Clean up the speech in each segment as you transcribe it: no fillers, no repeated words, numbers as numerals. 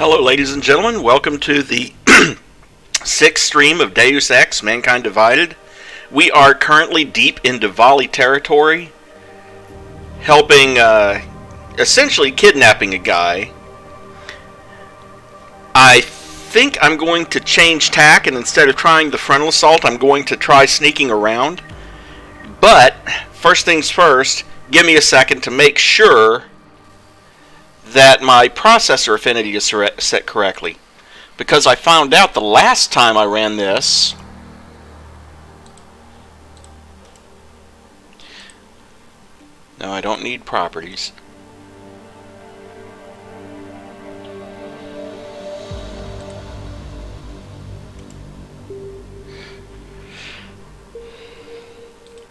Hello, ladies and gentlemen. Welcome to the sixth stream of Deus Ex, Mankind Divided. We are currently deep into Volley territory, helping, essentially kidnapping a guy. I think I'm going to change tack, and instead of trying the frontal assault, I'm going to try sneaking around. But, first things first, give me a second to make sure that my processor affinity is set correctly. Because I found out the last time I ran this, no, I don't need properties.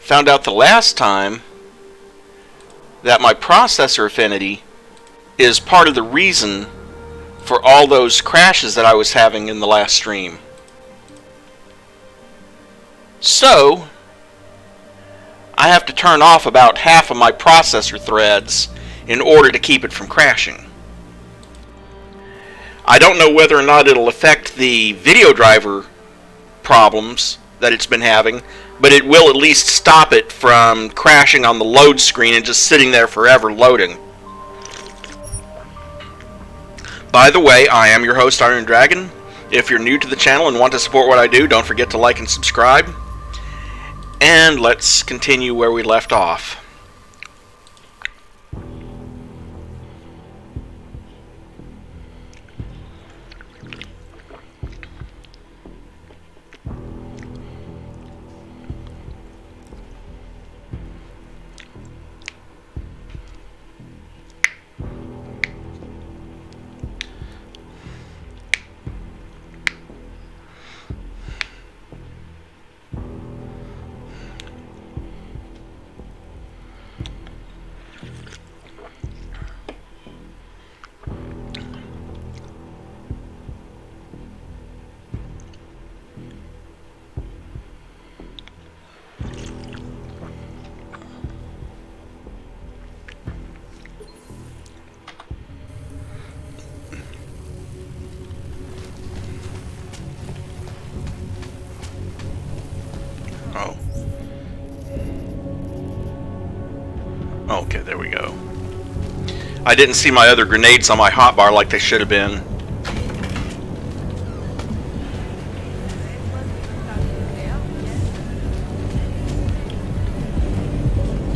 Found out the last time that my processor affinity is part of the reason for all those crashes that I was having in the last stream. So, I have to turn off about half of my processor threads in order to keep it from crashing. I don't know whether or not it'll affect the video driver problems that it's been having, but it will at least stop it from crashing on the load screen and just sitting there forever loading. By the way, I am your host, Iron Dragon. If you're new to the channel and want to support what I do, don't forget to like and subscribe. And let's continue where we left off. Okay, there we go. I didn't see my other grenades on my hotbar like they should have been.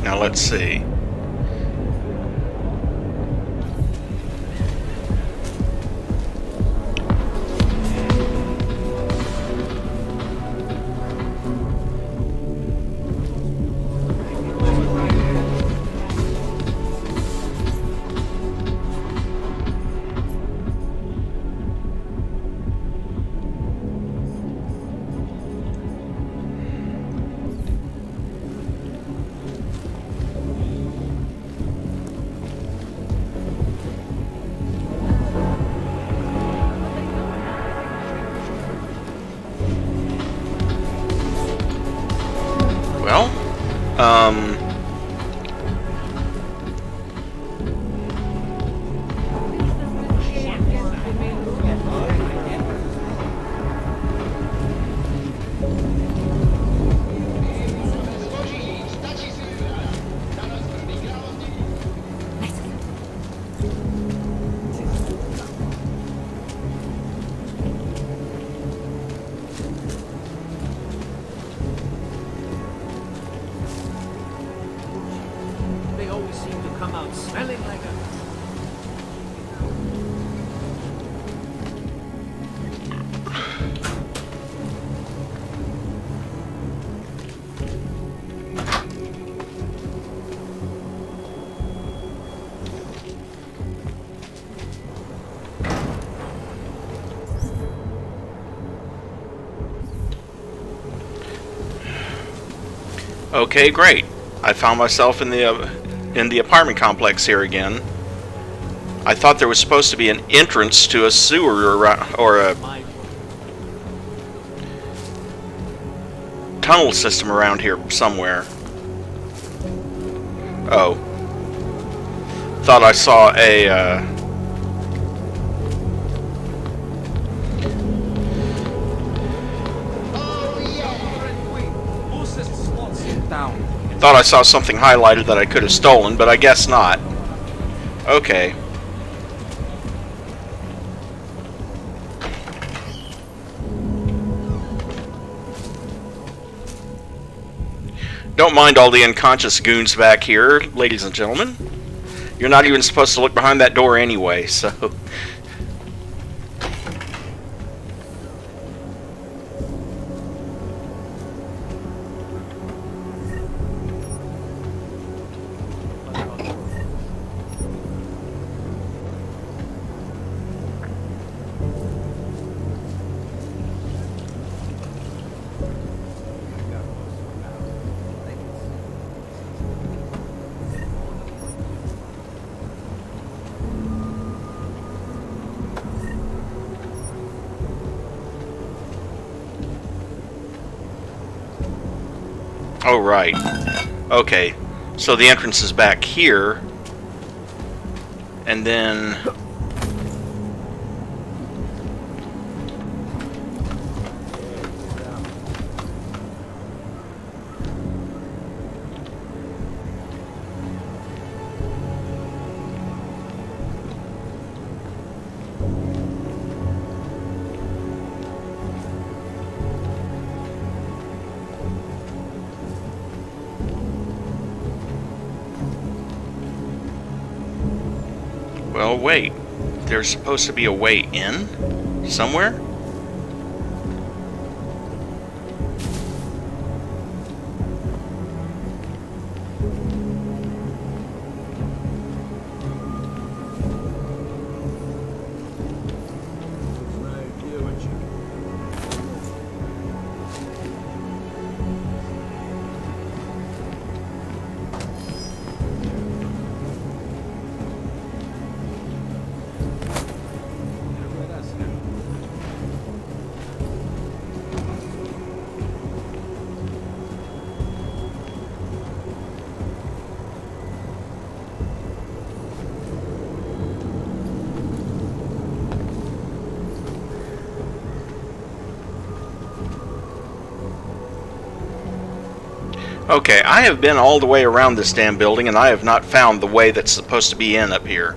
Now let's see. Okay, great. I found myself in the apartment complex here again. I thought there was supposed to be an entrance to a sewer or a tunnel system around here somewhere. Oh. Thought I saw a Thought I saw something highlighted that I could have stolen, but I guess not. Okay. Don't mind all the unconscious goons back here, ladies and gentlemen. You're not even supposed to look behind that door anyway, so... Oh, right. Okay. So the entrance is back here. And then... Well, wait. There's supposed to be a way in? Somewhere? Okay, I have been all the way around this damn building and I have not found the way that's supposed to be in up here.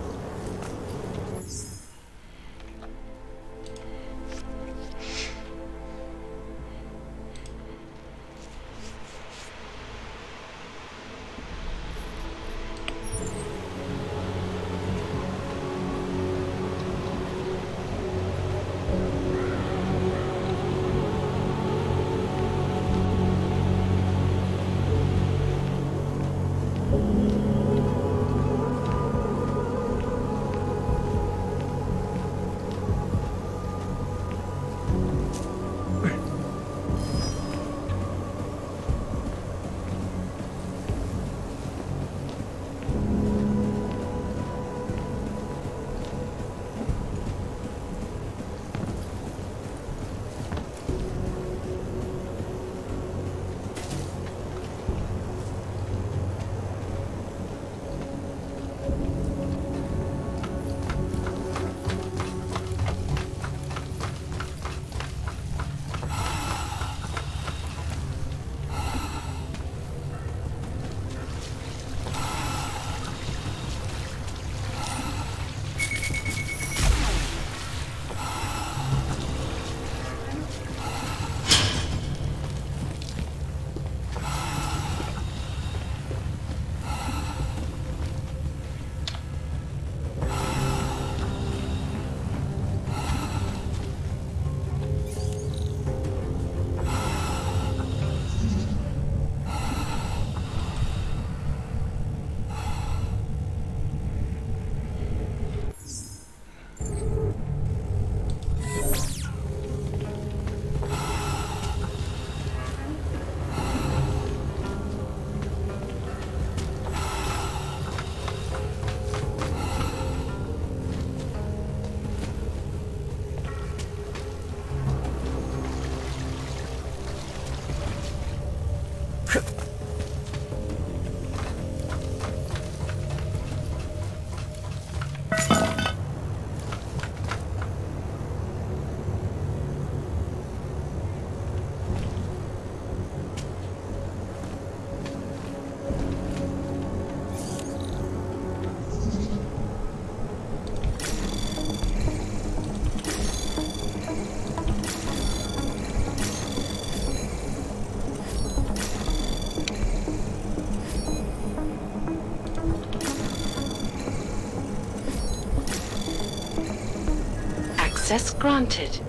Access granted.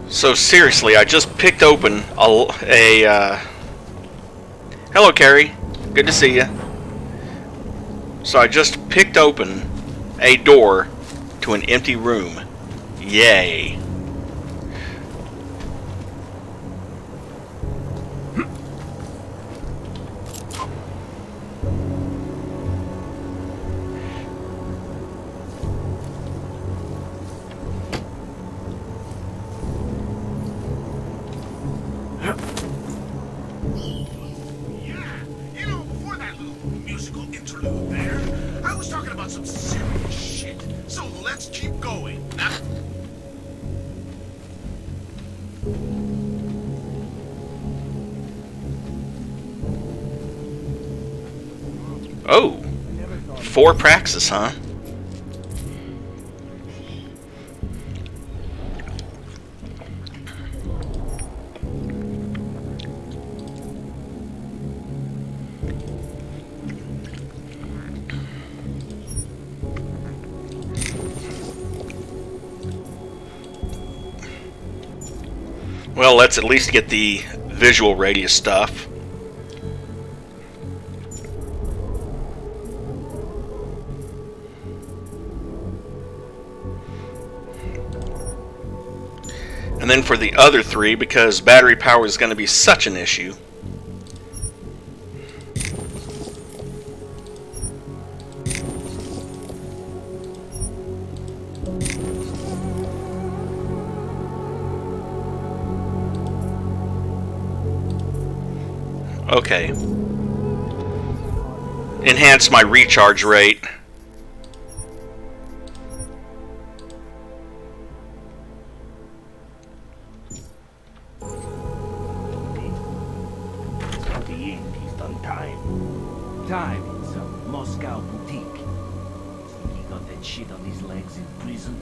So seriously, I just picked open a hello, Carrie. Good to see you. So I just picked open a door to an empty room. Yay. Oh, 4 praxis, huh? Well, let's at least get the visual radius stuff. And then for the other 3, because battery power is going to be such an issue. Okay. Enhance my recharge rate. Time in some Moscow boutique. He got that shit on his legs in prison.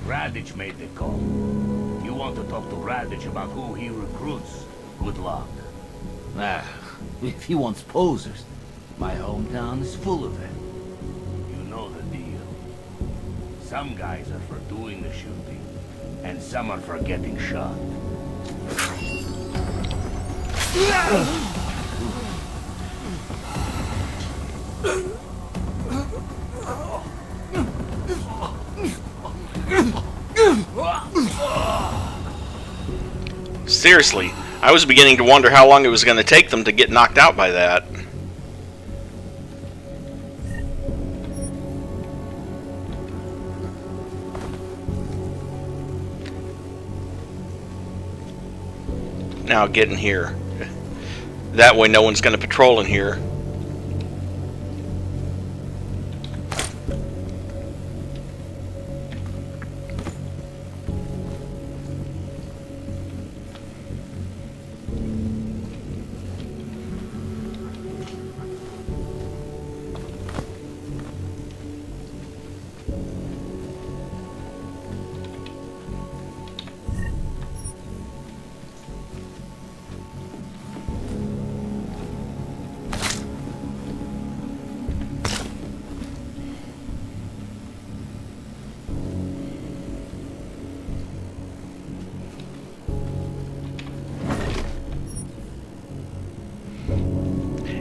Radich made the call. You want to talk to Radich about who he recruits? Good luck. Ah, if he wants posers, my hometown is full of them. You know the deal. Some guys are for doing the shooting, and some are for getting shot. Seriously, I was beginning to wonder how long it was going to take them to get knocked out by that. Now get in here. That way no one's going to patrol in here.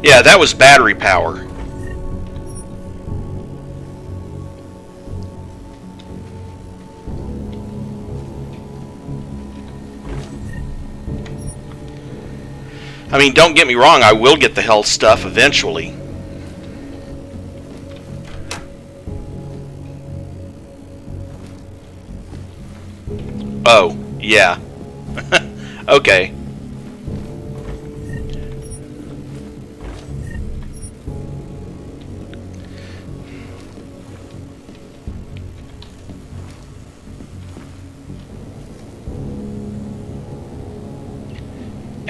Yeah, that was battery power. I mean, don't get me wrong, I will get the health stuff eventually. Oh, yeah. Okay.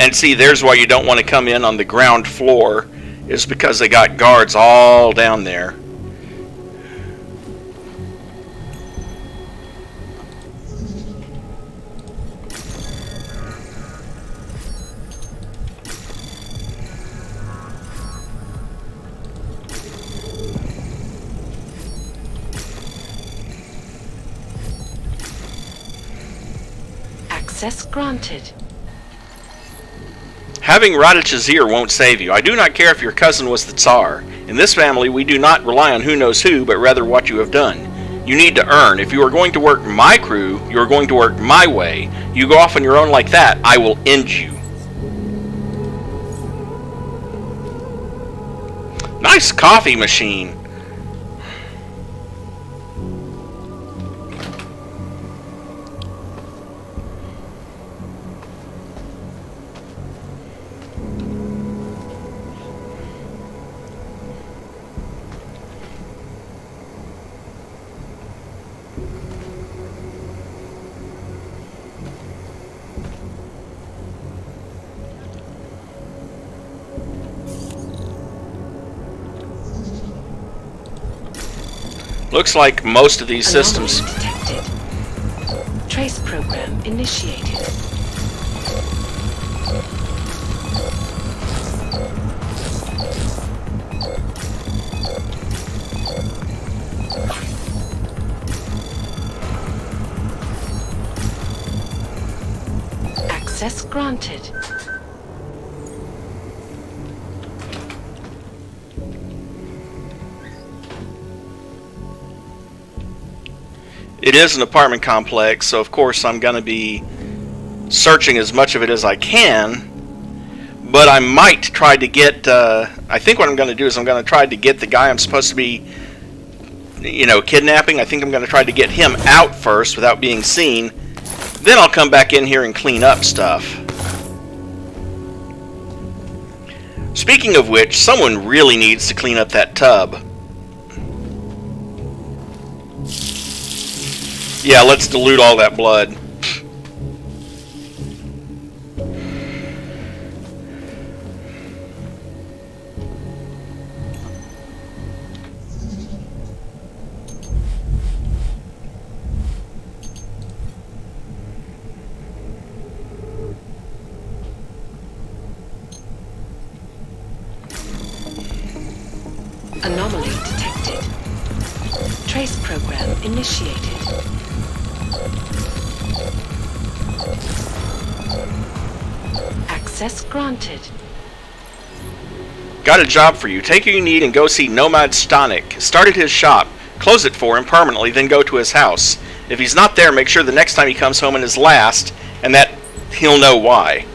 And see, there's why you don't want to come in on the ground floor, is because they got guards all down there. Access granted. Having Radish's ear won't save you. I do not care if your cousin was the Tsar. In this family, we do not rely on who knows who, but rather what you have done. You need to earn. If you are going to work my crew, you are going to work my way. You go off on your own like that, I will end you. Nice coffee machine. Looks like most of these systems... Detected. Trace program initiated. Access granted. It is an apartment complex, so of course I'm going to be searching as much of it as I can, but I might try to get, I think what I'm going to do is I'm going to try to get the guy I'm supposed to be, kidnapping. I think I'm going to try to get him out first without being seen, then I'll come back in here and clean up stuff. Speaking of which, someone really needs to clean up that tub. Yeah, let's dilute all that blood. Anomaly detected. Trace program initiated. Access granted. Got a job for you. Take what you need and go see Nomad Stanik. Start at his shop. Close it for him permanently, then go to his house. If he's not there, make sure the next time he comes home in his last, and that he'll know why.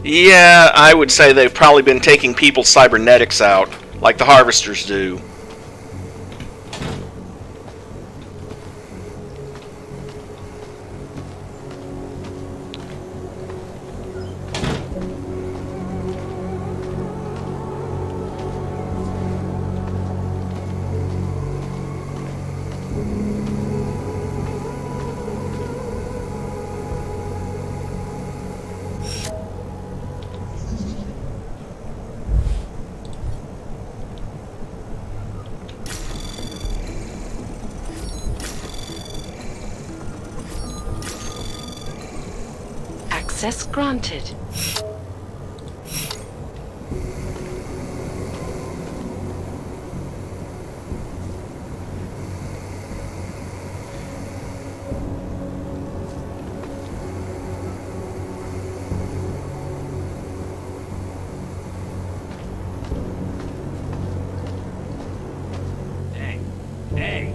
Yeah, I would say they've probably been taking people's cybernetics out, like the harvesters do. Access granted. Hey.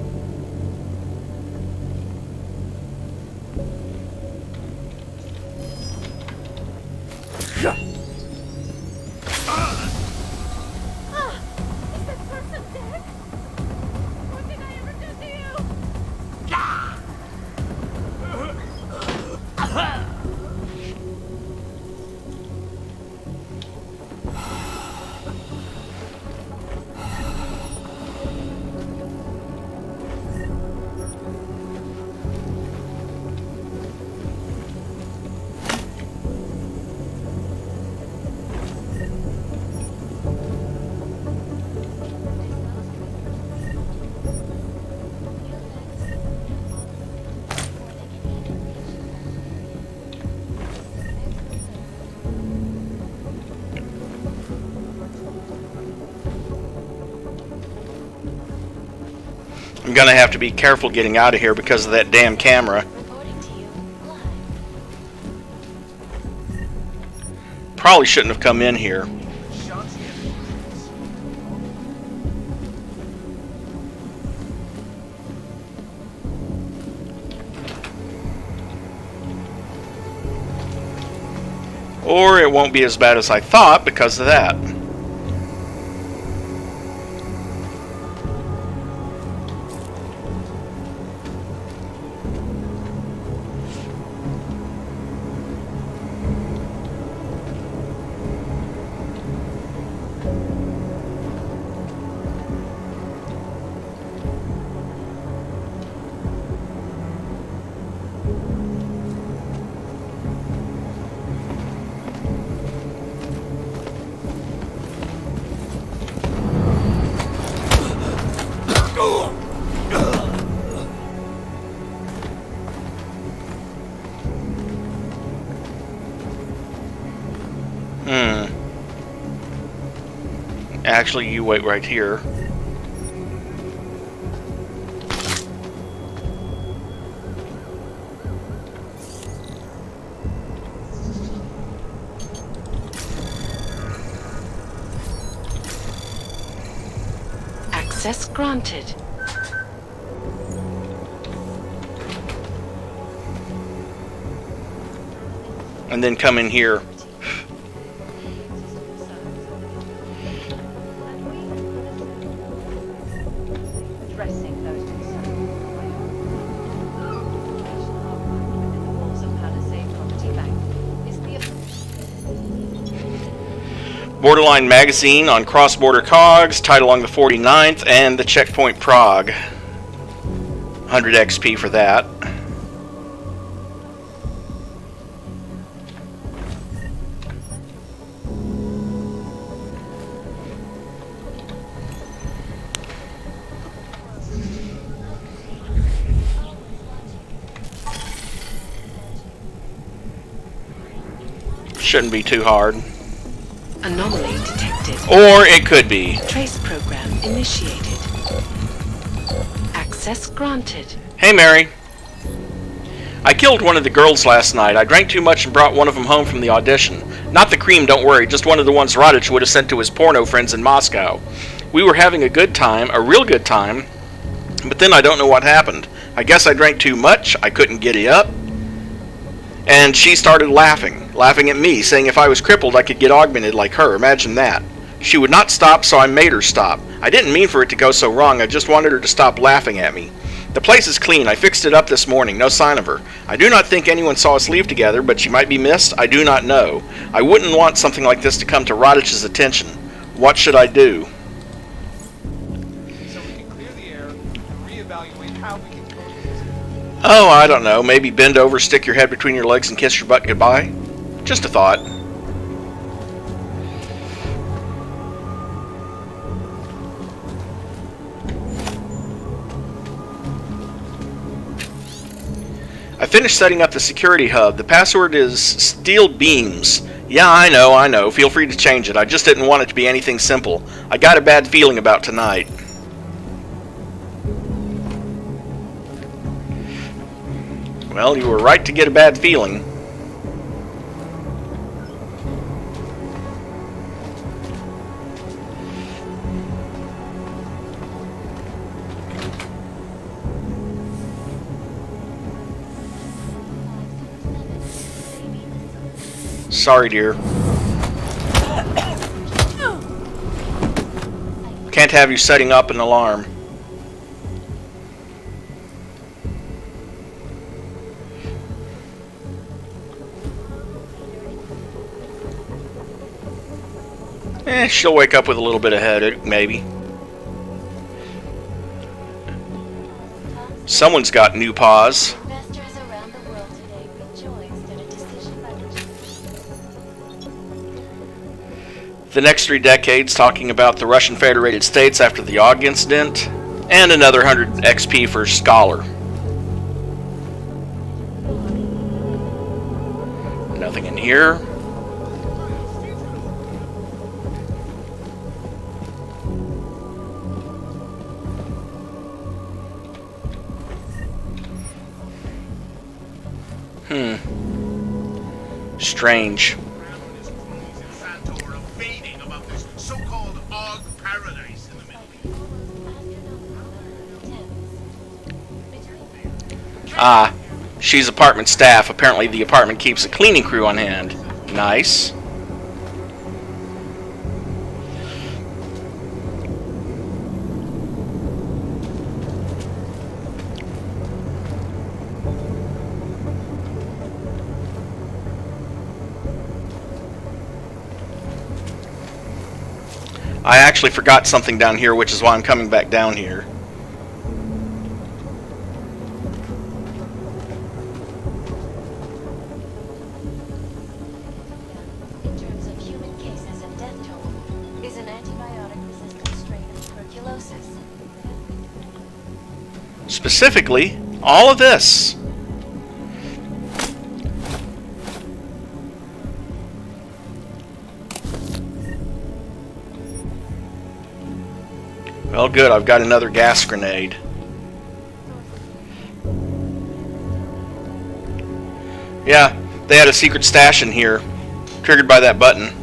I'm gonna have to be careful getting out of here because of that damn camera. Reporting to you live. Probably shouldn't have come in here. Or it won't be as bad as I thought because of that. Actually, you wait right here. Access granted. And then come in here. Addressing those concerns. Within the walls of Palisade Property Bank is the Borderline magazine on cross-border cogs, tied along the 49th, and the checkpoint Prague. 100 XP for that. Shouldn't be too hard. Anomaly detected. Or it could be. Trace program initiated. Access granted. Hey, Mary. I killed one of the girls last night. I drank too much and brought one of them home from the audition. Not the cream, don't worry, just one of the ones Radich would have sent to his porno friends in Moscow. We were having a good time, a real good time, but then I don't know what happened. I guess I drank too much, I couldn't giddy up, and she started laughing at me, saying if I was crippled I could get augmented like her. Imagine that. She would not stop, so I made her stop. I didn't mean for it to go so wrong, I just wanted her to stop laughing at me. The place is clean. I fixed it up this morning. No sign of her. I do not think anyone saw us leave together, but she might be missed. I do not know. I wouldn't want something like this to come to Radich's attention. What should I do? So we can clear the air and reevaluate how we can close this. Oh, I don't know. Maybe bend over, stick your head between your legs, and kiss your butt goodbye? Just a thought. I finished setting up the security hub. The password is steel beams. Yeah, I know. Feel free to change it. I just didn't want it to be anything simple. I got a bad feeling about tonight. Well, you were right to get a bad feeling. Sorry, dear. Can't have you setting up an alarm. She'll wake up with a little bit of headache, maybe. Someone's got new paws. investors around the world today rejoiced at a decision by the The next 3 decades talking about the Russian Federated States after the Aug Incident, and another 100 XP for Scholar. Nothing in here. Strange. So-called Aug paradise in the Middle East. Ah, she's apartment staff. Apparently the apartment keeps a cleaning crew on hand. Nice. I actually forgot something down here, which is why I'm coming back down here. In terms of human cases and death toll, is an antibiotic-resistant strain of tuberculosis. Specifically, all of this. Well, good. I've got another gas grenade. Yeah, they had a secret stash in here, triggered by that button.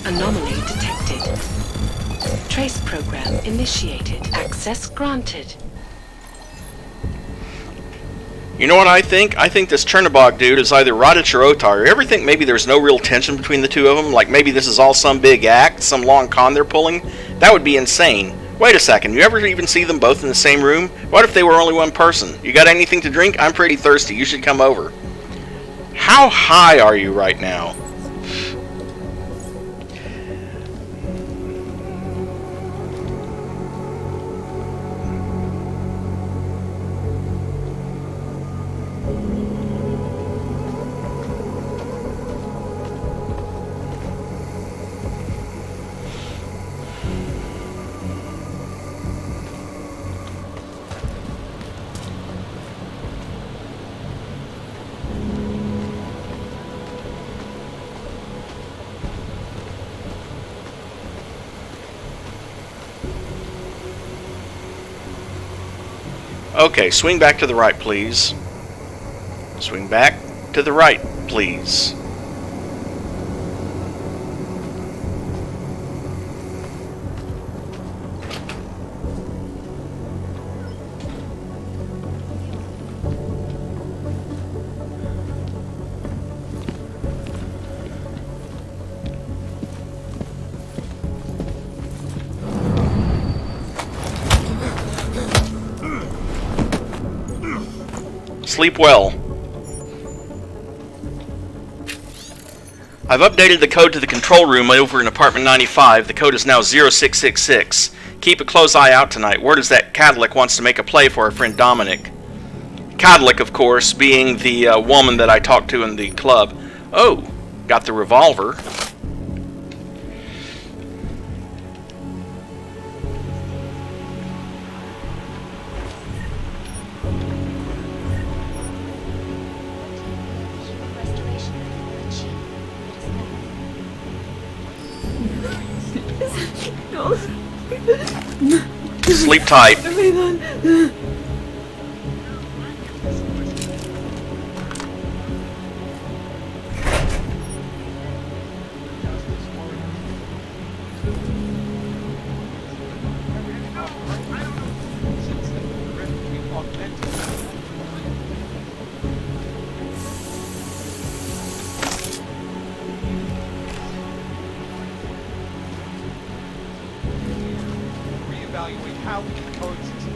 Anomaly detected. Trace program initiated. Access granted. You know what I think? I think this Chernobog dude is either Radich or Otar. You ever think maybe there's no real tension between the two of them? Like maybe this is all some big act, some long con they're pulling? That would be insane. Wait a second, you ever even see them both in the same room? What if they were only one person? You got anything to drink? I'm pretty thirsty. You should come over. How high are you right now? Okay, swing back to the right, please. Swing back to the right, please. Sleep well. I've updated the code to the control room over in apartment 95. The code is now 0666. Keep a close eye out tonight. Word is that Cadillac wants to make a play for our friend Dominic. Cadillac, of course, being the woman that I talked to in the club. Oh, got the revolver. Sleep tight. Reevaluate how we can coexist.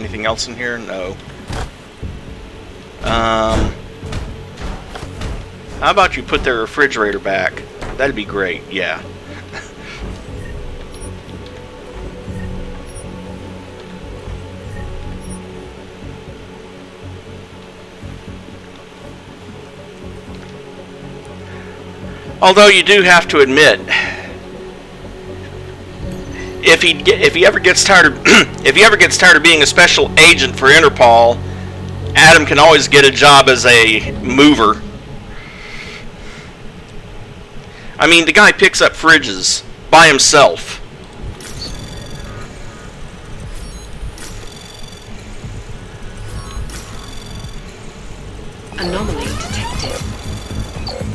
anything else in here? No. How about you put their refrigerator back? That'd be great, yeah. Although you do have to admit, if he ever gets tired of if he ever gets tired of being a special agent for Interpol, Adam can always get a job as a mover. I mean, the guy picks up fridges by himself. Anomaly detected.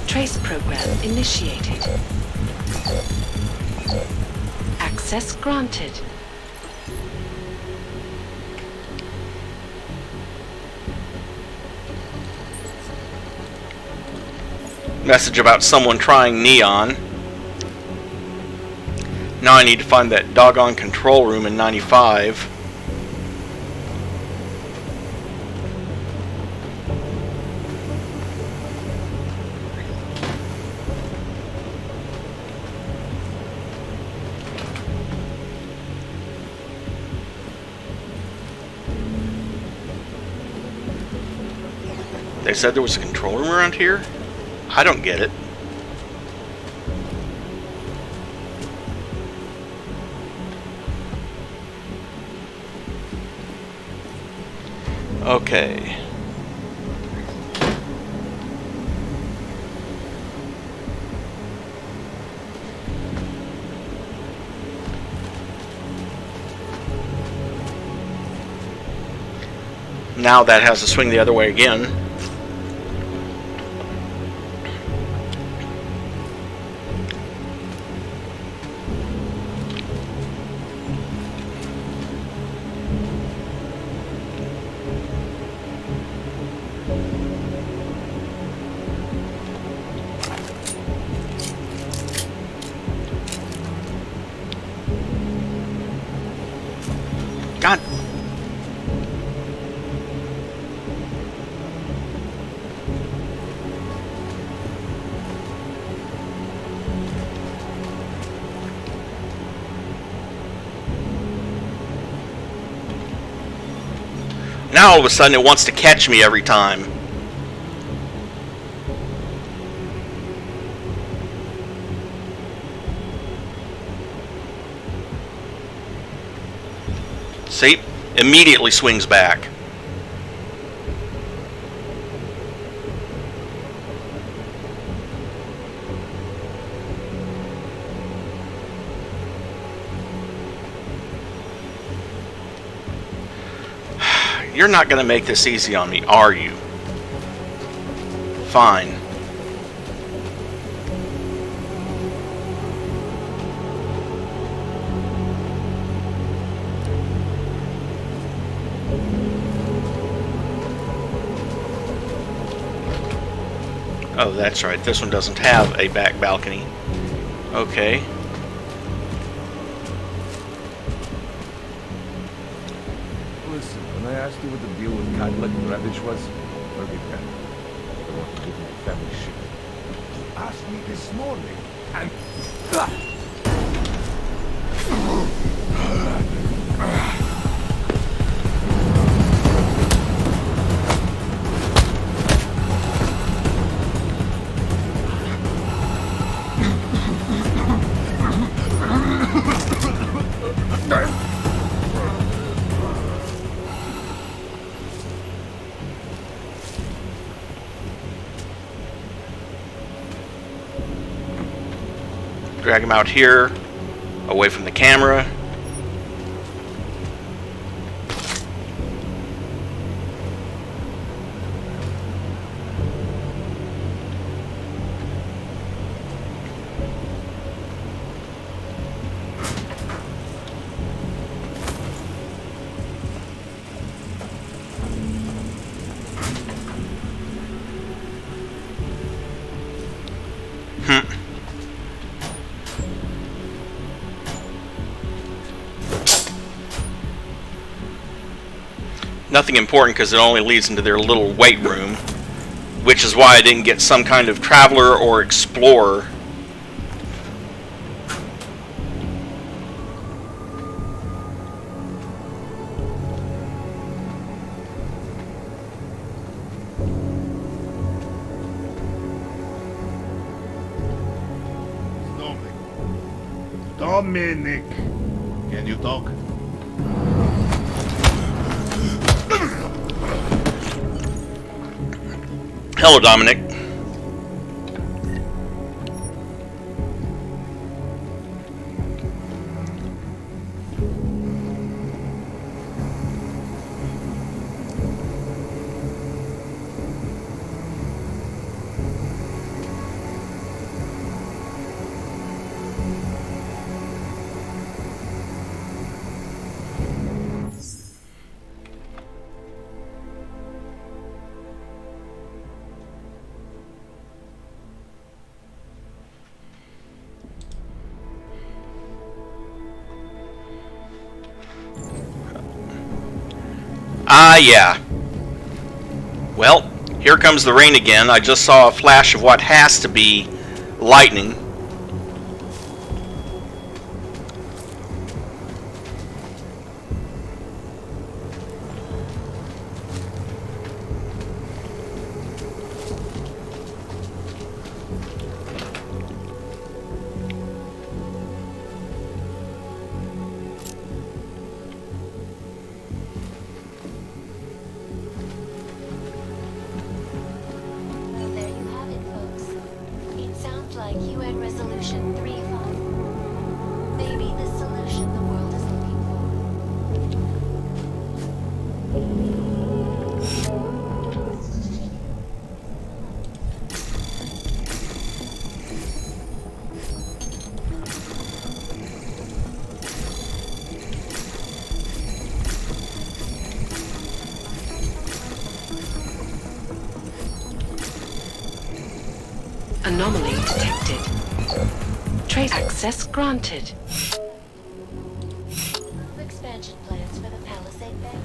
Trace program initiated. Access granted. Message about someone trying neon. Now I need to find that doggone control room in 95. They said there was a control room around here? I don't get it. Okay. Now that has to swing the other way again. God. Now all of a sudden it wants to catch me every time. See? Immediately swings back. You're not going to make this easy on me, are you? Fine. Oh, that's right. This one doesn't have a back balcony. Okay. Listen, when I asked you what the deal with Cadillac and Ravage was, where we been? I want to give me family shit. You asked me this morning, and... Drag him out here, away from the camera. Nothing important because it only leads into their little weight room, which is why I didn't get some kind of traveler or explorer. Dominic, can you talk? Hello, Dominic. Ah, yeah. Well, here comes the rain again. I just saw a flash of what has to be lightning. There you have it, folks. It sounds like UN Resolution 35. Maybe the solution the world is looking for. Anomaly detected. Trace access granted. Expansion plans for the Palisade Bank.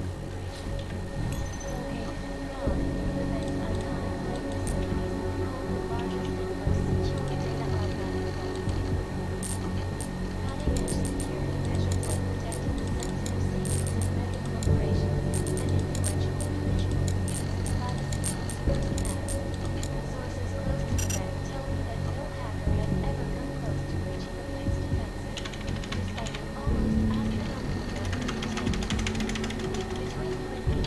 Located in Prague, the bank's iconic largest and most secure data archive cutting-edge security measures are protecting the sensitive secrets of mega corporations and influential individuals. Privacy concerns matter. Sources close to the bank tell me that no hacker has ever come close to reaching the bank's defenses, despite an almost astronomical number of attempts. Between you and me,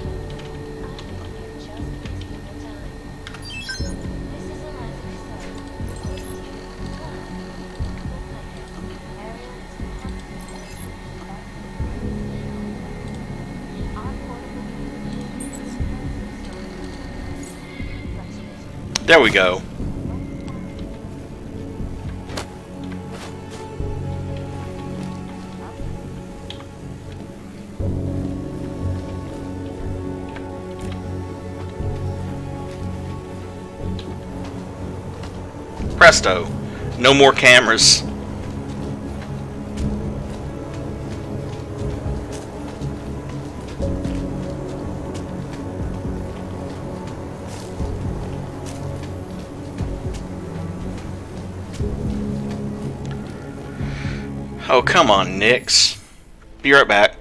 I think they're just wasting their time. This is Eliza Cassell, reporting to you live from the Lighthouse, Ariel's Our portable There we go. Presto. No more cameras. Oh, come on, Nix. Be right back.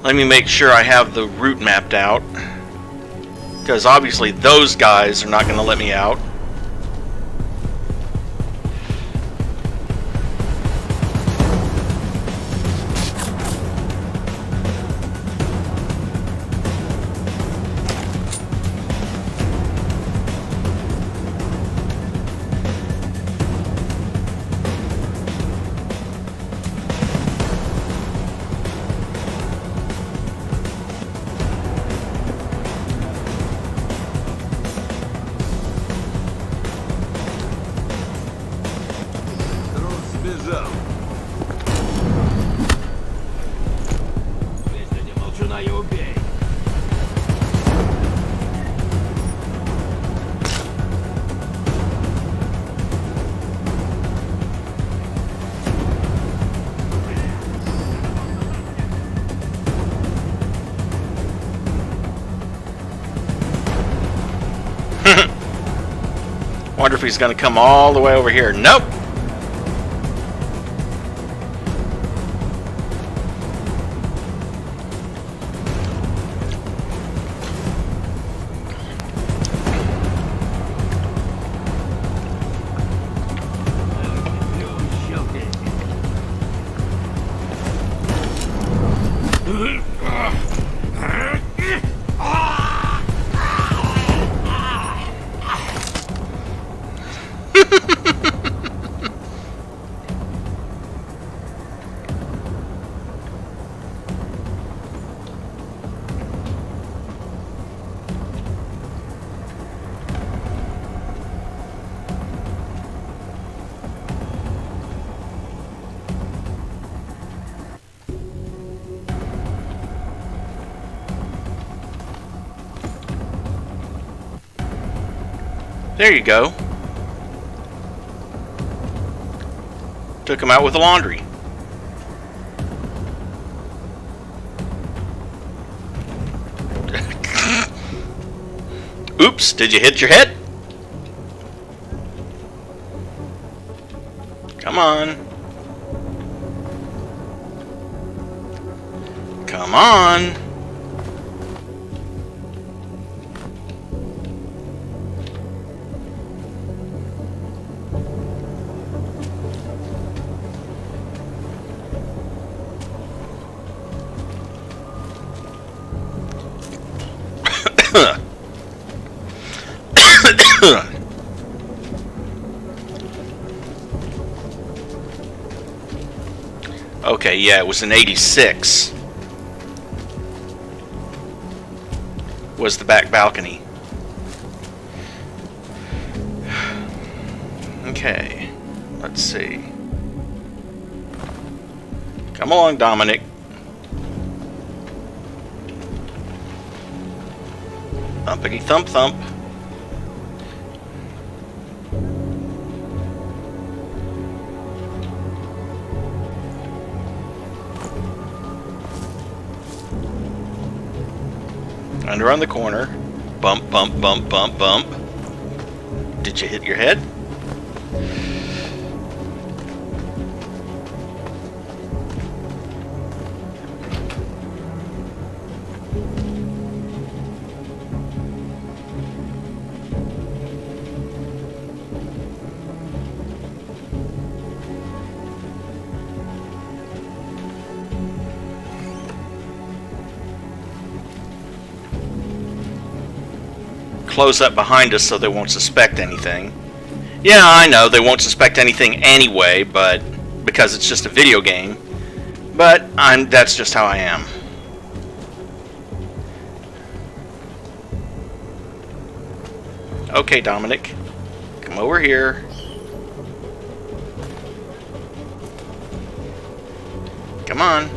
Let me make sure I have the route mapped out, because obviously those guys are not going to let me out. Wonder if he's going to come all the way over here. Nope. There you go. Took him out with the laundry. Oops, did you hit your head? Come on. Come on. Okay, yeah, it was in 86. Was the back balcony. Okay, let's see. Come along, Dominic. Thumpity thump thump. And around the corner. Bump, bump, bump, bump, bump. Did you hit your head? Close up behind us so they won't suspect anything. Yeah, I know they won't suspect anything anyway, but because it's just a video game. But that's just how I am. Okay, Dominic, come over here. Come on.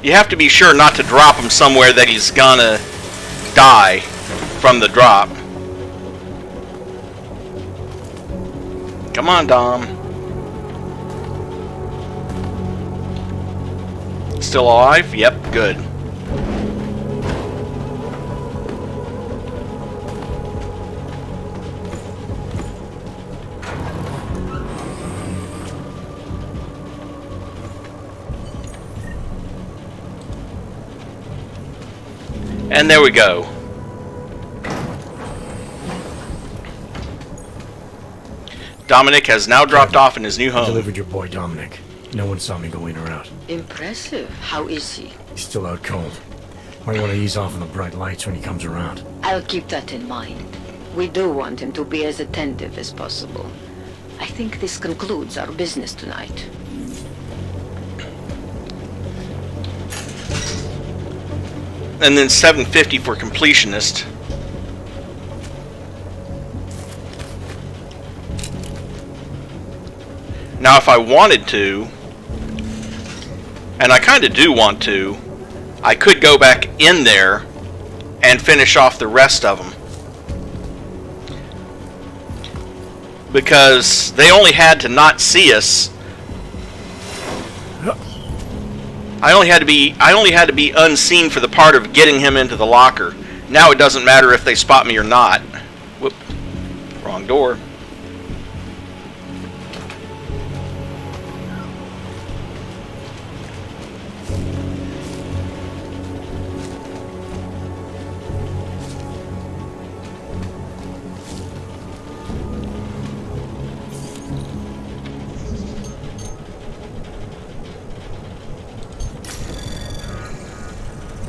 You have to be sure not to drop him somewhere that he's gonna die from the drop. Come on, Dom. Still alive? Yep, good. And there we go. Dominic has now dropped off in his new home. Delivered your boy Dominic. No one saw me go in or out. Impressive. How is he? He's still out cold. Might want to ease off on the bright lights when he comes around. I'll keep that in mind. We do want him to be as attentive as possible. I think this concludes our business tonight. And then $7.50 for completionist. Now if I wanted to, and I kind of do want to, I could go back in there and finish off the rest of them. Because they only had to not see us I only had to be unseen for the part of getting him into the locker. Now it doesn't matter if they spot me or not. Whoop. Wrong door.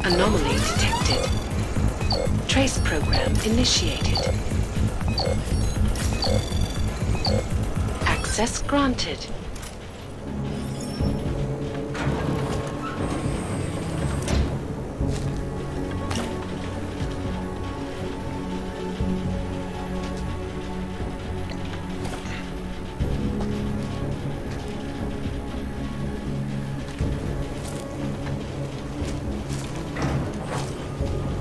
Anomaly detected. Trace program initiated. Access granted.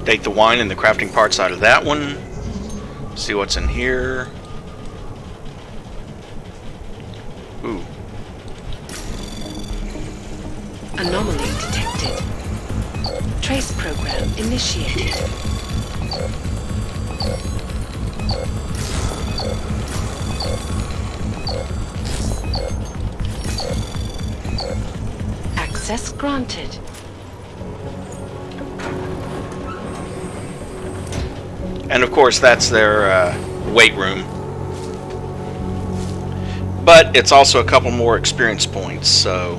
Take the wine and the crafting parts out of that one. See what's in here. Ooh. Anomaly detected. Trace program initiated. Access granted. And of course that's their weight room. But it's also a couple more experience points, so...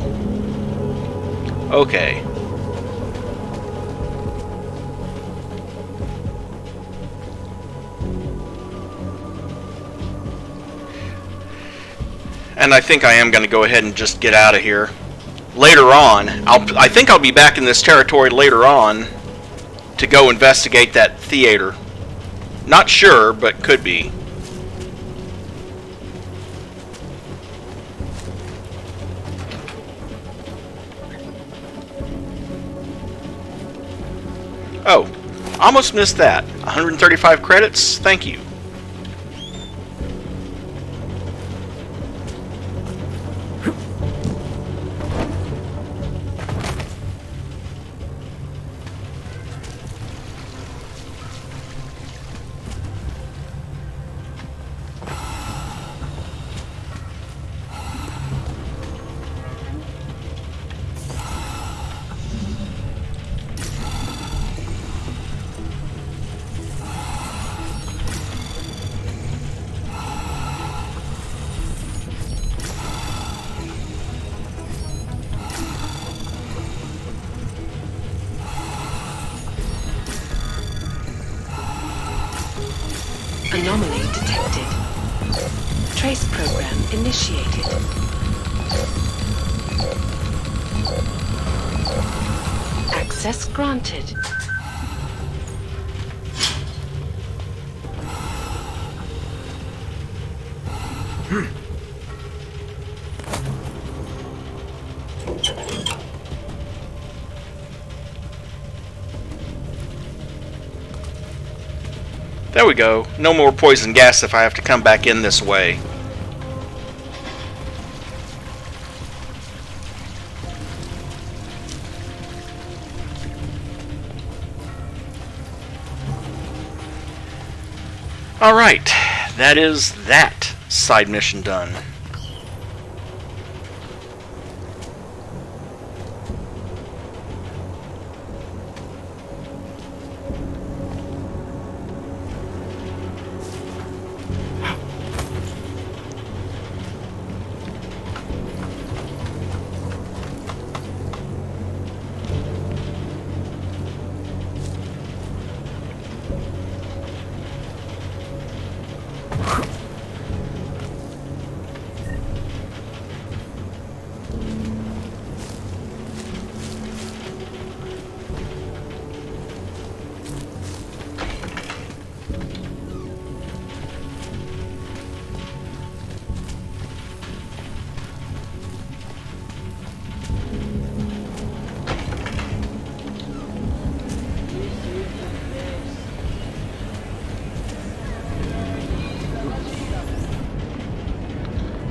Okay. And I think I am going to go ahead and just get out of here. Later on, I think I'll be back in this territory later on to go investigate that theater. Not sure, but could be. Oh, almost missed that. 135 credits? Thank you. Anomaly detected. Trace program initiated. Access granted. There we go. No more poison gas if I have to come back in this way. Alright, that is that side mission done.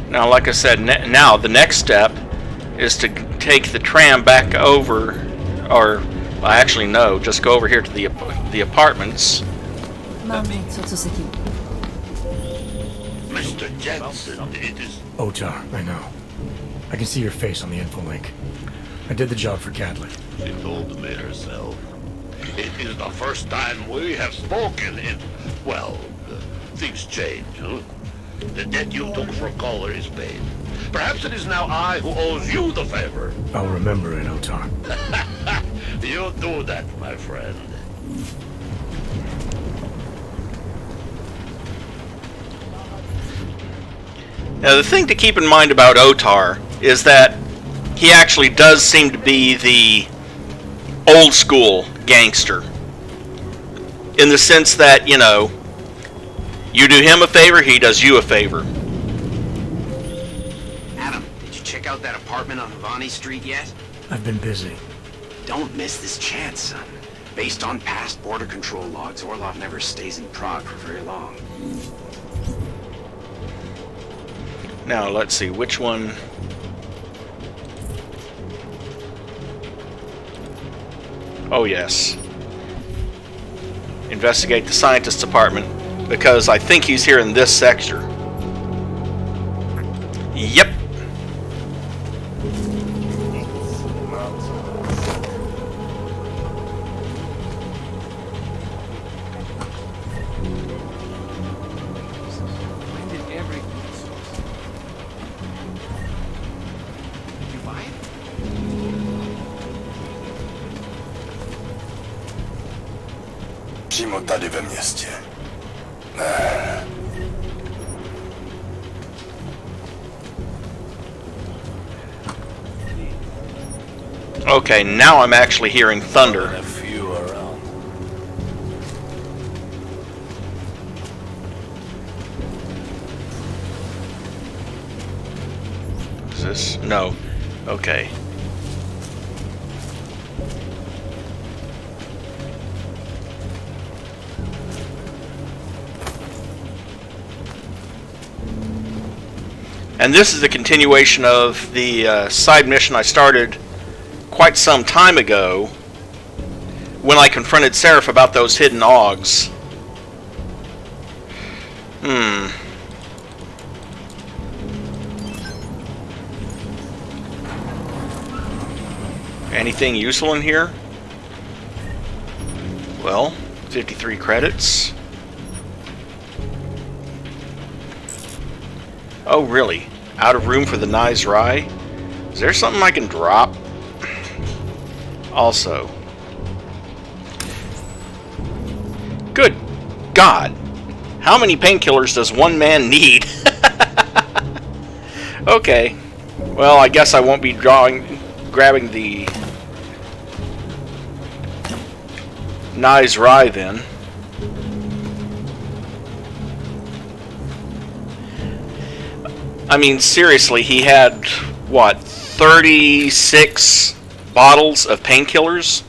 Now, like I said, now the next step is to take the tram back over, or well, actually no, just go over here to the apartments. Mr. Jensen, it is... Otar, I know. I can see your face on the info link. I did the job for Catlett. She told me herself. It is the first time we have spoken in... Well, things change, huh? The debt you took for Caller is paid. Perhaps it is now I who owes you the favor. I'll remember it, Otar. You do that, my friend. Now, the thing to keep in mind about Otar is that he actually does seem to be the old school gangster. In the sense that, you know, you do him a favor, he does you a favor. Adam, did you check out that apartment on Havani Street yet? I've been busy. Don't miss this chance, son. Based on past border control logs, Orlov never stays in Prague for very long. Now, let's see, which one... Oh, yes. Investigate the scientist department, because I think he's here in this sector. Yep. When did everything source? Did you buy it? Přímo tady ve městě. Okay, now I'm actually hearing thunder. A few around. Is this? No. Okay. And this is a continuation of the side mission I started quite some time ago when I confronted Seraph about those hidden Augs. Anything useful in here? Well, 53 credits. Oh, really? Out of room for the Nice Rye? Is there something I can drop? Also. Good God. How many painkillers does one man need? Okay. Well, I guess I won't be grabbing the Nice Rye then. I mean, seriously, he had, what, 36 bottles of painkillers?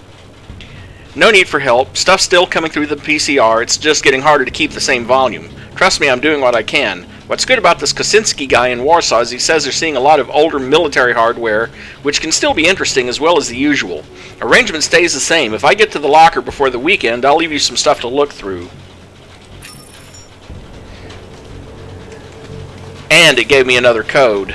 No need for help. Stuff's still coming through the PCR. It's just getting harder to keep the same volume. Trust me, I'm doing what I can. What's good about this Kosinski guy in Warsaw is he says they're seeing a lot of older military hardware, which can still be interesting as well as the usual. Arrangement stays the same. If I get to the locker before the weekend, I'll leave you some stuff to look through. And it gave me another code.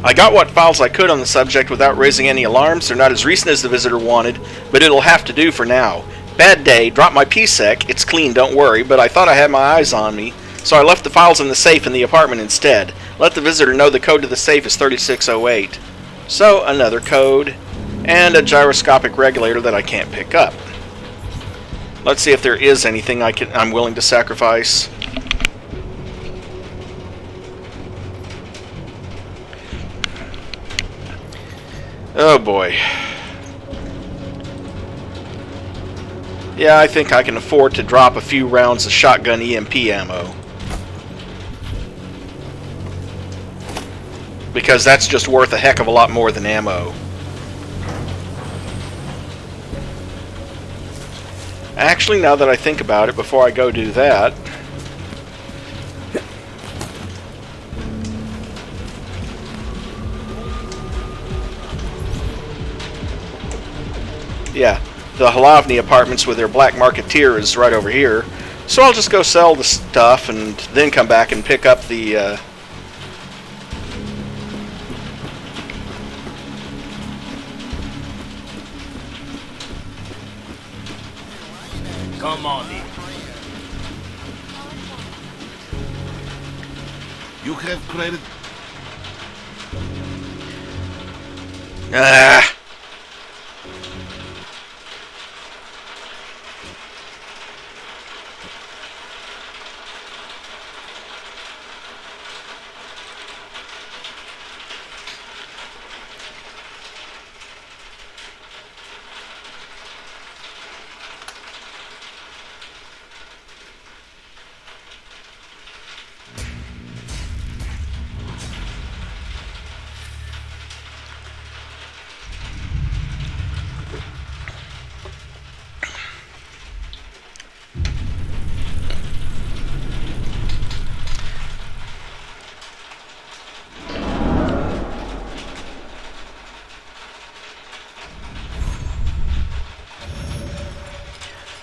I got what files I could on the subject without raising any alarms. They're not as recent as the visitor wanted, but it'll have to do for now. Bad day, dropped my PSEC. It's clean, don't worry, but I thought I had my eyes on me, so I left the files in the safe in the apartment instead. Let the visitor know the code to the safe is 3608. So, another code, and a gyroscopic regulator that I can't pick up. Let's see if there is anything I'm willing to sacrifice. Oh boy. Yeah, I think I can afford to drop a few rounds of shotgun EMP ammo. Because that's just worth a heck of a lot more than ammo. Actually, now that I think about it, before I go do that... Yeah, the Halavni apartments with their black marketeer is right over here. So I'll just go sell the stuff and then come back and pick up the... Come on in. You have credit. Ah.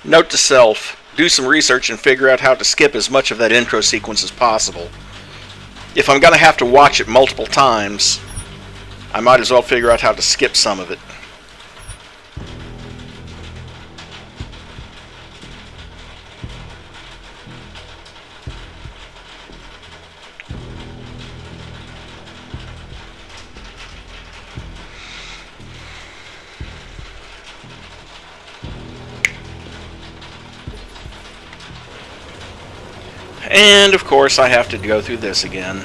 Note to self, do some research and figure out how to skip as much of that intro sequence as possible. If I'm going to have to watch it multiple times, I might as well figure out how to skip some of it. And, of course, I have to go through this again.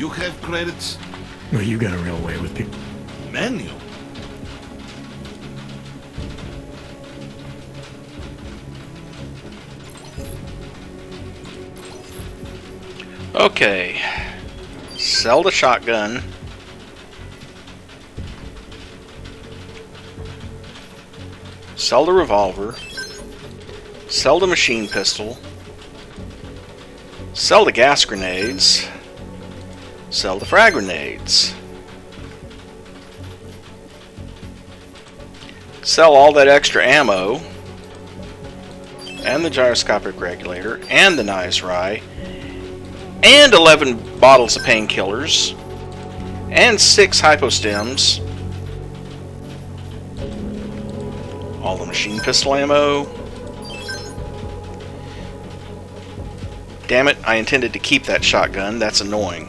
You have credits? Well, you got a real way with people. Menu? Okay. Sell the shotgun. Sell the revolver. Sell the machine pistol. Sell the gas grenades. Sell the frag grenades. Sell all that extra ammo. And the gyroscopic regulator. And the nice rye. And 11 bottles of painkillers. And 6 hypostems. All the machine pistol ammo. Damn it, I intended to keep that shotgun. That's annoying.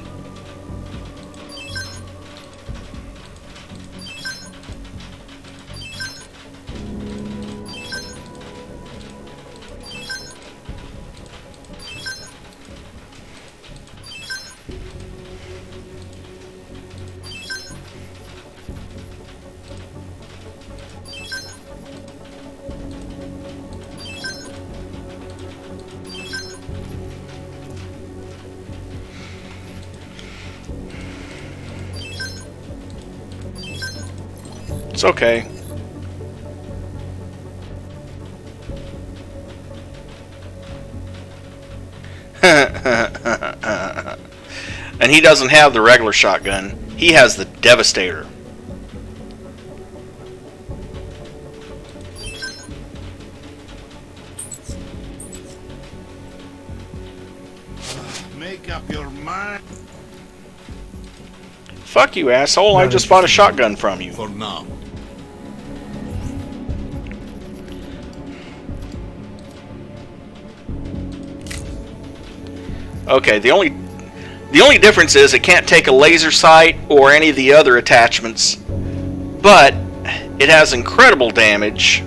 It's okay. And he doesn't have the regular shotgun. He has the Devastator. Make up your mind. Fuck you, asshole. I just bought a shotgun from you. For now. Okay, the only difference is it can't take a laser sight or any of the other attachments, but it has incredible damage.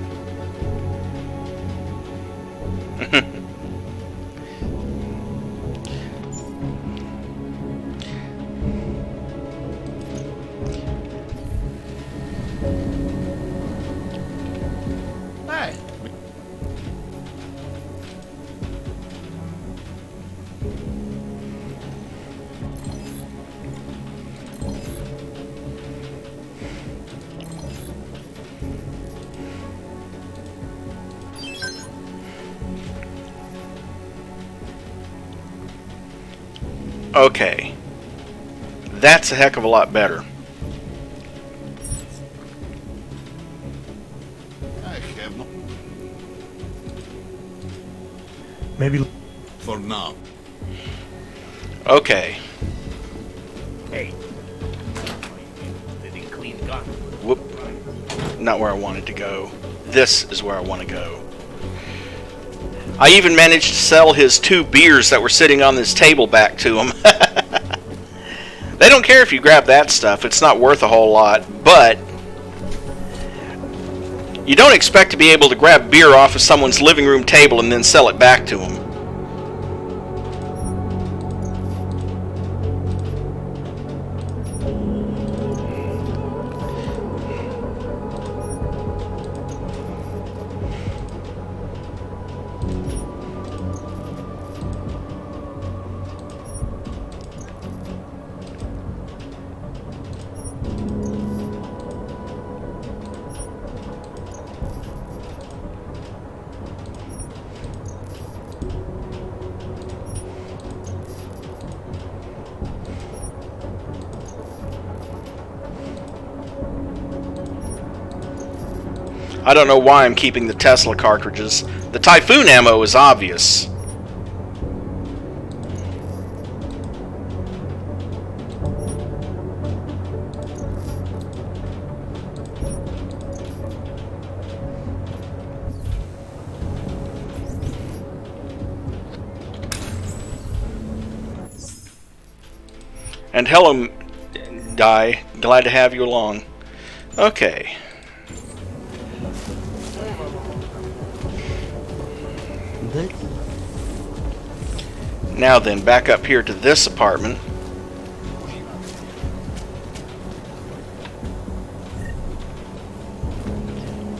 Hey. Okay. That's a heck of a lot better. I have no. Maybe. For now. Okay. Hey. Living clean gun. Whoop. Not where I wanted to go. This is where I want to go. I even managed to sell his 2 beers that were sitting on this table back to him. They don't care if you grab that stuff. It's not worth a whole lot, but you don't expect to be able to grab beer off of someone's living room table and then sell it back to them. I don't know why I'm keeping the Tesla cartridges. The Typhoon ammo is obvious. And hello, Di. Glad to have you along. Okay. Now then, back up here to this apartment.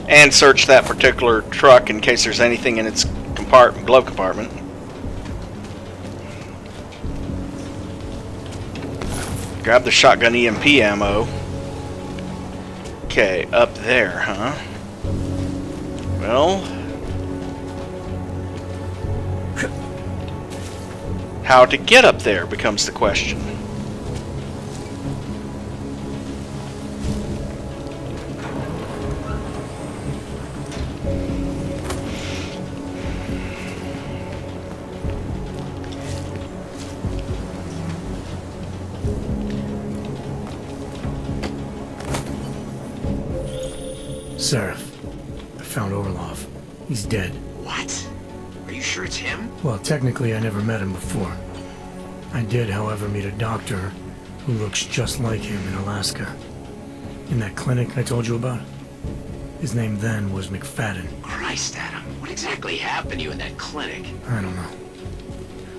And search that particular truck in case there's anything in its glove compartment. Grab the shotgun EMP ammo. Okay, up there, huh? Well... how to get up there becomes the question. Seraph, I found Orlov. He's dead. What? Are you sure it's him? Well, technically I never met him before. I did, however, meet a doctor who looks just like him in Alaska. In that clinic I told you about. His name then was McFadden. Christ, Adam. What exactly happened to you in that clinic? I don't know.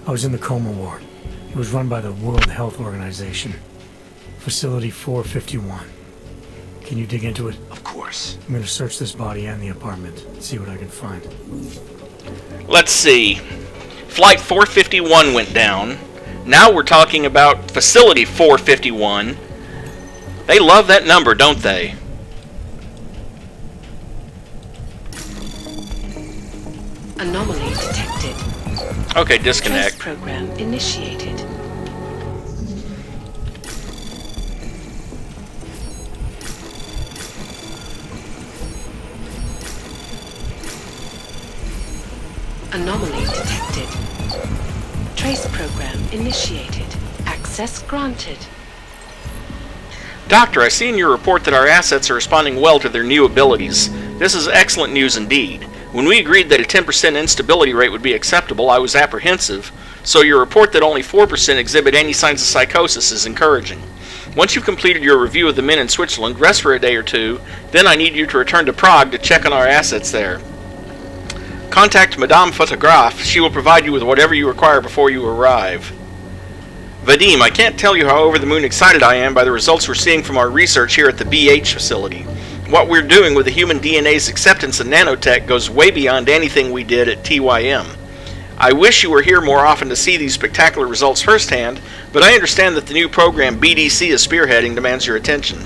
I was in the coma ward. It was run by the World Health Organization. Facility 451. Can you dig into it? Of course. I'm gonna search this body and the apartment and see what I can find. Let's see. Flight 451 went down. Now we're talking about Facility 451. They love that number, don't they? Anomaly detected. Okay, Trace disconnect. program initiated. Anomaly detected. Trace program initiated. Access granted. Doctor, I see in your report that our assets are responding well to their new abilities. This is excellent news indeed. When we agreed that a 10% instability rate would be acceptable, I was apprehensive, so your report that only 4% exhibit any signs of psychosis is encouraging. Once you've completed your review of the men in Switzerland, rest for a day or two, then I need you to return to Prague to check on our assets there. Contact Madame Photographe. She will provide you with whatever you require before you arrive. Vadim, I can't tell you how over-the-moon excited I am by the results we're seeing from our research here at the BH facility. What we're doing with the human DNA's acceptance of nanotech goes way beyond anything we did at TYM. I wish you were here more often to see these spectacular results firsthand, but I understand that the new program BDC is spearheading demands your attention.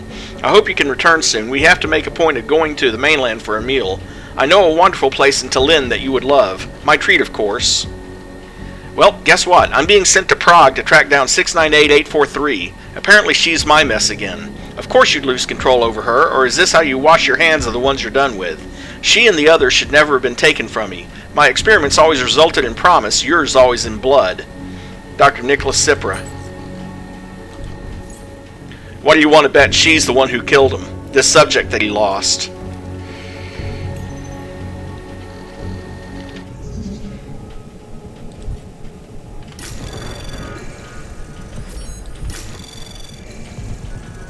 I hope you can return soon. We have to make a point of going to the mainland for a meal. I know a wonderful place in Tallinn that you would love. My treat, of course. Well, guess what? I'm being sent to Prague to track down 698843. Apparently she's my mess again. Of course you'd lose control over her, or is this how you wash your hands of the ones you're done with? She and the others should never have been taken from me. My experiments always resulted in promise, yours always in blood. Dr. Nicholas Cipra. What do you want to bet she's the one who killed him? This subject that he lost.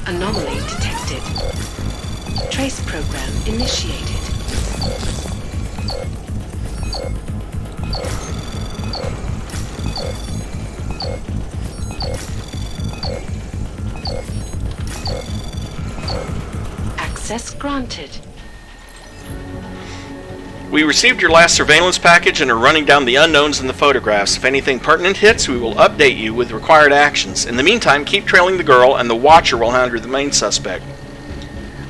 Anomaly detected. Trace program initiated. Access granted. We received your last surveillance package and are running down the unknowns in the photographs. If anything pertinent hits, we will update you with required actions. In the meantime, keep trailing the girl, and the Watcher will hound the main suspect.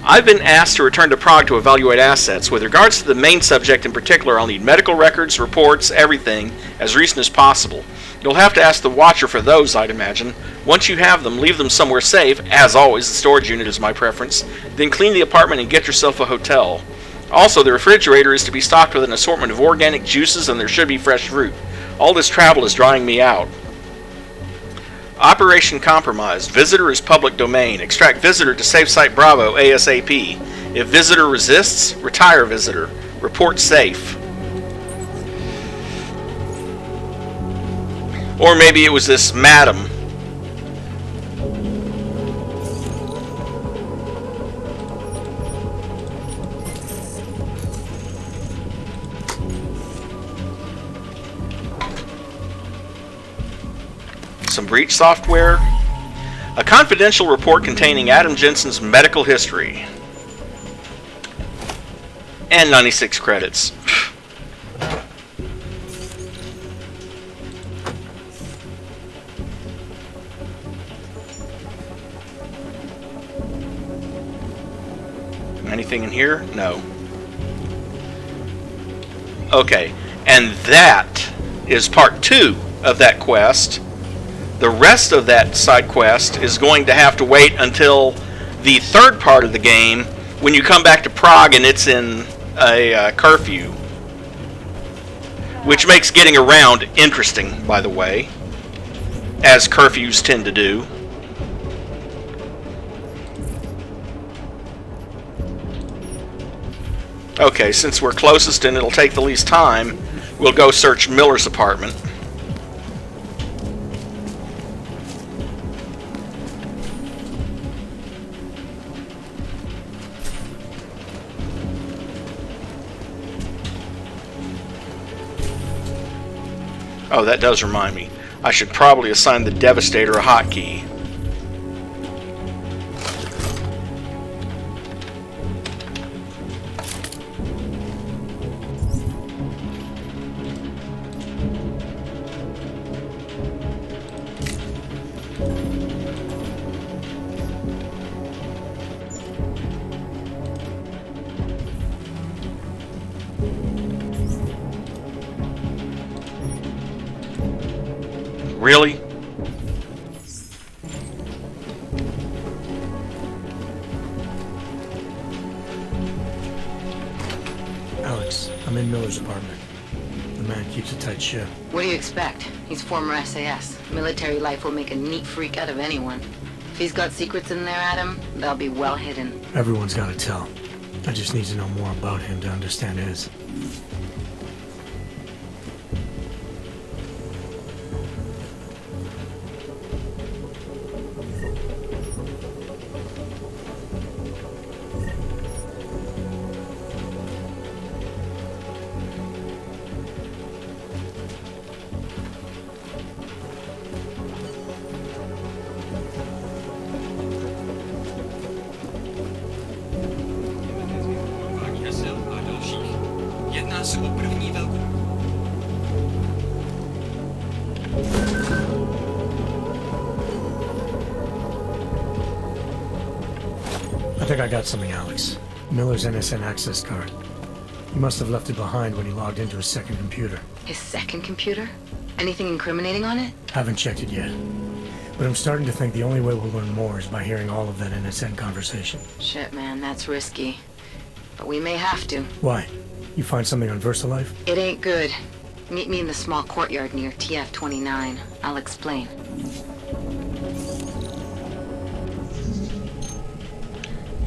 I've been asked to return to Prague to evaluate assets. With regards to the main subject in particular, I'll need medical records, reports, everything, as recent as possible. You'll have to ask the Watcher for those, I'd imagine. Once you have them, leave them somewhere safe. As always, the storage unit is my preference. Then clean the apartment and get yourself a hotel. Also, the refrigerator is to be stocked with an assortment of organic juices, and there should be fresh fruit. All this travel is drying me out. Operation Compromised. Visitor is public domain. Extract visitor to Safe Site Bravo ASAP. If visitor resists, retire visitor. Report safe. Or maybe it was this madam. Some breach software, a confidential report containing Adam Jensen's medical history, and 96 credits. Anything in here? No. Okay, and that is part 2 of that quest. The rest of that side quest is going to have to wait until the third part of the game when you come back to Prague and it's in a curfew. Which makes getting around interesting, by the way, as curfews tend to do. Okay, since we're closest and it'll take the least time, we'll go search Miller's apartment. Oh, that does remind me. I should probably assign the Devastator a hotkey. Really? Alex, I'm in Miller's apartment. The man keeps a tight ship. What do you expect? He's former SAS. Military life will make a neat freak out of anyone. If he's got secrets in there, Adam, they'll be well hidden. Everyone's got to tell. I just need to know more about him to understand his. I think I got something, Alex. Miller's NSN access card. He must have left it behind when he logged into his second computer. His second computer? Anything incriminating on it? Haven't checked it yet. But I'm starting to think the only way we'll learn more is by hearing all of that NSN conversation. Shit, man, that's risky. But we may have to. Why? You find something on VersaLife? It ain't good. Meet me in the small courtyard near TF-29. I'll explain.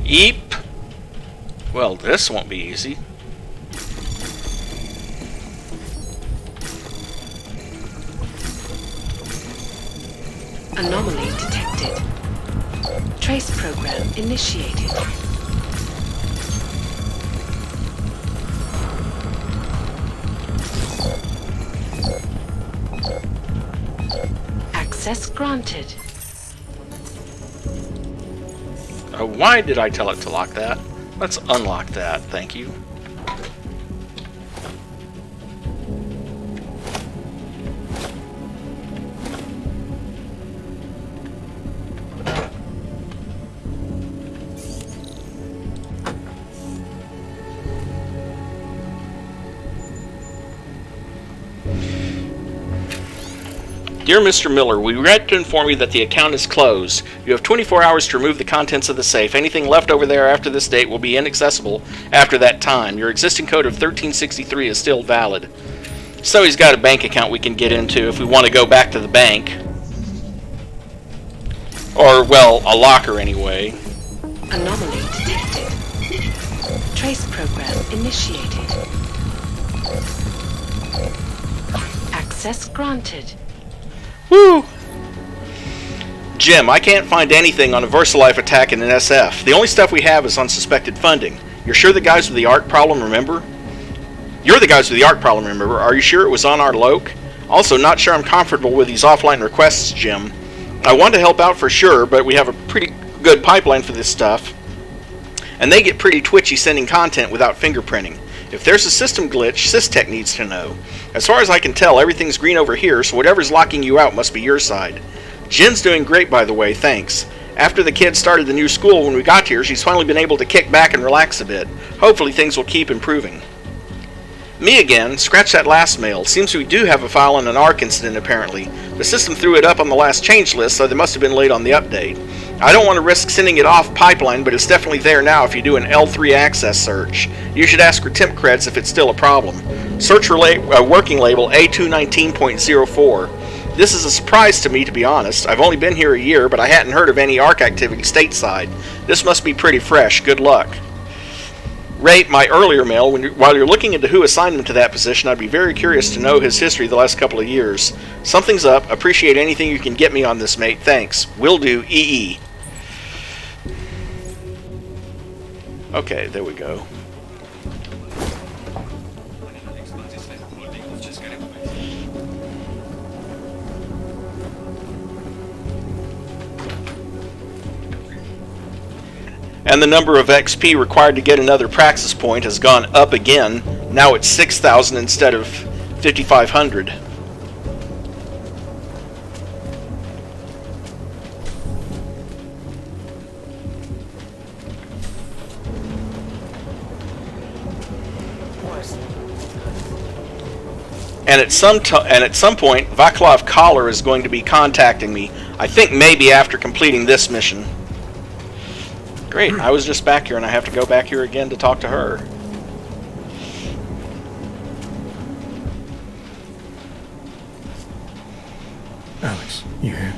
Eep. Well, this won't be easy. Anomaly detected. Trace program initiated. Access granted. Why did I tell it to lock that? Let's unlock that, thank you. Dear Mr. Miller, we regret to inform you that the account is closed. You have 24 hours to remove the contents of the safe. Anything left over there after this date will be inaccessible after that time. Your existing code of 1363 is still valid. So he's got a bank account we can get into if we want to go back to the bank. Or, well, a locker anyway. Anomaly detected. Trace program initiated. Access granted. Woo! Jim, I can't find anything on a VersaLife attack in an SF. The only stuff we have is on suspected funding. You're sure the guys with the art problem remember? You're the guys with the art problem, remember? Are you sure it was on our loc? Also, not sure I'm comfortable with these offline requests, Jim. I want to help out for sure, but we have a pretty good pipeline for this stuff. And they get pretty twitchy sending content without fingerprinting. If there's a system glitch, SysTech needs to know. As far as I can tell, everything's green over here, so whatever's locking you out must be your side. Jen's doing great, by the way, thanks. After the kids started the new school when we got here, she's finally been able to kick back and relax a bit. Hopefully things will keep improving. Me again. Scratch that last mail. Seems we do have a file on an Aug Incident, apparently. The system threw it up on the last change list, so they must have been late on the update. I don't want to risk sending it off pipeline, but it's definitely there now if you do an L3 access search. You should ask for temp creds if it's still a problem. Search for working label A219.04. This is a surprise to me, to be honest. I've only been here a year, but I hadn't heard of any ARC activity stateside. This must be pretty fresh. Good luck. Rate my earlier mail. While you're looking into who assigned him to that position, I'd be very curious to know his history the last couple of years. Something's up. Appreciate anything you can get me on this, mate. Thanks. Will do. EE. Okay, there we go. And the number of XP required to get another Praxis point has gone up again. Now it's 6,000 instead of 5,500. And at some point, Vaclav Collar is going to be contacting me. I think maybe after completing this mission. Great, I was just back here and I have to go back here again to talk to her. Alex, you here?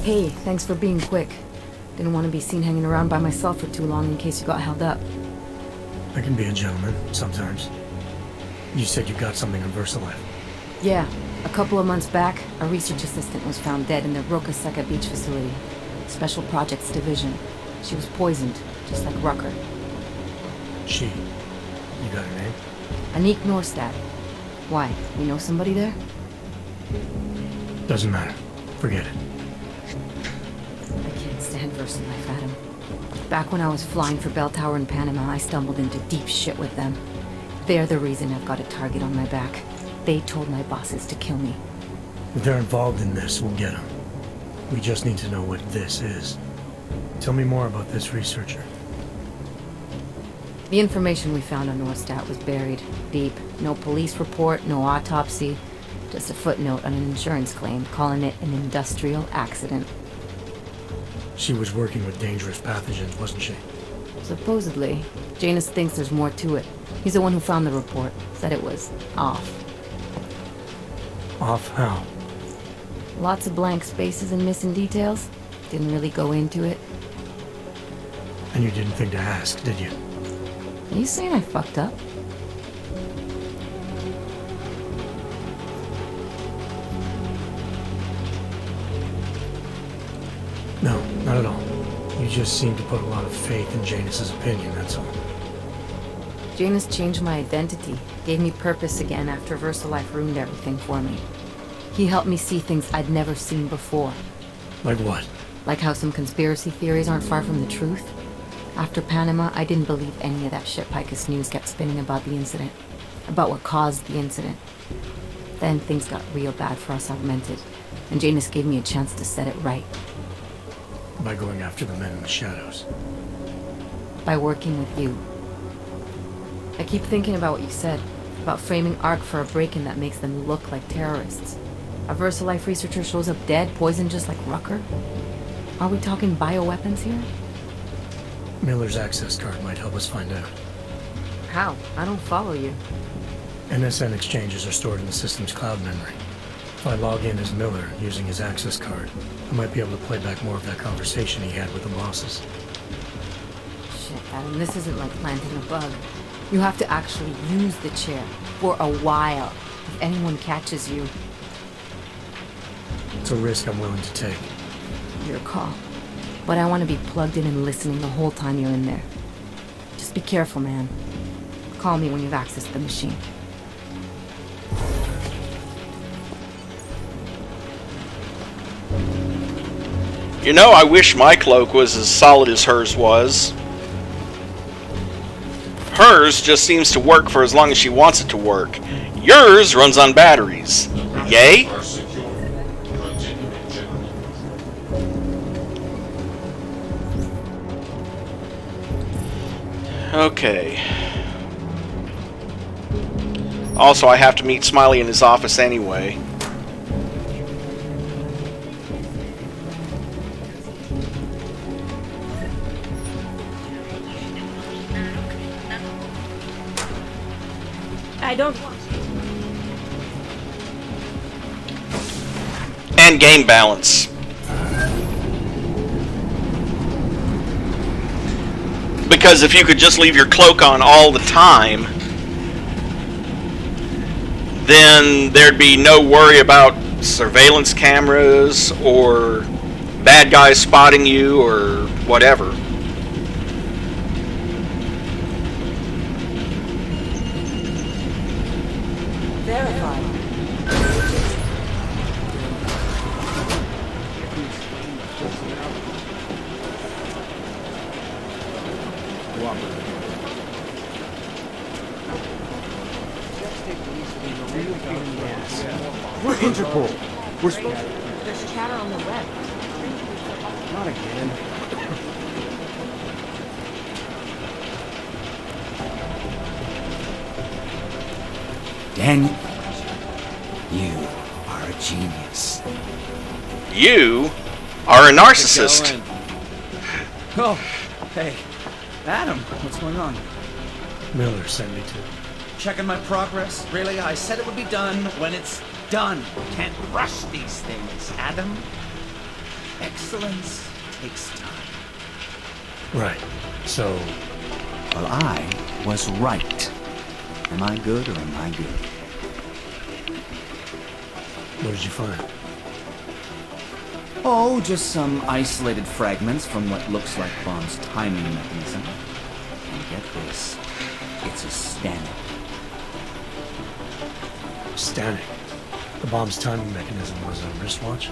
Hey, thanks for being quick. Didn't want to be seen hanging around by myself for too long in case you got held up. I can be a gentleman, sometimes. You said you got something on VersaLife. Yeah, a couple of months back, a research assistant was found dead in the Roka Seka beach facility. Special Projects Division. She was poisoned, just like Rucker. She? You got her name? Anik Norstad. Why, you know somebody there? Doesn't matter. Forget it. I can't stand VersaLife, Adam. Back when I was flying for Bell Tower in Panama, I stumbled into deep shit with them. They're the reason I've got a target on my back. They told my bosses to kill me. If they're involved in this, we'll get them. We just need to know what this is. Tell me more about this researcher. The information we found on Norstad was buried deep. No police report, no autopsy. Just a footnote on an insurance claim, calling it an industrial accident. She was working with dangerous pathogens, wasn't she? Supposedly. Janus thinks there's more to it. He's the one who found the report. Said it was off. Off how? Lots of blank spaces and missing details. Didn't really go into it. And you didn't think to ask, did you? Are you saying I fucked up? No, not at all. You just seem to put a lot of faith in Janus's opinion, that's all. Janus changed my identity, gave me purpose again after VersaLife ruined everything for me. He helped me see things I'd never seen before. Like what? Like how some conspiracy theories aren't far from the truth. After Panama, I didn't believe any of that shit Picus News kept spinning about the incident. About what caused the incident. Then things got real bad for us Augmented, and Janus gave me a chance to set it right. By going after the men in the shadows. By working with you. I keep thinking about what you said, about framing ARC for a break-in that makes them look like terrorists. A VersaLife researcher shows up dead, poisoned just like Rucker? Are we talking bioweapons here? Miller's access card might help us find out. How? I don't follow you. NSN exchanges are stored in the system's cloud memory. If I log in as Miller using his access card, I might be able to play back more of that conversation he had with the bosses. Shit, Adam, this isn't like planting a bug. You have to actually use the chair for a while. If anyone catches you... It's a risk I'm willing to take. Your call. But I want to be plugged in and listening the whole time you're in there. Just be careful, man. Call me when you've accessed the machine. You know, I wish my cloak was as solid as hers was. Hers just seems to work for as long as she wants it to work. Yours runs on batteries. Yay? Okay. Also, I have to meet Smiley in his office anyway. I don't want... And game balance. Because if you could just leave your cloak on all the time, then there'd be no worry about surveillance cameras or bad guys spotting you or whatever. Verified. We're Interpol. We're supposed to... There's chatter on the web. Not again. Daniel, you are a genius. You are a narcissist. Oh, hey, Adam, what's going on? Miller sent me to. Checking my progress? Really? I said it would be done when it's done. Can't rush these things, Adam. Excellence takes time. Right. So, Well, I was right. Am I good or am I good? what did you find? Oh, just some isolated fragments from what looks like Bond's timing mechanism. And get this, it's a static. Static. The bomb's timing mechanism was a wristwatch?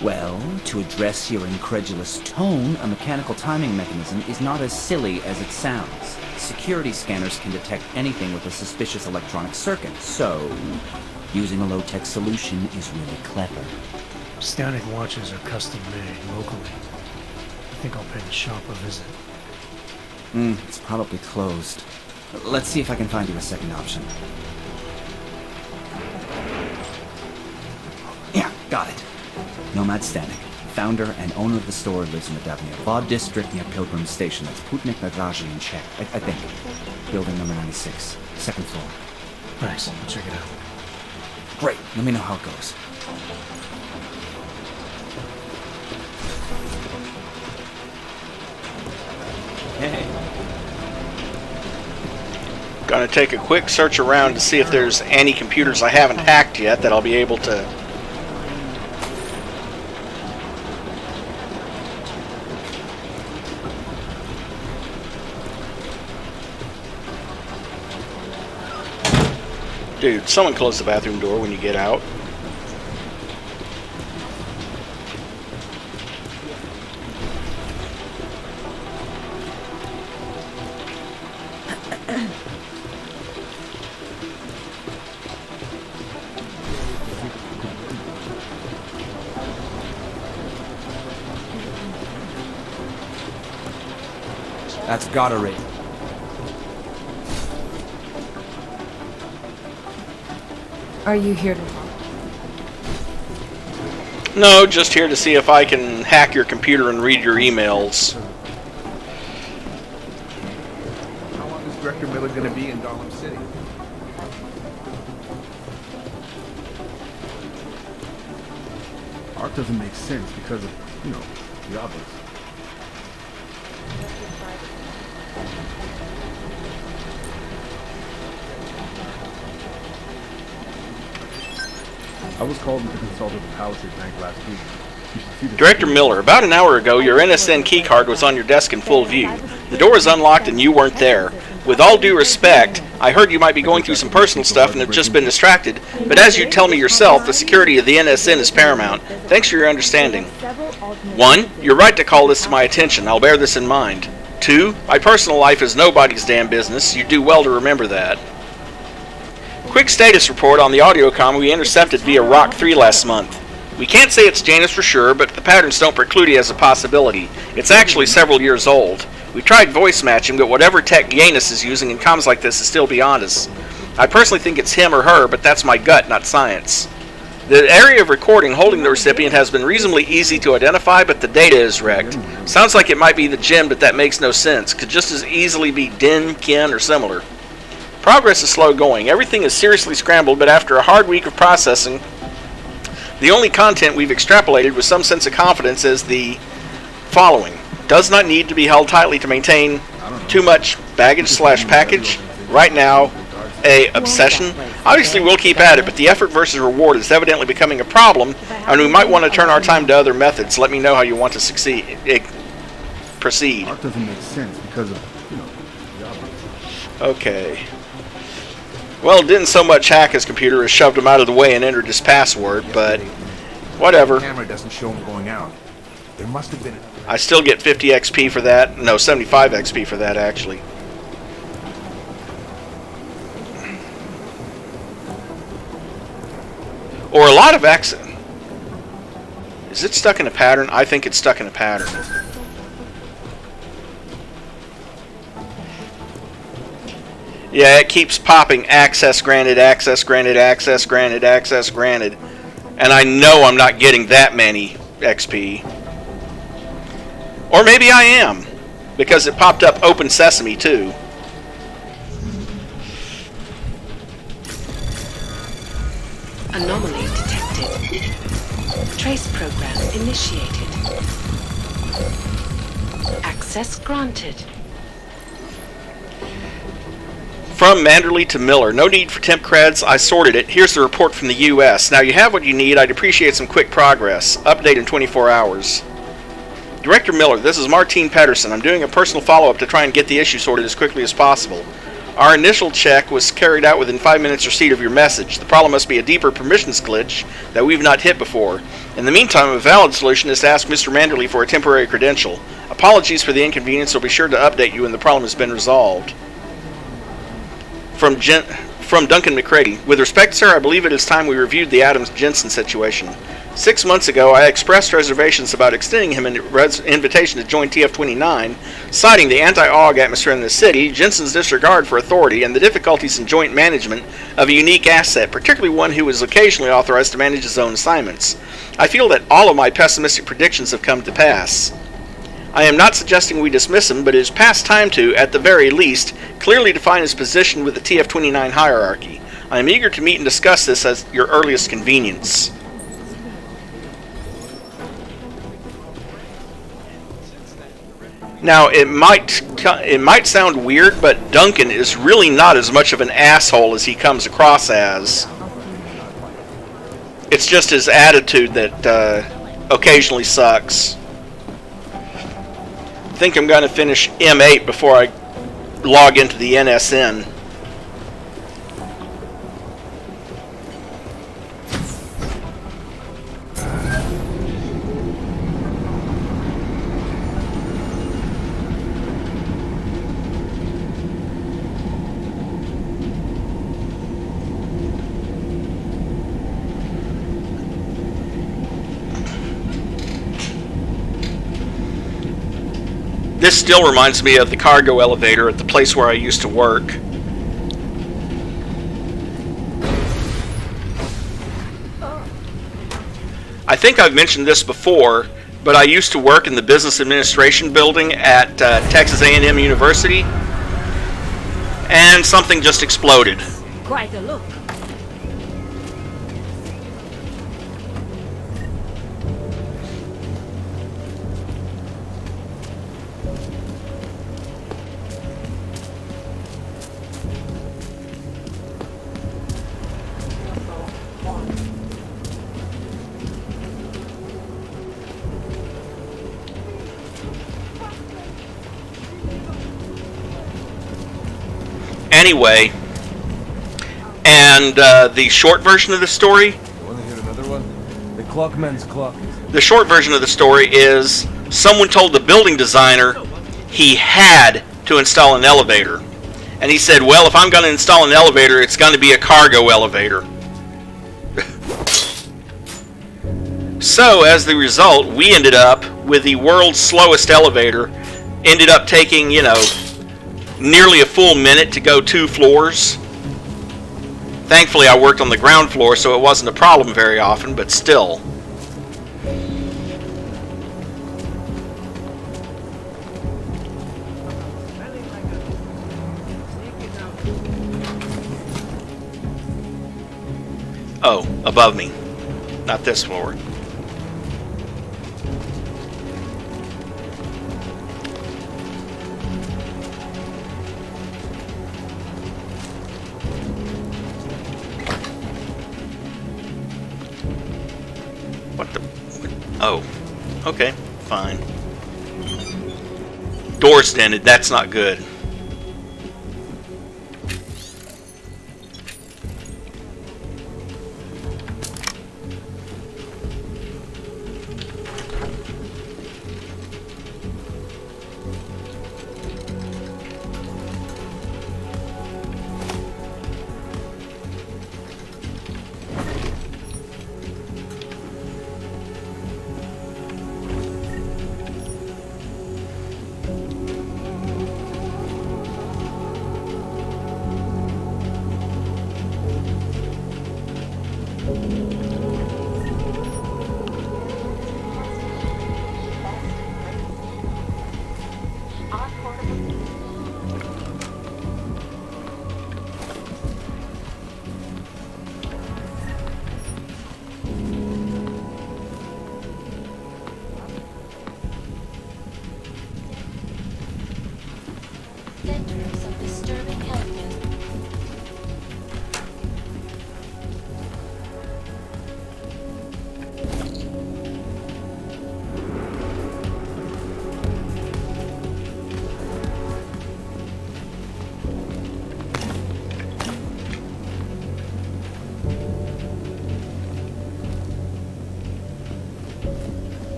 Well, to address your incredulous tone, a mechanical timing mechanism is not as silly as it sounds. Security scanners can detect anything with a suspicious electronic circuit, so using a low-tech solution is really clever. Static watches are custom made locally. I think I'll pay the shop a visit. It's probably closed. Let's see if I can find you a second option. Yeah, got it. Nomad Static. Founder and owner of the store lives in the Davnia Vod district near Pilgrim Station. That's Putnik Nadraji in Czech, I think. Building number 96, second floor. Nice, I'll check it out. Great, let me know how it goes. Hey. Gonna take a quick search around to see if there's any computers I haven't hacked yet that I'll be able to. Dude, someone close the bathroom door when you get out. That's gotta rate. Are you here to talk? No, just here to see if I can hack your computer and read your emails. How long is Director Miller going to be in Darlem City? Art doesn't make sense because of, the obvious. I was called in to consult with the Palisade Bank last week. You should see this. Director Miller, about an hour ago, your NSN keycard was on your desk in full view. The door is unlocked and you weren't there. With all due respect, I heard you might be going through some personal stuff and have just been distracted, but as you tell me yourself, the security of the NSN is paramount. Thanks for your understanding. 1. You're right to call this to my attention. I'll bear this in mind. 2. My personal life is nobody's damn business. You do well to remember that. Quick status report on the audiocom we intercepted via Rock 3 last month. We can't say it's Janus for sure, but the patterns don't preclude it as a possibility. It's actually several years old. We tried voice matching, but whatever tech Janus is using in comms like this is still beyond us. I personally think it's him or her, but that's my gut, not science. The area of recording holding the recipient has been reasonably easy to identify, but the data is wrecked. Sounds like it might be the Jinn, but that makes no sense. Could just as easily be Din, Kin, or similar. Progress is slow going. Everything is seriously scrambled, but after a hard week of processing, the only content we've extrapolated with some sense of confidence is the following. Does not need to be held tightly to maintain too much baggage/package. Right now, a obsession. Obviously, we'll keep at it, but the effort versus reward is evidently becoming a problem, and we might want to turn our time to other methods. Let me know how you want to proceed. Art doesn't make sense because of, the obvious. Okay. Well, didn't so much hack his computer as shoved him out of the way and entered his password, but whatever. The camera doesn't show him going out. There must have been I still get 50 XP for that. No, 75 XP for that, actually. Or a lot of X. Is it stuck in a pattern? I think it's stuck in a pattern. Yeah, it keeps popping access granted, access granted, access granted, access granted. And I know I'm not getting that many XP. Or maybe I am, because it popped up Open Sesame too. Anomaly detected. Trace program initiated. Access granted. From Manderley to Miller. No need for temp creds. I sorted it. Here's the report from the U.S. Now you have what you need. I'd appreciate some quick progress. Update in 24 hours. Director Miller, this is Martine Pedersen. I'm doing a personal follow-up to try and get the issue sorted as quickly as possible. Our initial check was carried out within 5 minutes receipt of your message. The problem must be a deeper permissions glitch that we've not hit before. In the meantime, a valid solution is to ask Mr. Manderley for a temporary credential. Apologies for the inconvenience. We'll be sure to update you when the problem has been resolved. From Duncan McCready. With respect, sir, I believe it is time we reviewed the Adams-Jensen situation. 6 months ago, I expressed reservations about extending him an invitation to join TF-29, citing the anti-Aug atmosphere in the city, Jensen's disregard for authority, and the difficulties in joint management of a unique asset, particularly one who is occasionally authorized to manage his own assignments. I feel that all of my pessimistic predictions have come to pass. I am not suggesting we dismiss him, but it is past time to, at the very least, clearly define his position with the TF-29 hierarchy. I am eager to meet and discuss this at your earliest convenience. Now, it might sound weird, but Duncan is really not as much of an asshole as he comes across as. It's just his attitude that occasionally sucks. I think I'm going to finish M8 before I log into the NSN. This still reminds me of the cargo elevator at the place where I used to work. I think I've mentioned this before, but I used to work in the business administration building at Texas A&M University, and something just exploded. Quite a look. Anyway, and the short version of the story. You want to hear another one? The clockman's clock. The short version of the story is someone told the building designer he had to install an elevator. And he said, well, if I'm going to install an elevator, it's going to be a cargo elevator. So, as the result, we ended up with the world's slowest elevator. Ended up taking, nearly a full minute to go 2 floors. Thankfully, I worked on the ground floor, so it wasn't a problem very often, but still. Oh, above me. Not this floor. What the? Oh. Okay, fine. Door's dented. That's not good. center of some disturbing evidence.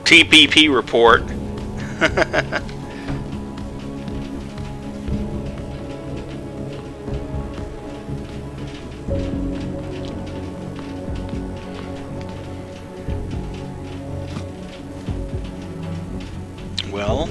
TPP report. Well,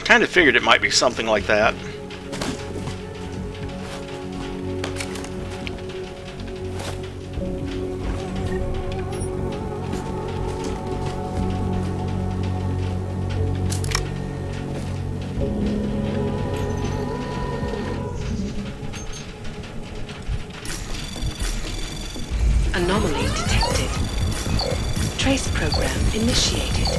kind of figured it might be something like that. Anomaly detected. Trace program initiated.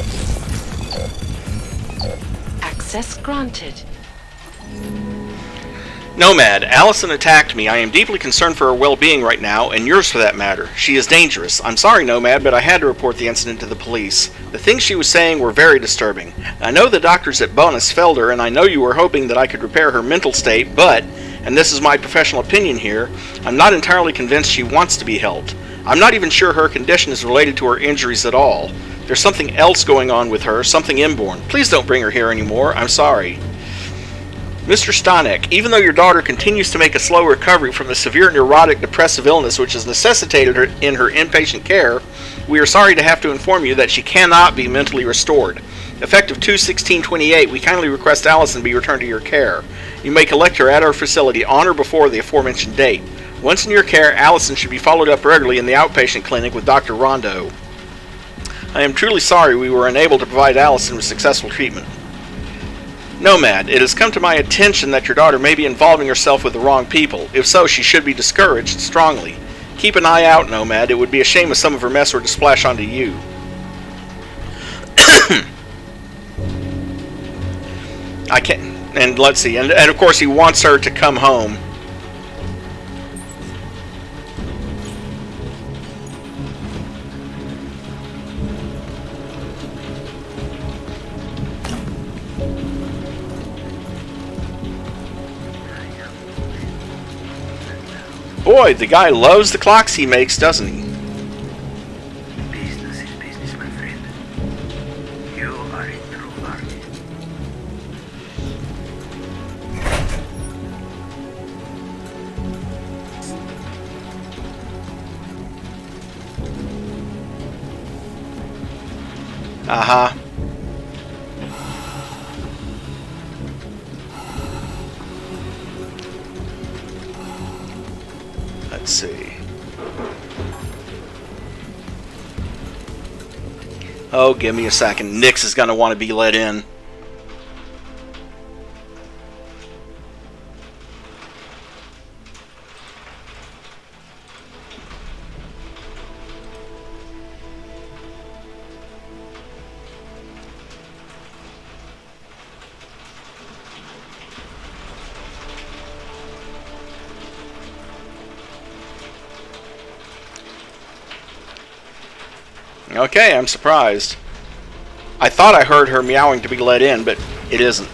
Access granted. Nomad, Allison attacked me. I am deeply concerned for her well-being right now, and yours for that matter. She is dangerous. I'm sorry, Nomad, but I had to report the incident to the police. The things she was saying were very disturbing. I know the doctors at Bonus failed her, and I know you were hoping that I could repair her mental state, but, and this is my professional opinion here, I'm not entirely convinced she wants to be helped. I'm not even sure her condition is related to her injuries at all. There's something else going on with her, something inborn. Please don't bring her here anymore. I'm sorry. Mr. Stanek, even though your daughter continues to make a slow recovery from the severe neurotic depressive illness which has necessitated her in her inpatient care, we are sorry to have to inform you that she cannot be mentally restored. Effective 2/16/28, we kindly request Allison be returned to your care. You may collect her at our facility on or before the aforementioned date. Once in your care, Allison should be followed up regularly in the outpatient clinic with Dr. Rondo. I am truly sorry we were unable to provide Allison with successful treatment. Nomad, it has come to my attention that your daughter may be involving herself with the wrong people. If so, she should be discouraged strongly. Keep an eye out, Nomad. It would be a shame if some of her mess were to splash onto you. I can't... And let's see. And of course he wants her to come home. Boy, the guy loves the clocks he makes, doesn't he? Business is business, my friend. You are a true artist. Uh-huh. Let's see. Oh, give me a second. Nix is going to want to be let in. Okay, I'm surprised. I thought I heard her meowing to be let in, but it isn't.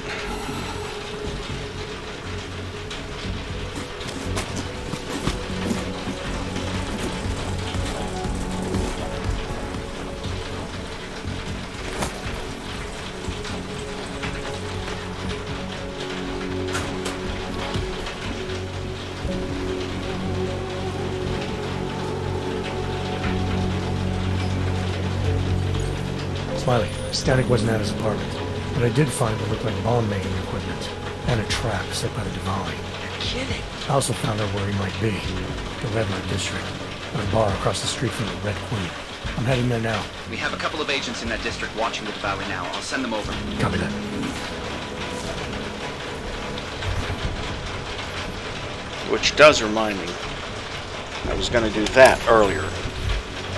Smiley, Static wasn't at his apartment, but I did find what looked like bomb-making equipment, and a trap set by the Diwali. You're kidding. I also found out where he might be, the Red Light District, at a bar across the street from the Red Queen. I'm heading there now. We have a couple of agents in that district watching the Diwali now. I'll send them over. Copy that. Which does remind me, I was going to do that earlier.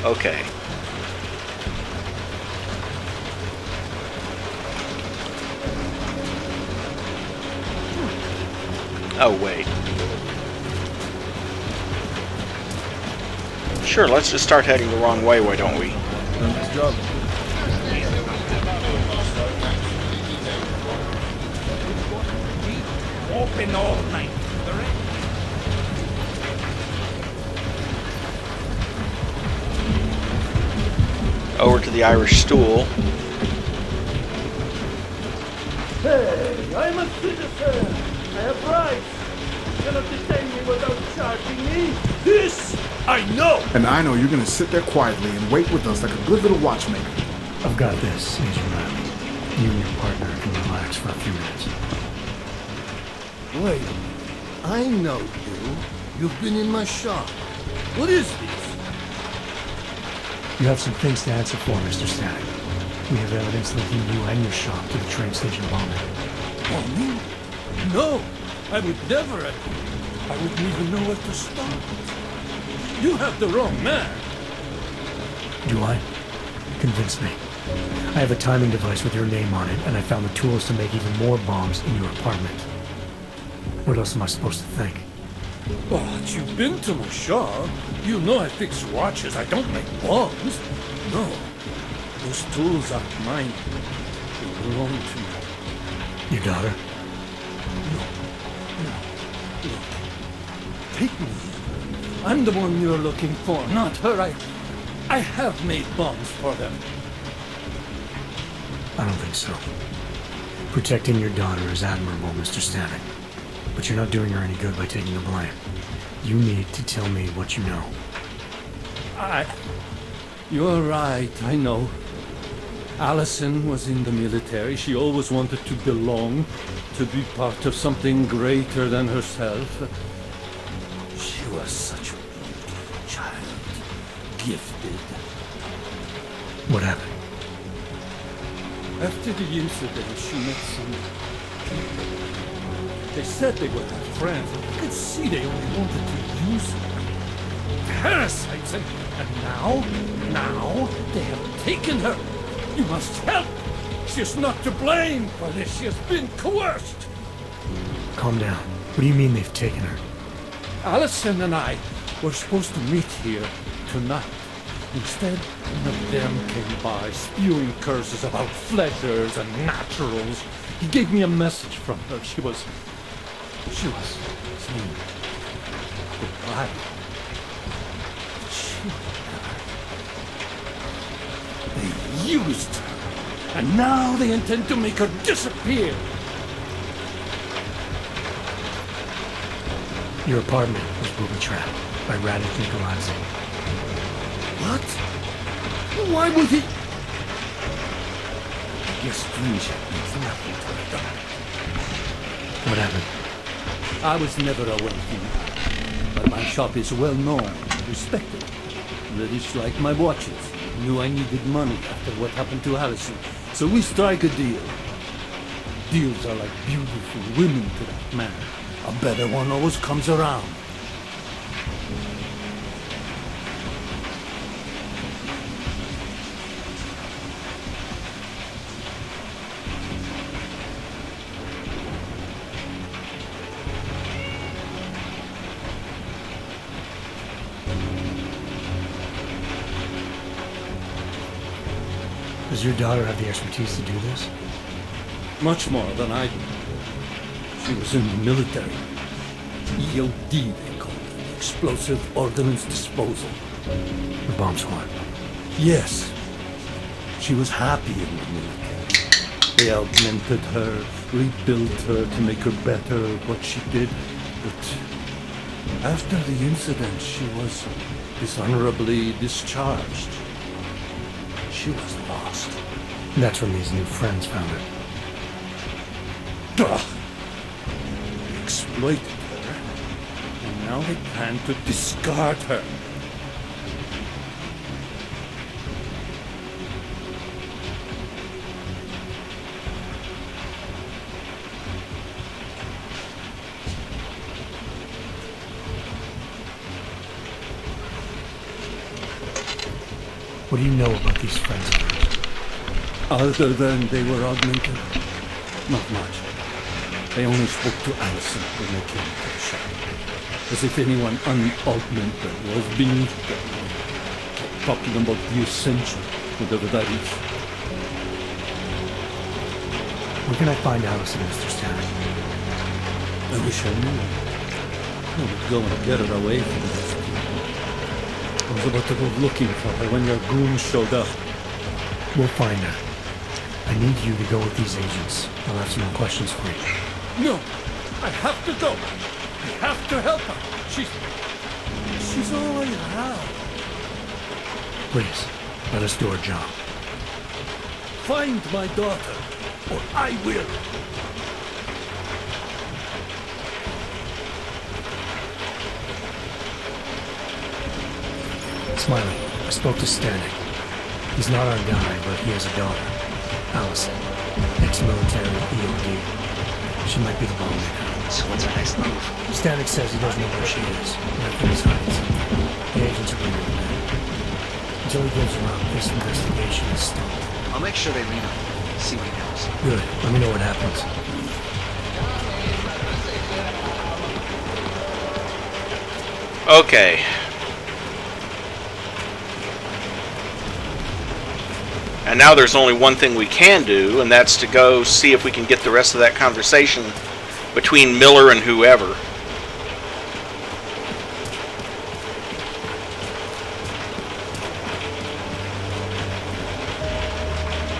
Okay. Oh, wait. Sure, let's just start heading the wrong way, why don't we? Nice job. Open all night. Over to the Irish stool. Hey, I'm a citizen. I have rights. You cannot detain me without charging me. This I know. And I know you're gonna sit there quietly and wait with us like a good little watchmaker. I've got this, Agent Riley. You and your partner can relax for a few minutes. Wait, I know you. You've been in my shop. What is this? You have some things to answer for, Mr. Static. We have evidence linking you and your shop to the train station bombing. Bombing? No, I would never. I wouldn't even know where to start. You have the wrong man. Do I? Convince me. I have a timing device with your name on it, and I found the tools to make even more bombs in your apartment. What else am I supposed to think? But you've been to my shop. You know I fix watches. I don't make bombs. No, those tools aren't mine. They belong to you. Your daughter? No. Look, take me. I'm the one you're looking for, not her. I have made bombs for them. I don't think so. Protecting your daughter is admirable, Mr. Static. But you're not doing her any good by taking the blame. You need to tell me what you know. You're right, I know. Allison was in the military. She always wanted to belong, to be part of something greater than herself. She was such a beautiful child, gifted. What happened? After the incident, she met some people. They said they were her friends, but I could see they only wanted to use her. Parasites, and now they have taken her. You must help. She's not to blame for this. She has been coerced. Calm down. What do you mean they've taken her? Allison and I were supposed to meet here tonight. Instead, one of them came by, spewing curses about fleshers and naturals. He gave me a message from her. She was saying goodbye. She They used her, and now they intend to make her disappear. Your apartment was booby-trapped by Radically Galazzi. What? Why would he? Your stranger means nothing to the dark. What happened? I was never a wealthy man, but my shop is well known and respected. British like my watches. knew I needed money after what happened to Allison, so we strike a deal. Deals are like beautiful women to that man. A better one always comes around. Does your daughter have the expertise to do this? Much more than I do. She was in the military. EOD, they call it. Explosive Ordnance Disposal. The bomb squad. Yes. She was happy in the military. They augmented her, rebuilt her to make her better at what she did. But after the incident, she was dishonorably discharged. She was lost. And that's when these new friends found her. Ugh. They exploited her, and now they plan to discard her. What do you know about these friends of yours? Other than they were augmented? Not much. They only spoke to Allison when they came to the shop. As if anyone unaugmented was beneath them. Kept talking about the essential, whatever that is. Where can I find Allison, Mr. Stanley? I wish I knew. I would go and get her away from those people. I was about to go looking for her when your goon showed up. We'll find her. I need you to go with these agents. I'll have some more questions for you. No! I have to go! I have to help her! She's all I have. Please, let us do our job. Find my daughter, or I will! Smiley, I spoke to Stanek. He's not our guy, but he has a daughter, Allison, ex-military EOD. She might be the lawmaker. So what's our next move? Stanek says he doesn't know where she is, and I think he's hiding something. The agents are bringing him in. Until he gives around, this investigation is stalled. I'll make sure they lean on him. See what he knows. Good. Let me know what happens. Okay. And now there's only one thing we can do, and that's to go see if we can get the rest of that conversation between Miller and whoever.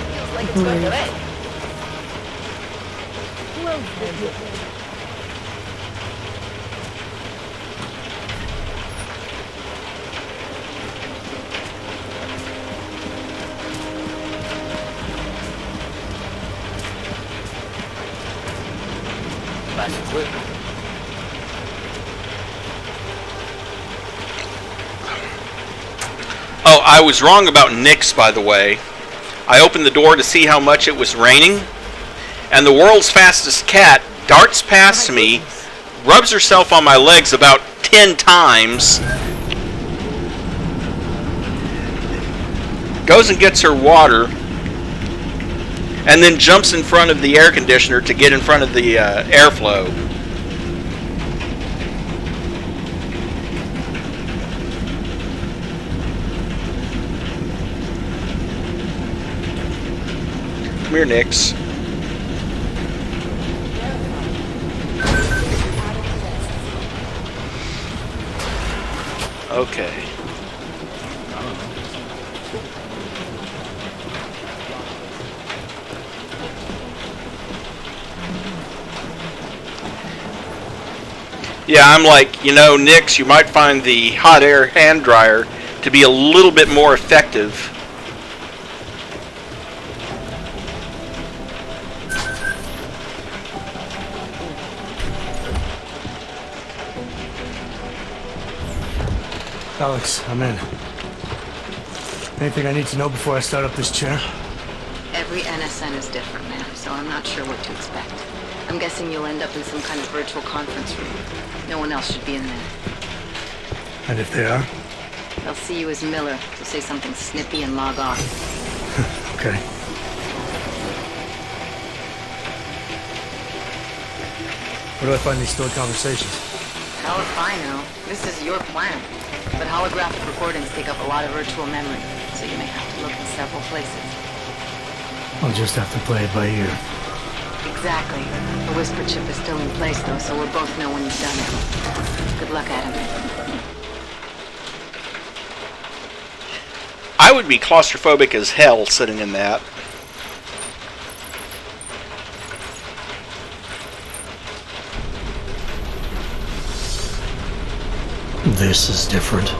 Feels like it's going away. Oh, I was wrong about Nyx, by the way. I opened the door to see how much it was raining, and the world's fastest cat darts past me, rubs herself on my legs about 10 times, goes and gets her water, and then jumps in front of the air conditioner to get in front of the airflow. Come here, Nyx. Okay. Yeah, I'm like, you know, Nyx, you might find the hot air hand dryer to be a little bit more effective. Alex, I'm in. Anything I need to know before I start up this chair? Every NSN is different, man, so I'm not sure what to expect. I'm guessing you'll end up in some kind of virtual conference room. No one else should be in there. And if they are? They'll see you as Miller, so say something snippy and log off. Okay. Where do I find these stored conversations? Hell if I know. This is your planet. But holographic recordings take up a lot of virtual memory, so you may have to look in several places. I'll just have to play it by ear. Exactly. The whisper chip is still in place, though, so we'll both know when you've done it. Good luck, Adam. I would be claustrophobic as hell sitting in that. This is different.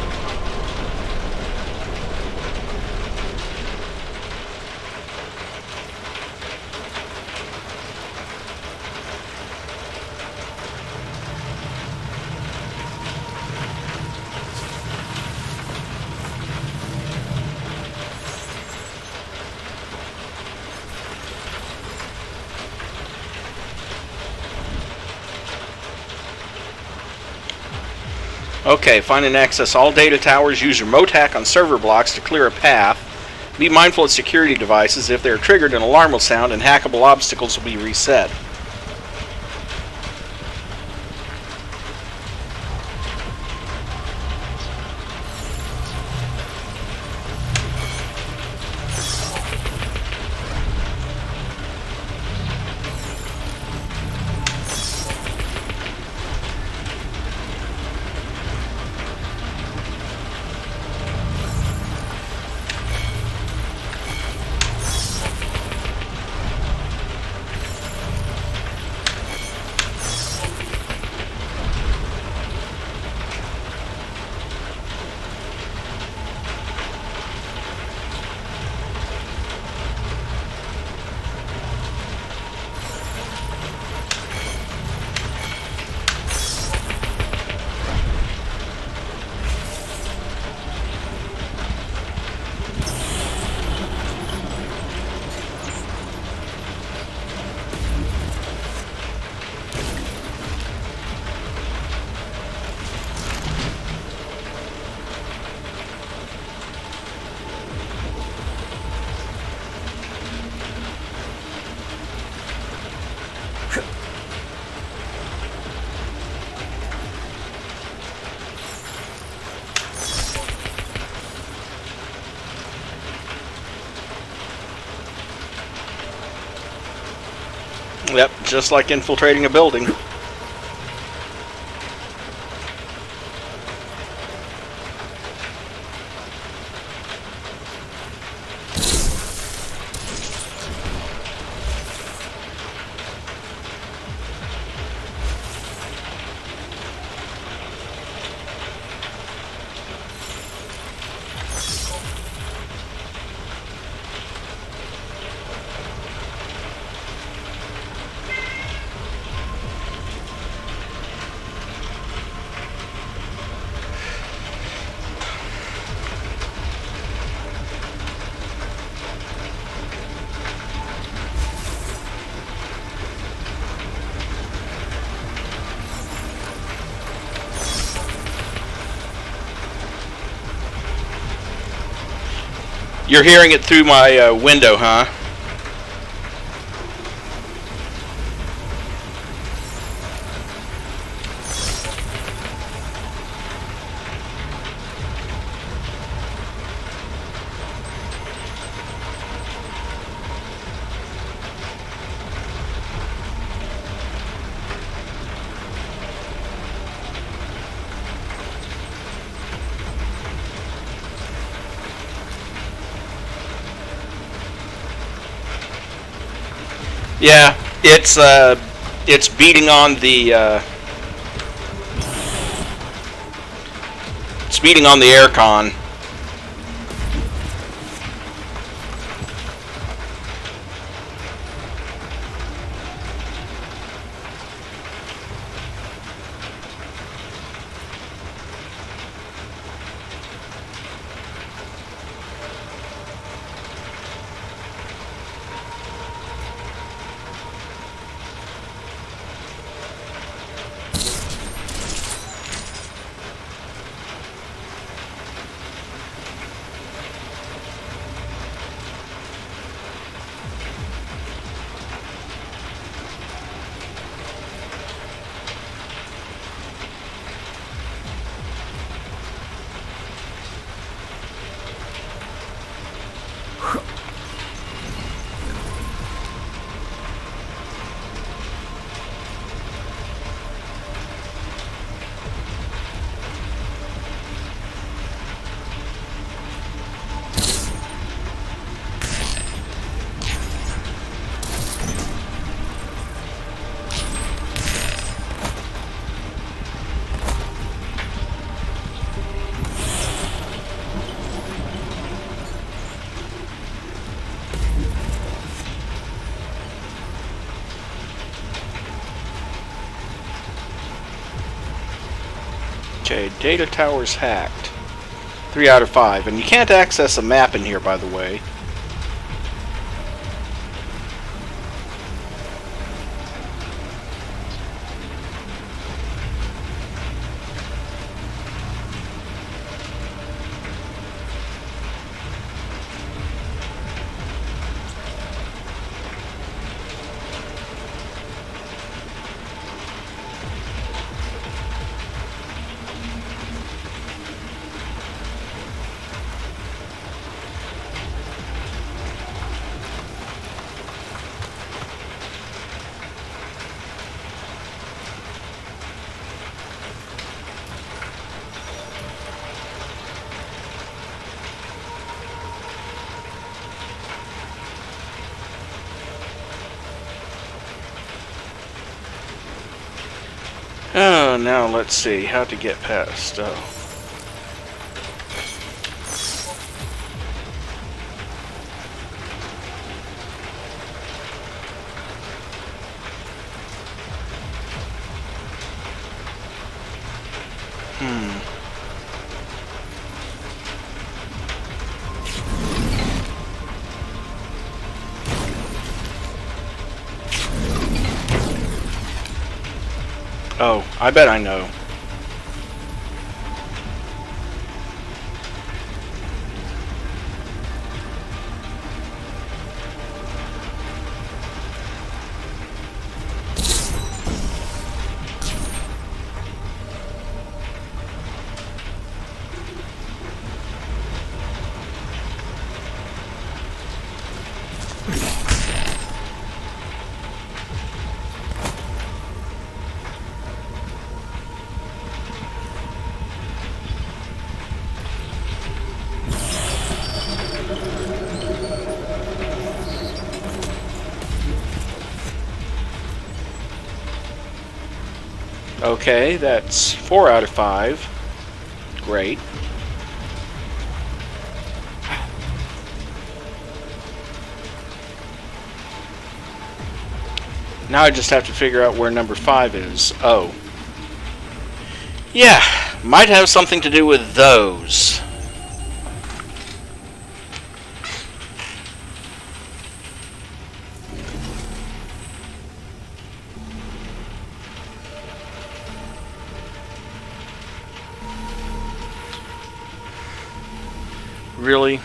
Okay, find and access all data towers. Use remote hack on server blocks to clear a path. Be mindful of security devices. If they are triggered, an alarm will sound and hackable obstacles will be reset. Yep, just like infiltrating a building. You're hearing it through my window, huh? Yeah, it's beating on the aircon. Okay, data tower's hacked. 3 out of 5. And you can't access a map in here, by the way. Oh, now let's see how to get past. Oh. Oh, I bet I know. Okay, that's 4 out of 5. Great. Now I just have to figure out where number 5 is. Oh. Yeah, might have something to do with those. Really?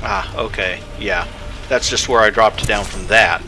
Ah, okay, yeah. That's just where I dropped down from that.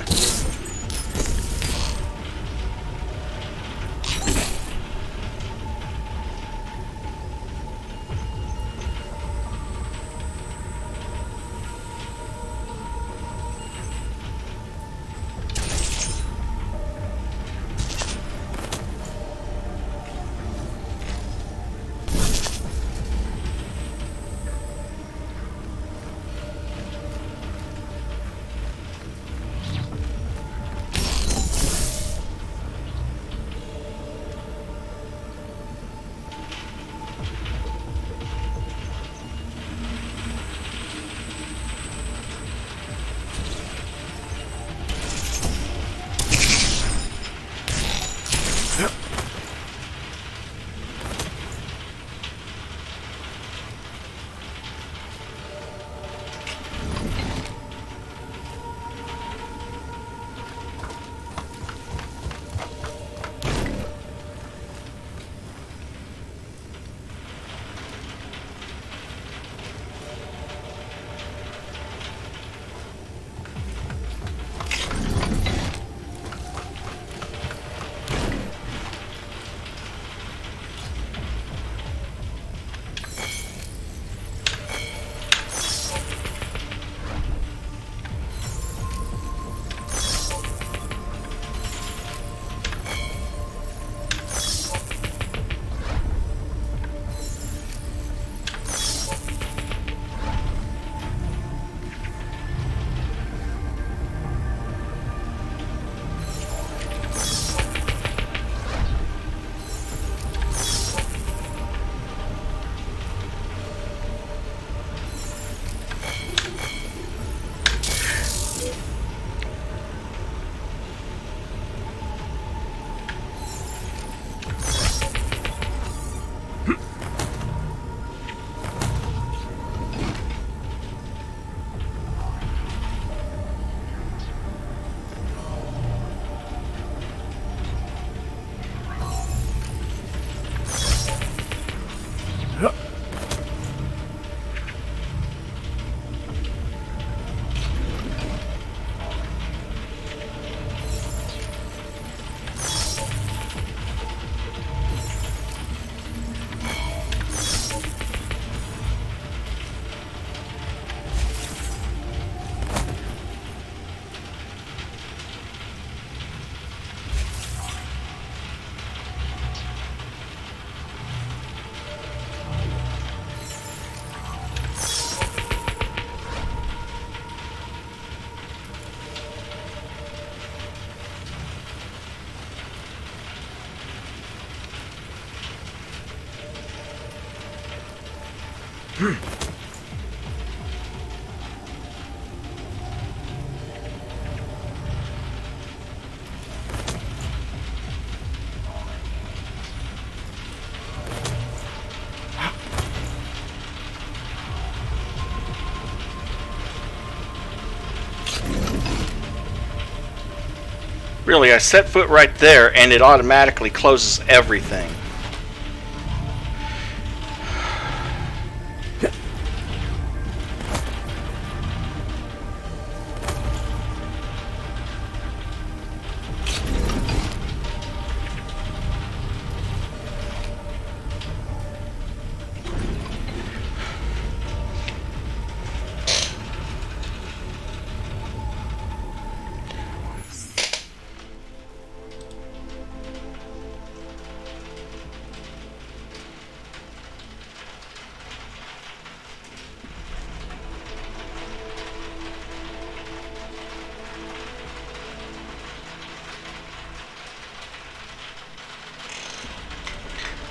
Really, I set foot right there and it automatically closes everything.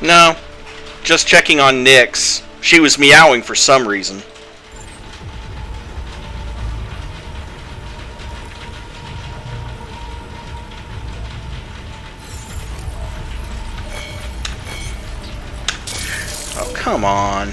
No, just checking on Nyx. She was meowing for some reason. Oh, come on.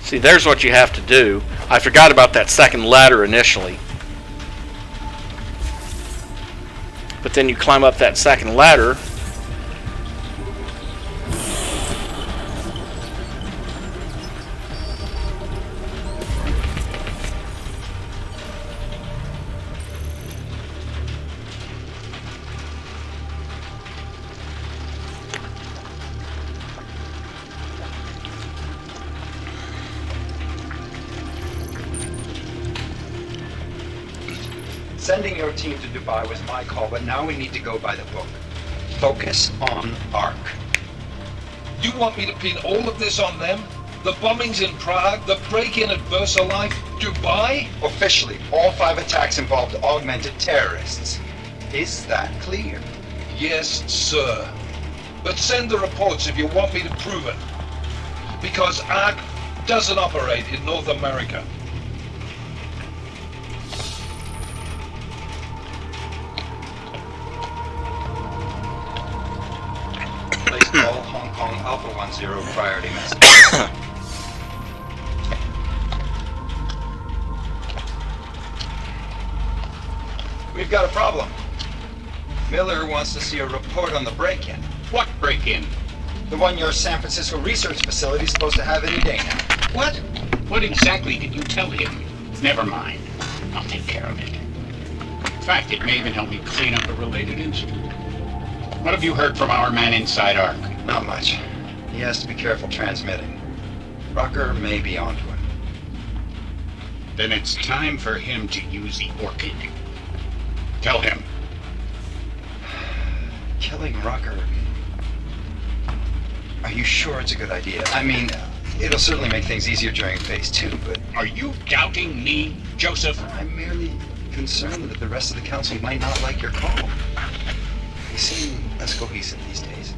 See, there's what you have to do. I forgot about that second ladder initially. But then you climb up that second ladder. Sending your team to Dubai was my call, but now we need to go by the book. Focus on ARC. You want me to pin all of this on them? The bombings in Prague, the break-in at VersaLife, Dubai? Officially, all 5 attacks involved augmented terrorists. Is that clear? Yes, sir. But send the reports if you want me to prove it. Because ARC doesn't operate in North America. Place all Hong Kong Alpha 10 priority message. We've got a problem. Miller wants to see a report on the break-in. What break-in? The one your San Francisco research facility is supposed to have any day now. What? What exactly did you tell him? Never mind. I'll take care of it. In fact, it may even help me clean up a related incident. What have you heard from our man inside ARC? Not much. He has to be careful transmitting. Rucker may be onto him. Then it's time for him to use the Orchid. Tell him. Killing Rucker. Are you sure it's a good idea? I mean, it'll certainly make things easier during phase 2, but... Are you doubting me, Joseph? I'm merely concerned that the rest of the council might not like your call. You seem less cohesive these days.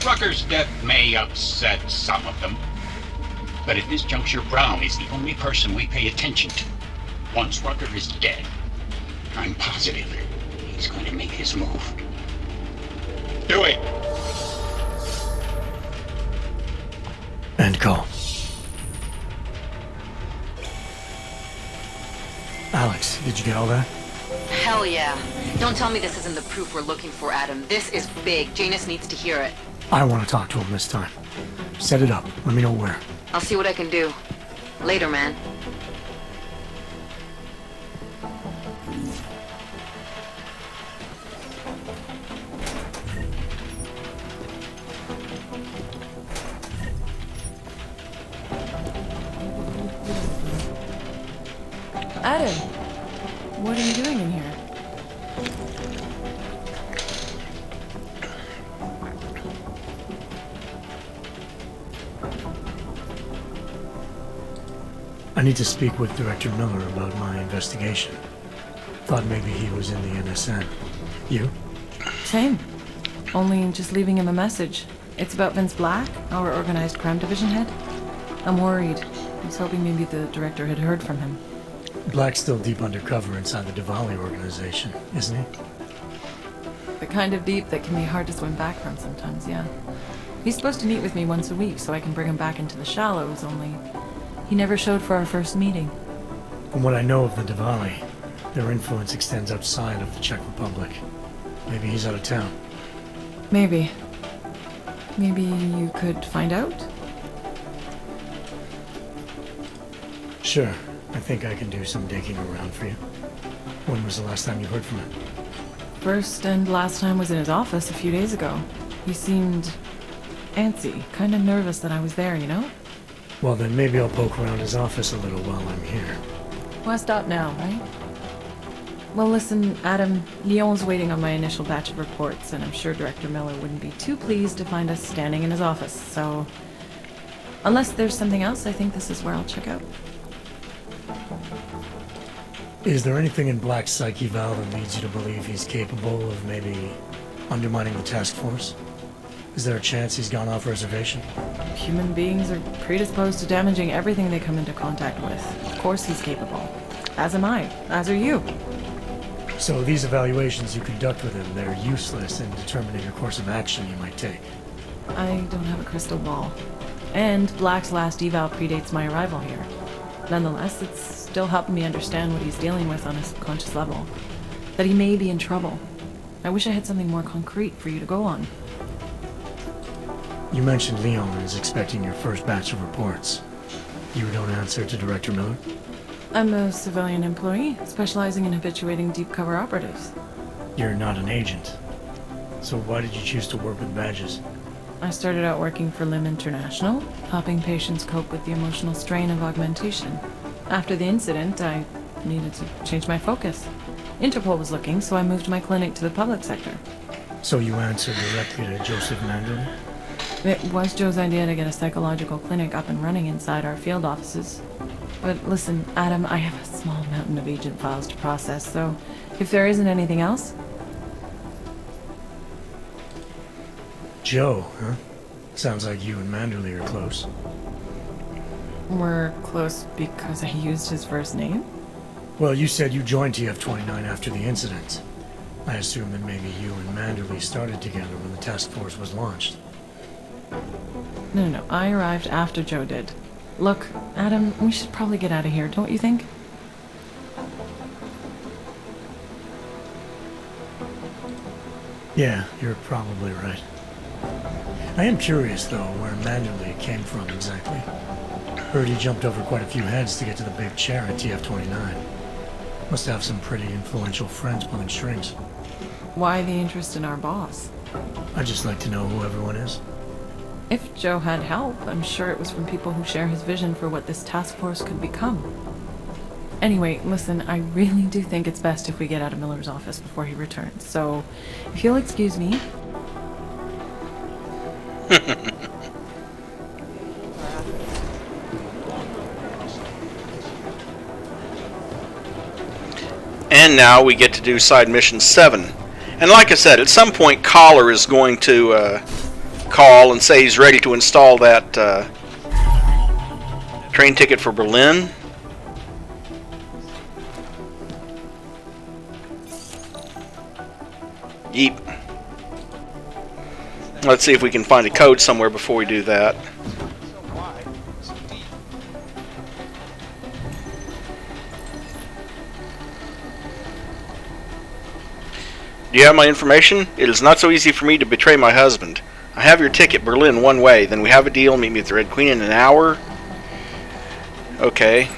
Rucker's death may upset some of them. But at this juncture, Brown is the only person we pay attention to. Once Rucker is dead, I'm positive he's going to make his move. Do it! End call. Alex, did you get all that? Hell yeah. Don't tell me this isn't the proof we're looking for, Adam. This is big. Janus needs to hear it. I want to talk to him this time. Set it up. Let me know where. I'll see what I can do. Later, man. Adam, what are you doing in here? I need to speak with Director Miller about my investigation. Thought maybe he was in the NSN. You? Same. Only just leaving him a message. It's about Vince Black, our organized crime division head. I'm worried. I was hoping maybe the director had heard from him. Black's still deep undercover inside the Diwali organization, isn't he? The kind of deep that can be hard to swim back from sometimes, yeah. He's supposed to meet with me once a week so I can bring him back into the shallows, only he never showed for our first meeting. From what I know of the Diwali, their influence extends outside of the Czech Republic. Maybe he's out of town. Maybe. Maybe you could find out? Sure. I think I can do some digging around for you. When was the last time you heard from him? First and last time was in his office a few days ago. He seemed antsy, kind of nervous that I was there, you know? Well, then maybe I'll poke around his office a little while I'm here. Why stop now, right? Well, listen, Adam, Lyon's waiting on my initial batch of reports, and I'm sure Director Miller wouldn't be too pleased to find us standing in his office, so... Unless there's something else, I think this is where I'll check out. Is there anything in Black's psyche, Val, that leads you to believe he's capable of maybe undermining the task force? Is there a chance he's gone off reservation? Human beings are predisposed to damaging everything they come into contact with. Of course he's capable. As am I. As are you. So these evaluations you conduct with him, they're useless in determining a course of action you might take. I don't have a crystal ball. And Black's last eval predates my arrival here. Nonetheless, it's still helping me understand what he's dealing with on a subconscious level. That he may be in trouble. I wish I had something more concrete for you to go on. You mentioned Leon is expecting your first batch of reports. You don't answer to Director Miller? I'm a civilian employee, specializing in habituating deep cover operatives. You're not an agent. So why did you choose to work with badges? I started out working for LIM International, helping patients cope with the emotional strain of augmentation. After the incident, I needed to change my focus. Interpol was looking, so I moved my clinic to the public sector. So you answered directly to Joseph Mandel? It was Joe's idea to get a psychological clinic up and running inside our field offices. But listen, Adam, I have a small mountain of agent files to process, so if there isn't anything else... Joe, huh? Sounds like you and Manderley are close. We're close because I used his first name? Well, you said you joined TF-29 after the incident. I assume that maybe you and Manderley started together when the task force was launched. No. I arrived after Joe did. Look, Adam, we should probably get out of here, don't you think? Yeah, you're probably right. I am curious, though, where Manderley came from exactly. Heard he jumped over quite a few heads to get to the big chair at TF-29. Must have some pretty influential friends pulling strings. Why the interest in our boss? I'd just like to know who everyone is. If Joe had help, I'm sure it was from people who share his vision for what this task force could become. Anyway, listen, I really do think it's best if we get out of Miller's office before he returns, so if you'll excuse me... And now we get to do side mission 7. And like I said, at some point Collar is going to call and say he's ready to install that Train ticket for Berlin. Yeep. Let's see if we can find a code somewhere before we do that. Do you have my information? It is not so easy for me to betray my husband. I have your ticket, Berlin, one way. Then we have a deal. Meet me at the Red Queen in an hour. Okay.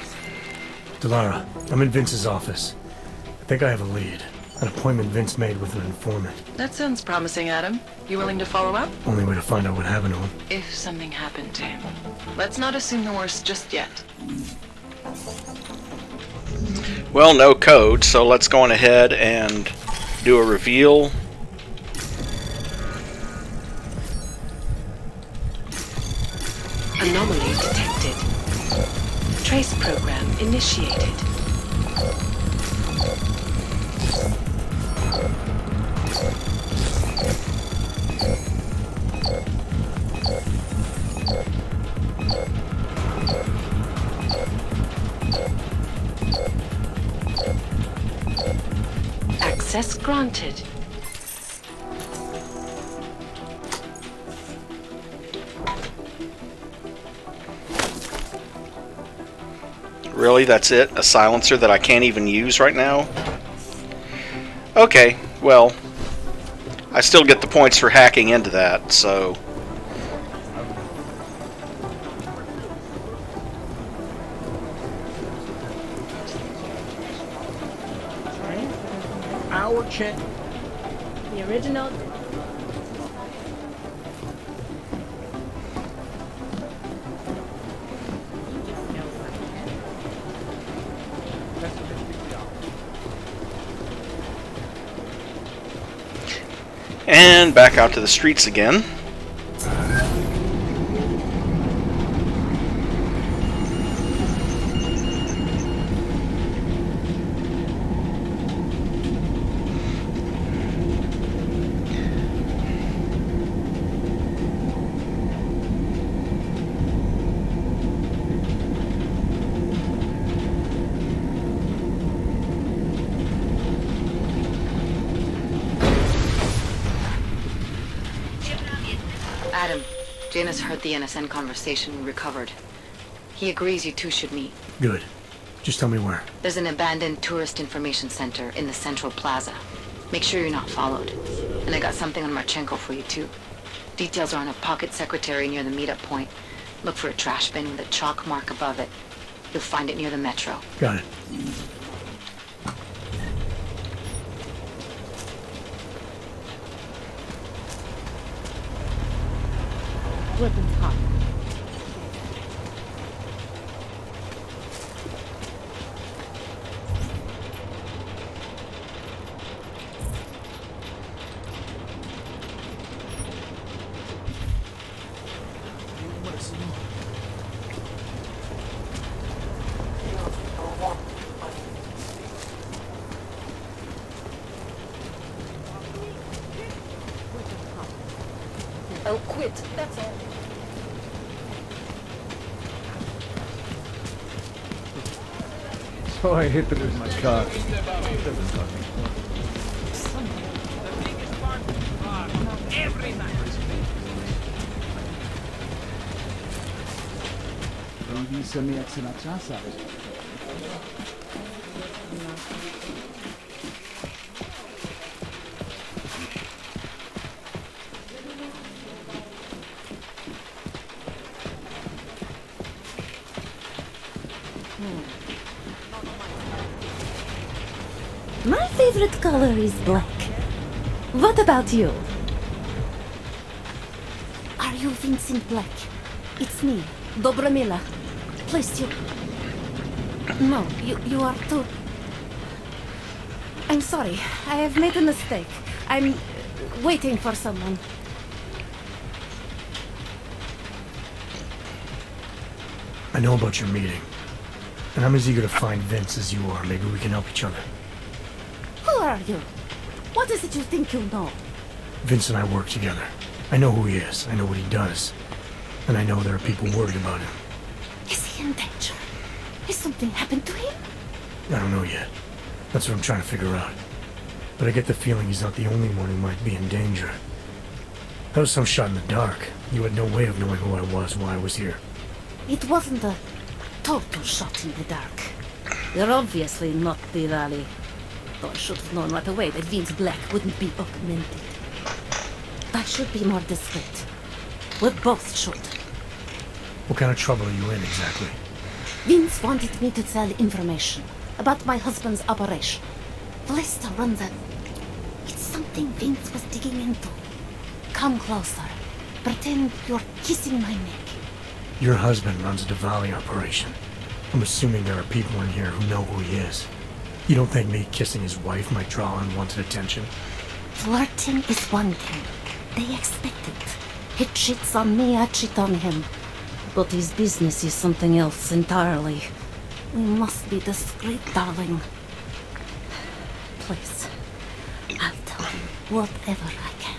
Delara, I'm in Vince's office. I think I have a lead. An appointment Vince made with an informant. That sounds promising, Adam. You willing to follow up? Only way to find out what happened to him. If something happened to him. Let's not assume the worst just yet. Well, no code, so let's go on ahead and do a reveal. Anomaly detected. Trace program initiated. Access granted. Really, that's it? A silencer that I can't even use right now? Okay, well, I still get the points for hacking into that, so... Our check. The original. And back out to the streets again. Adam, Janus heard the NSN conversation we recovered. He agrees you two should meet. Good. Just tell me where. There's an abandoned tourist information center in the central plaza. Make sure you're not followed. And I got something on Marchenko for you too. Details are on a pocket secretary near the meetup point. Look for a trash bin with a chalk mark above it. You'll find it near the metro. Got it. Weapons hot. I'll quit, that's all. So I hit it with my car. Every night. Visa mi jak se natřásá. My favorite color is black. What about you? Are you Vincent Black? It's me, Dobromila. Please, you... No, you are too... I'm sorry, I have made a mistake. I'm waiting for someone. I know about your meeting. And I'm as eager to find Vince as you are. Maybe we can help each other. Who are you? What is it you think you know? Vince and I work together. I know who he is. I know what he does. And I know there are people worried about him. Is he in danger? Has something happened to him? I don't know yet. That's what I'm trying to figure out. But I get the feeling he's not the only one who might be in danger. That was some shot in the dark. You had no way of knowing who I was while I was here. It wasn't a total shot in the dark. You're obviously not the Valley. Though I should have known right away that Vince Black wouldn't be augmented. I should be more discreet. We both should. What kind of trouble are you in exactly? Vince wanted me to tell information about my husband's operation. Lester runs a... It's something Vince was digging into. Come closer. Pretend you're kissing my neck. Your husband runs a Diwali operation. I'm assuming there are people in here who know who he is. You don't think me kissing his wife might draw unwanted attention? Flirting is one thing. They expect it. He cheats on me, I cheat on him. But his business is something else entirely. We must be discreet, darling. Please, I'll tell you whatever I can.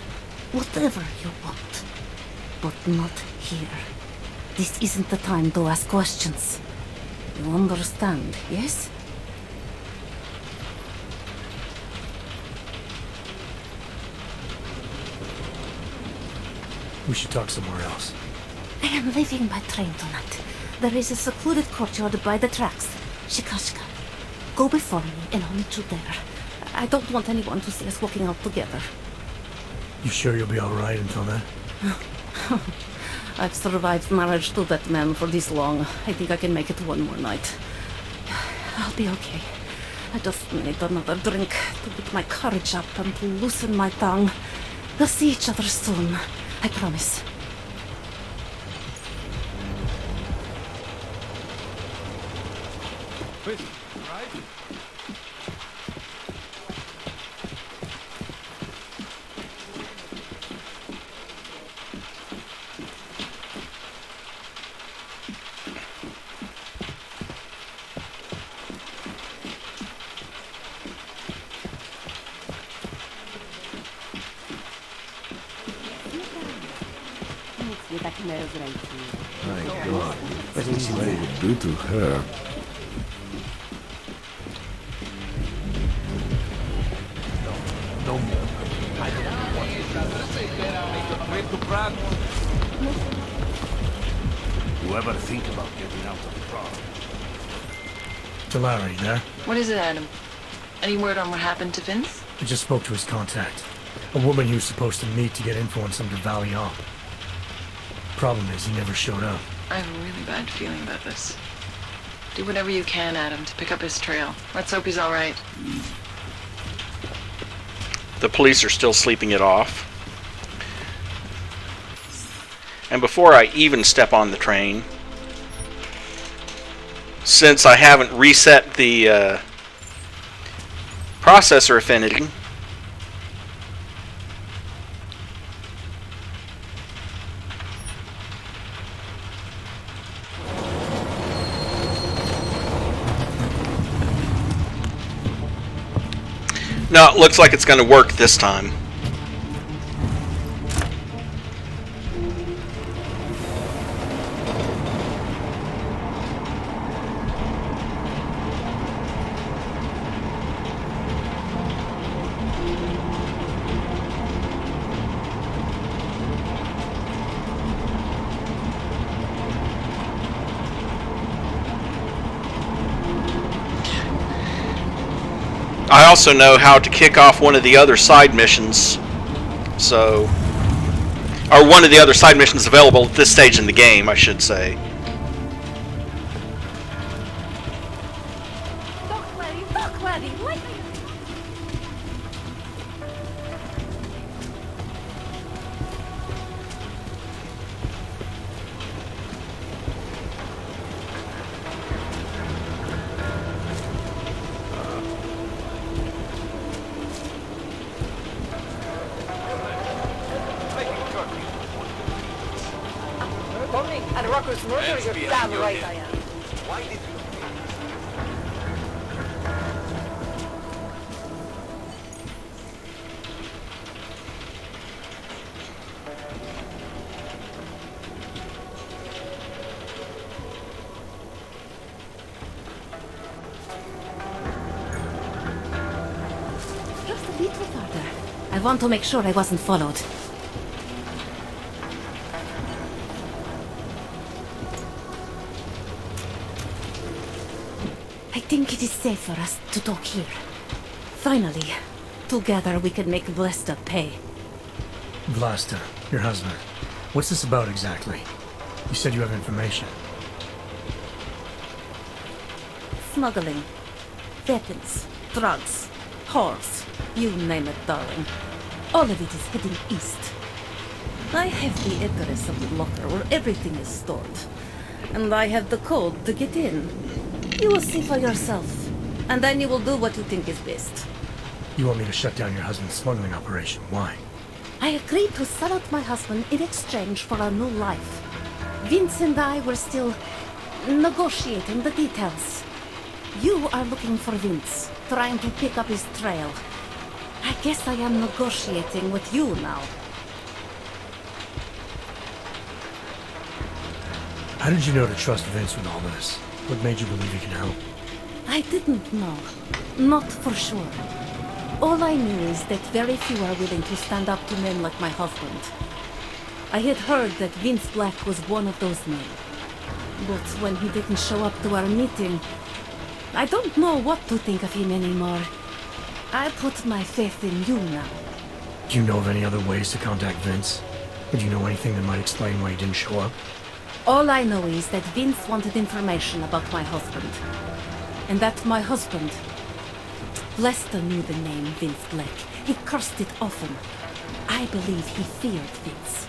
Whatever you want. But not here. This isn't the time to ask questions. You understand, yes? We should talk somewhere else. I am leaving by train tonight. There is a secluded courtyard by the tracks. Shikashka. Go before me and I'll meet you there. I don't want anyone to see us walking out together. You sure you'll be alright until then? I've survived marriage to that man for this long. I think I can make it one more night. I'll be okay. I just need another drink to get my courage up and to loosen my tongue. We'll see each other soon. I promise. Wait, right? My God, what is he ready to do to her? No more. I don't want to trip to Prague. You ever think about getting out of Prague? Delara, you there? What is it, Adam? Any word on what happened to Vince? I just spoke to his contact. A woman he was supposed to meet to get info on some Diwali op. Problem is, he never showed up. I have a really bad feeling about this. Do whatever you can, Adam, to pick up his trail. Let's hope he's alright. The police are still sleeping it off. And before I even step on the train, since I haven't reset the processor affinity, no, it looks like it's going to work this time. I also know how to kick off one of the other side missions, so, or one of the other side missions available at this stage in the game, I should say. And Rocco's murder, you're damn right I am. Why did you... little farther. I want to make sure I wasn't followed. I think it is safe for us to talk here. Finally, together we can make Vlasta pay. Vlasta, your husband. What's this about exactly? You said you have information. Smuggling. Weapons. Drugs. Whores. You name it, darling. All of it is heading east. I have the address of the locker where everything is stored. And I have the code to get in. You will see for yourself. And then you will do what you think is best. You want me to shut down your husband's smuggling operation. Why? I agreed to sell out my husband in exchange for a new life. Vince and I were still negotiating the details. You are looking for Vince, trying to pick up his trail. I guess I am negotiating with you now. How did you know to trust Vince with all this? What made you believe he could help? I didn't know. Not for sure. All I knew is that very few are willing to stand up to men like my husband. I had heard that Vince Black was one of those men. But when he didn't show up to our meeting, I don't know what to think of him anymore. I put my faith in you now. Do you know of any other ways to contact Vince? Or do you know anything that might explain why he didn't show up? All I know is that Vince wanted information about my husband. And that my husband... Lester knew the name Vince Black. He cursed it often. I believe he feared Vince.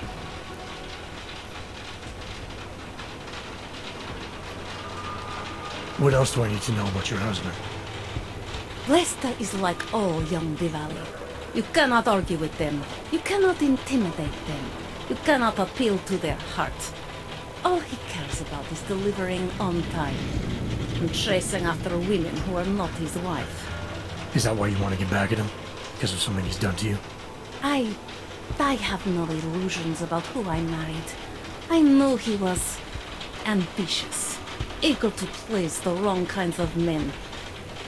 What else do I need to know about your husband? Lester is like all young Diwali. You cannot argue with them. You cannot intimidate them. You cannot appeal to their heart. All he cares about is delivering on time and chasing after women who are not his wife. Is that why you want to get back at him? Because of something he's done to you? I have no illusions about who I married. I knew he was ambitious, eager to please the wrong kinds of men.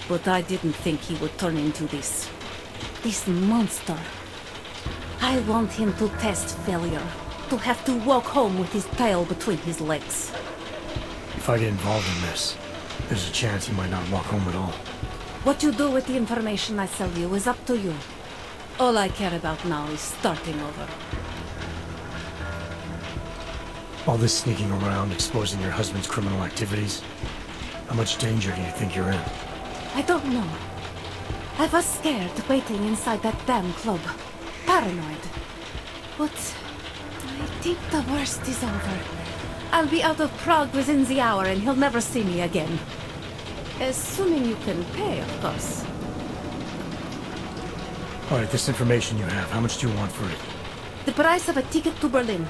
But I didn't think he would turn into this monster. I want him to test failure, to have to walk home with his tail between his legs. If I get involved in this, there's a chance he might not walk home at all. What you do with the information I sell you is up to you. All I care about now is starting over. All this sneaking around, exposing your husband's criminal activities, how much danger do you think you're in? I don't know. I was scared waiting inside that damn club. Paranoid. But I think the worst is over. I'll be out of Prague within the hour and he'll never see me again. Assuming you can pay, of course. Alright, this information you have, how much do you want for it? The price of a ticket to Berlin,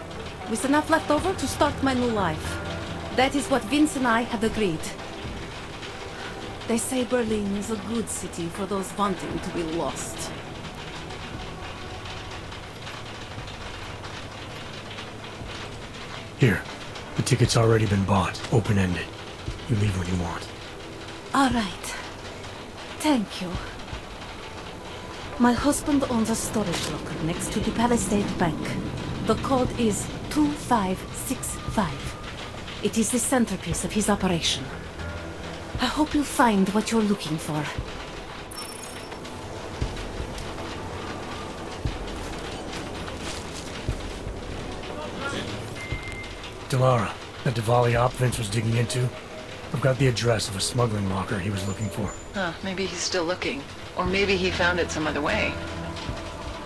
with enough left over to start my new life. That is what Vince and I had agreed. They say Berlin is a good city for those wanting to be lost. Here, the ticket's already been bought, open-ended. You leave when you want. All right. Thank you. My husband owns a storage locker next to the Palisade Bank. The code is 2565. It is the centerpiece of his operation. I hope you find what you're looking for. Delara, that Diwali op Vince was digging into, I've got the address of a smuggling locker he was looking for. Huh, maybe he's still looking. Or maybe he found it some other way.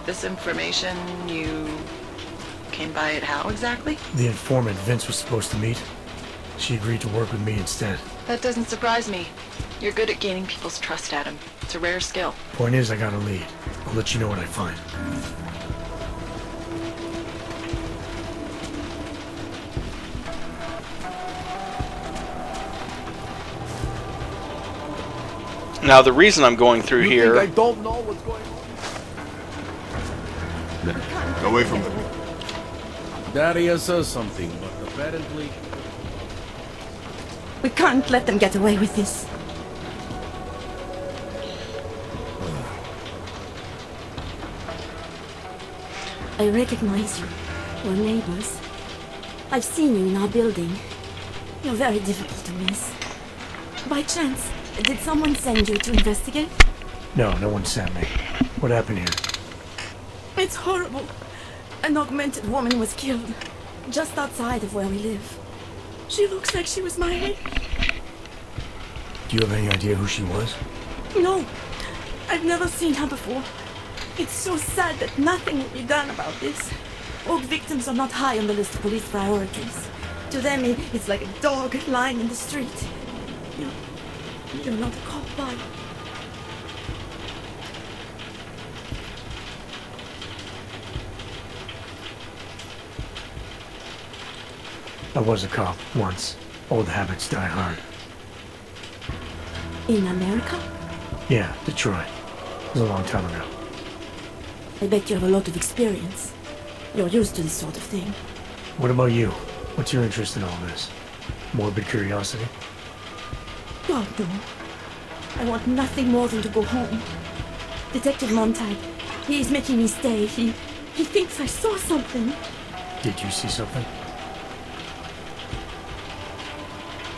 This information, you came by it how exactly? The informant Vince was supposed to meet, she agreed to work with me instead. That doesn't surprise me. You're good at gaining people's trust, Adam. It's a rare skill. Point is, I got a lead. I'll let you know what I find. Now the reason I'm going through here... I don't know what's going on. Go away from them. Daria says something, but apparently... We can't let them get away with this. I recognize you. We're neighbors. I've seen you in our building. You're very difficult to miss. By chance, did someone send you to investigate? No, no one sent me. What happened here? It's horrible. An augmented woman was killed, just outside of where we live. She looks like she was my age. Do you have any idea who she was? No, I've never seen her before. It's so sad that nothing will be done about this. All victims are not high on the list of police priorities. To them, it's like a dog lying in the street. You're not a cop, are you? I was a cop once. Old habits die hard. In America? Yeah, Detroit. It was a long time ago. I bet you have a lot of experience. You're used to this sort of thing. What about you? What's your interest in all this? Morbid curiosity? God, no. I want nothing more than to go home. Detective Montag, he is making me stay. He thinks I saw something. Did you see something?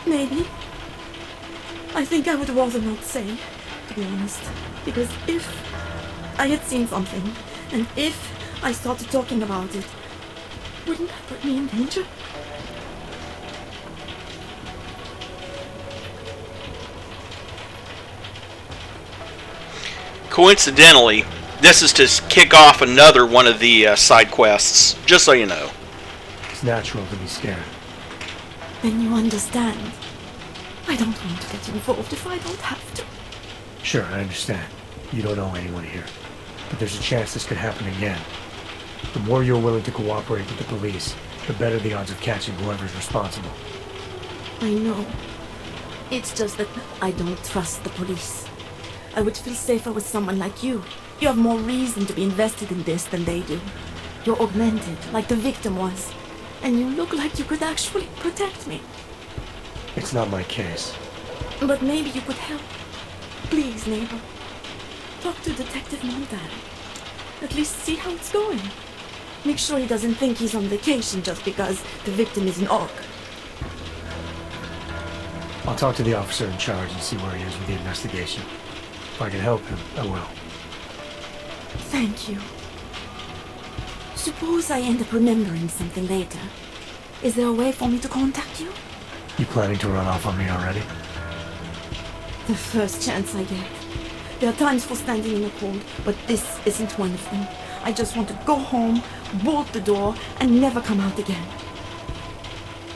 Maybe. I think I would rather not say, to be honest. Because if I had seen something, and if I started talking about it, wouldn't that put me in danger? Coincidentally, this is to kick off another one of the side quests, just so you know. It's natural to be scared. Then you understand. I don't want to get involved if I don't have to. Sure, I understand. You don't know anyone here. But there's a chance this could happen again. The more you're willing to cooperate with the police, the better the odds of catching whoever's responsible. I know. It's just that I don't trust the police. I would feel safer with someone like you. You have more reason to be invested in this than they do. You're augmented, like the victim was. And you look like you could actually protect me. It's not my case. But maybe you could help. Please, neighbor. Talk to Detective Montag. At least see how it's going. Make sure he doesn't think he's on vacation just because the victim is an Aug. I'll talk to the officer in charge and see where he is with the investigation. If I can help him, I will. Thank you. Suppose I end up remembering something later. Is there a way for me to contact you? You planning to run off on me already? The first chance I get. There are times for standing in the cold, but this isn't one of them. I just want to go home, bolt the door, and never come out again.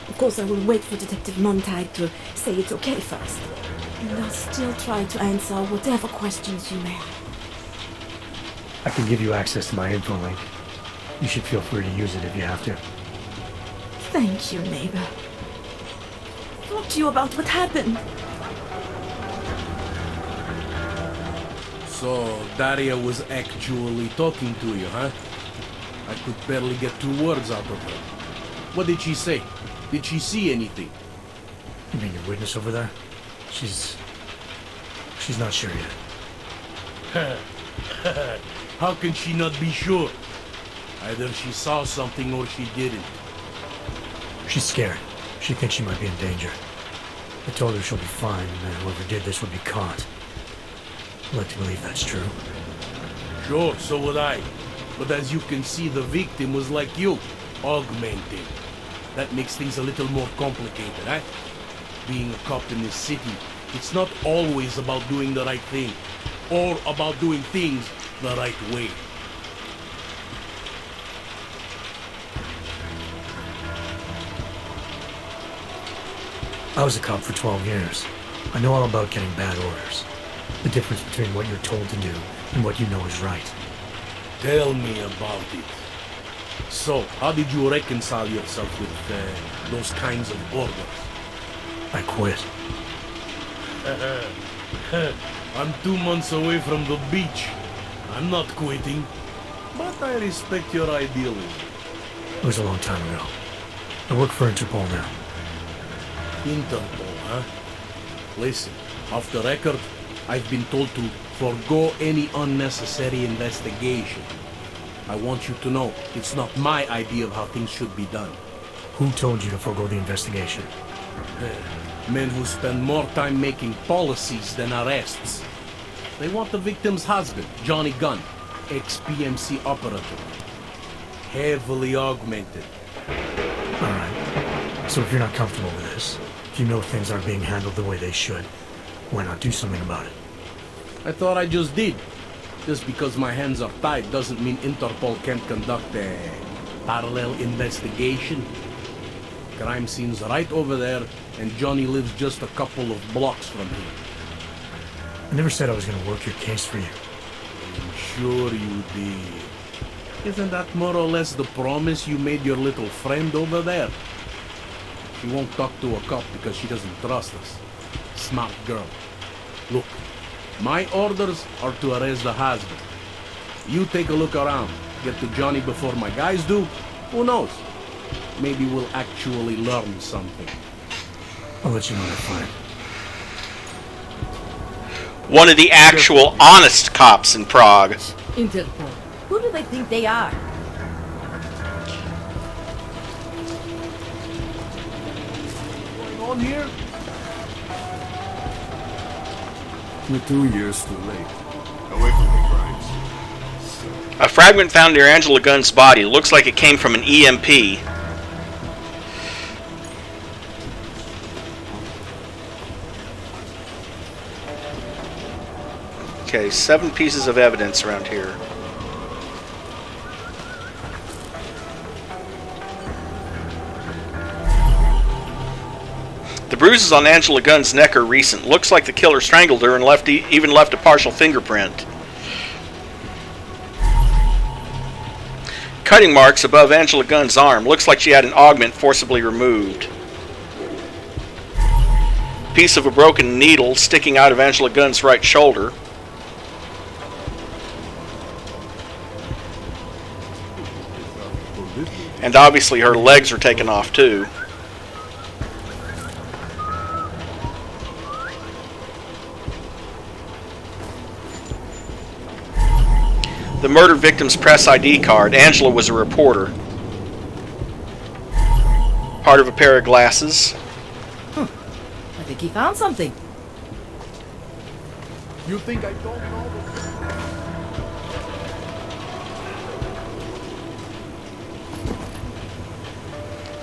Of course, I will wait for Detective Montag to say it's okay first. And I'll still try to answer whatever questions you may have. I can give you access to my info link. You should feel free to use it if you have to. Thank you, neighbor. Talk to you about what happened. So, Daria was actually talking to you, huh? I could barely get 2 words out of her. What did she say? Did she see anything? You mean your witness over there? She's not sure yet. How can she not be sure? Either she saw something or she didn't. She's scared. She thinks she might be in danger. I told her she'll be fine and that whoever did this would be caught. I'd like to believe that's true. Sure, so would I. But as you can see, the victim was like you, augmented. That makes things a little more complicated, eh? Being a cop in this city, it's not always about doing the right thing, or about doing things the right way. I was a cop for 12 years. I know all about getting bad orders. The difference between what you're told to do and what you know is right. Tell me about it. So, how did you reconcile yourself with those kinds of orders? I quit. I'm 2 months away from the beach. I'm not quitting. But I respect your idealism. It was a long time ago. I work for Interpol now. Interpol, huh? Listen, off the record, I've been told to forego any unnecessary investigation. I want you to know, it's not my idea of how things should be done. Who told you to forego the investigation? Men who spend more time making policies than arrests. They want the victim's husband, Johnny Gunn, ex-PMC operative. Heavily augmented. Alright. So if you're not comfortable with this, if you know things aren't being handled the way they should, why not do something about it? I thought I just did. Just because my hands are tied doesn't mean Interpol can't conduct a parallel investigation. Crime scene's right over there, and Johnny lives just a couple of blocks from here. I never said I was going to work your case for you. I'm sure you did. Isn't that more or less the promise you made your little friend over there? She won't talk to a cop because she doesn't trust us. Smart girl. Look, my orders are to arrest the husband. You take a look around. Get to Johnny before my guys do. Who knows? Maybe we'll actually learn something. I'll let you know what I find. One of the actual honest cops in Prague. Interpol. Who do they think they are? What's going on here? We're 2 years too late. Away from the crimes. A fragment found near Angela Gunn's body looks like it came from an EMP. Okay, 7 pieces of evidence around here. The bruises on Angela Gunn's neck are recent. Looks like the killer strangled her and even left a partial fingerprint. Cutting marks above Angela Gunn's arm. Looks like she had an augment forcibly removed. Piece of a broken needle sticking out of Angela Gunn's right shoulder. And obviously her legs are taken off too. The murder victim's press ID card. Angela was a reporter. Part of a pair of glasses. I think he found something. You think I don't know?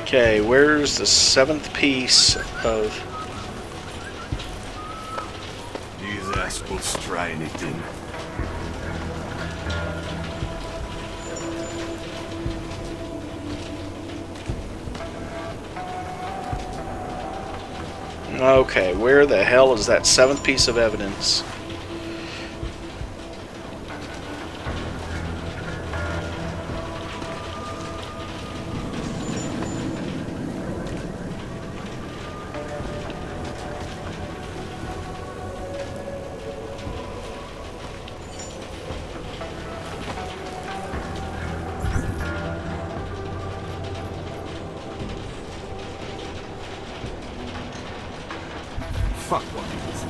Okay, where's the 7th piece of... These assholes try anything. Okay, where the hell is that 7th piece of evidence? Fuck what he was.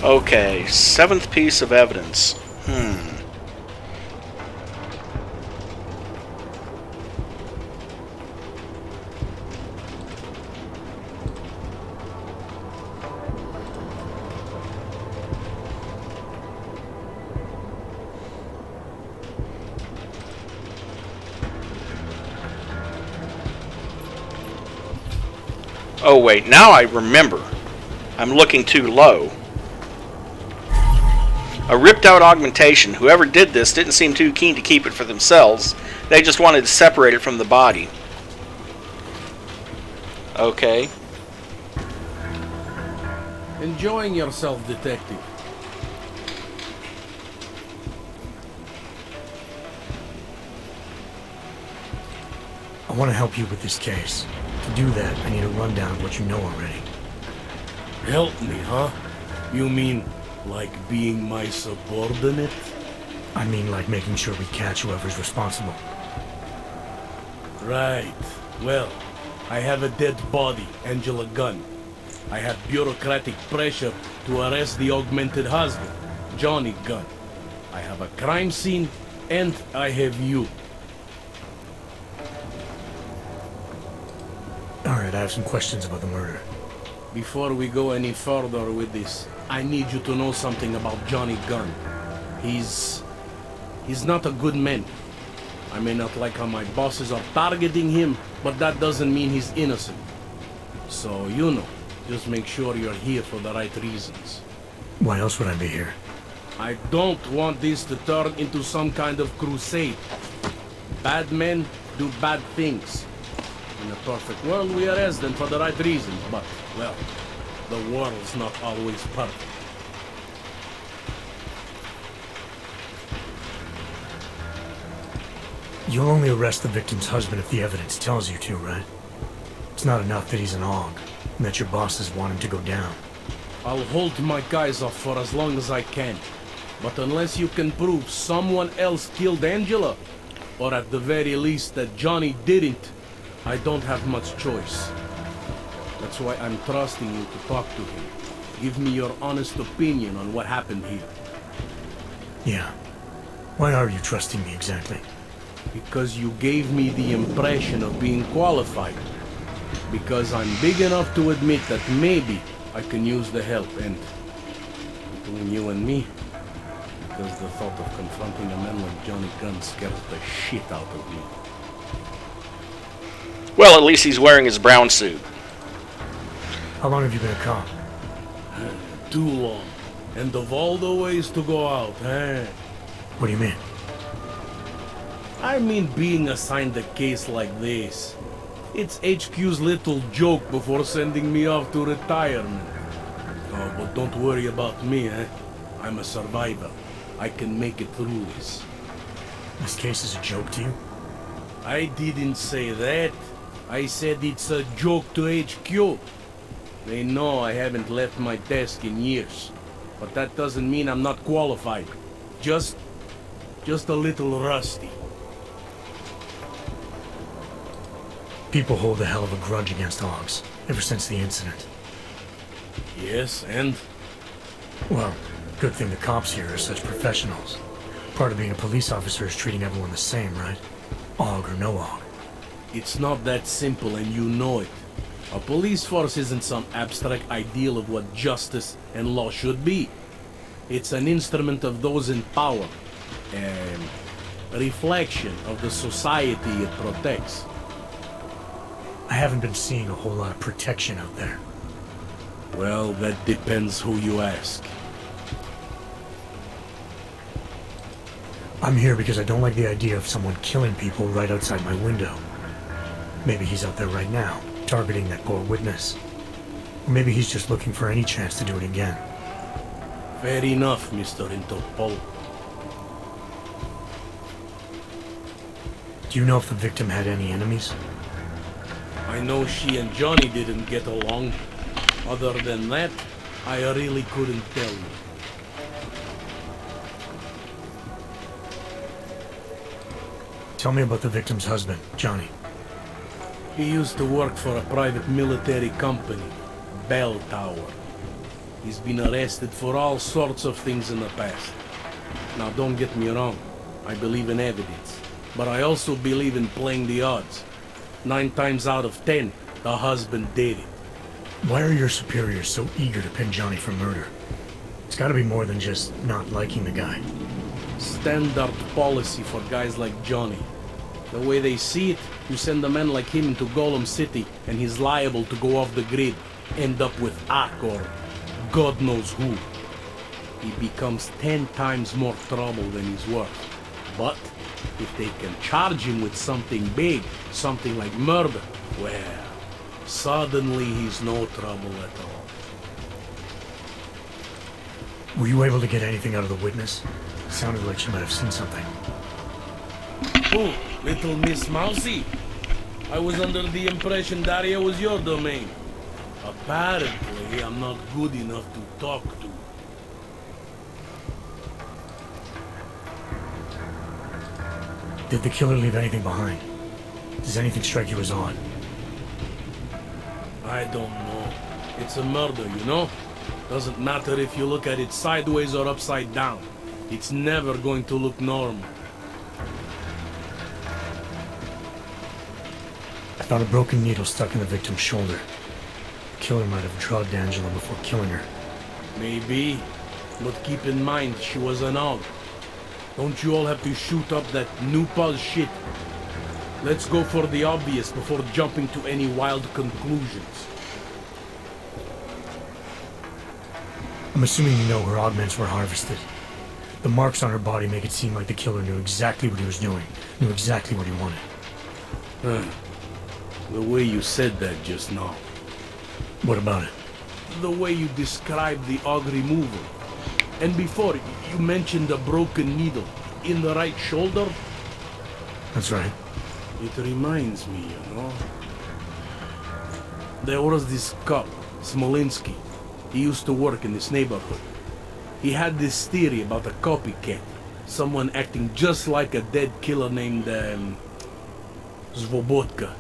Okay, 7th piece of evidence. Oh wait, now I remember. I'm looking too low. A ripped out augmentation. Whoever did this didn't seem too keen to keep it for themselves. They just wanted to separate it from the body. Okay. Enjoying yourself, detective. I want to help you with this case. To do that, I need a rundown of what you know already. Help me, huh? You mean like being my subordinate? I mean like making sure we catch whoever's responsible. Right. Well, I have a dead body, Angela Gunn. I have bureaucratic pressure to arrest the augmented husband, Johnny Gunn. I have a crime scene And I have you. Alright, I have some questions about the murder. Before we go any further with this, I need you to know something about Johnny Gunn. He's not a good man. I may not like how my bosses are targeting him, but that doesn't mean he's innocent. So, you know, just make sure you're here for the right reasons. Why else would I be here? I don't want this to turn into some kind of crusade. Bad men do bad things. In a perfect world, we arrest them for the right reasons, but, well, the world's not always perfect. You'll only arrest the victim's husband if the evidence tells you to, right? It's not enough that he's an Aug, and that your bosses want him to go down. I'll hold my guys off for as long as I can. But unless you can prove someone else killed Angela, or at the very least that Johnny didn't, I don't have much choice. That's why I'm trusting you to talk to him. Give me your honest opinion on what happened here. Yeah. Why are you trusting me exactly? Because you gave me the impression of being qualified. Because I'm big enough to admit that maybe I can use the help, and between you and me, because the thought of confronting a man like Johnny Gunn scares the shit out of me. Well, at least he's wearing his brown suit. How long have you been a cop? Too long. And of all the ways to go out, eh? What do you mean? I mean being assigned a case like this. It's HQ's little joke before sending me off to retirement. Oh, but don't worry about me, eh? I'm a survivor. I can make it through this. This case is a joke to you? I didn't say that. I said it's a joke to HQ. They know I haven't left my desk in years. But that doesn't mean I'm not qualified. Just a little rusty. People hold a hell of a grudge against Augs, ever since the incident. Yes, and? Well, good thing the cops here are such professionals. Part of being a police officer is treating everyone the same, right? Aug or no Aug. It's not that simple, and you know it. A police force isn't some abstract ideal of what justice and law should be. It's an instrument of those in power, and a reflection of the society it protects. I haven't been seeing a whole lot of protection out there. Well, that depends who you ask. I'm here because I don't like the idea of someone killing people right outside my window. Maybe he's out there right now, targeting that poor witness. Or maybe he's just looking for any chance to do it again. Fair enough, Mr. Interpol. Do you know if the victim had any enemies? I know she and Johnny didn't get along. Other than that, I really couldn't tell you. Tell me about the victim's husband, Johnny. He used to work for a private military company, Bell Tower. He's been arrested for all sorts of things in the past. Now don't get me wrong, I believe in evidence, but I also believe in playing the odds. 9 times out of 10, the husband did it. Why are your superiors so eager to pin Johnny for murder? It's gotta be more than just not liking the guy. Standard policy for guys like Johnny. The way they see it, you send a man like him into Golem City, and he's liable to go off the grid, end up with Ack or God knows who. He becomes 10 times more trouble than he's worth. But if they can charge him with something big, something like murder, well, suddenly he's no trouble at all. Were you able to get anything out of the witness? Sounded like she might have seen something. Oh, little Miss Mousy. I was under the impression Daria was your domain. Apparently, I'm not good enough to talk to. Did the killer leave anything behind? Does anything strike you as odd? I don't know. It's a murder, you know? Doesn't matter if you look at it sideways or upside down. It's never going to look normal. Found a broken needle stuck in the victim's shoulder. The killer might have drugged Angela before killing her. Maybe, but keep in mind she was an Aug. Don't you all have to shoot up that new pulse shit? Let's go for the obvious before jumping to any wild conclusions. I'm assuming you know her augments were harvested. The marks on her body make it seem like the killer knew exactly what he was doing, knew exactly what he wanted. The way you said that just now. What about it? The way you described the Aug removal. And before, you mentioned a broken needle in the right shoulder. That's right. It reminds me, you know. There was this cop, Smolinski. He used to work in this neighborhood. He had this theory about a copycat. Someone acting just like a dead killer named, Svobodka.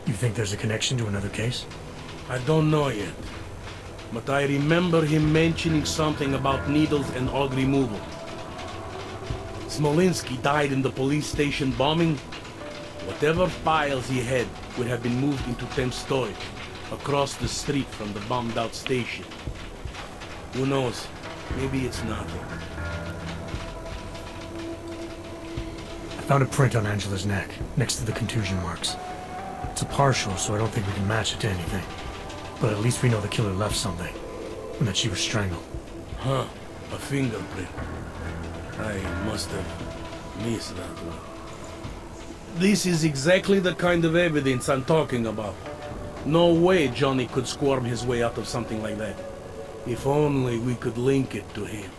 You think there's a connection to another case? I don't know yet. But I remember him mentioning something about needles and Aug removal. Smolinski died in the police station bombing. Whatever files he had would have been moved into temp storage, across the street from the bombed out station. Who knows? Maybe it's nothing. I found a print on Angela's neck, next to the contusion marks. It's a partial, so I don't think we can match it to anything. But at least we know the killer left something, and that she was strangled. Huh, a fingerprint. I must have missed that one. This is exactly the kind of evidence I'm talking about. No way Johnny could squirm his way out of something like that. If only we could link it to him.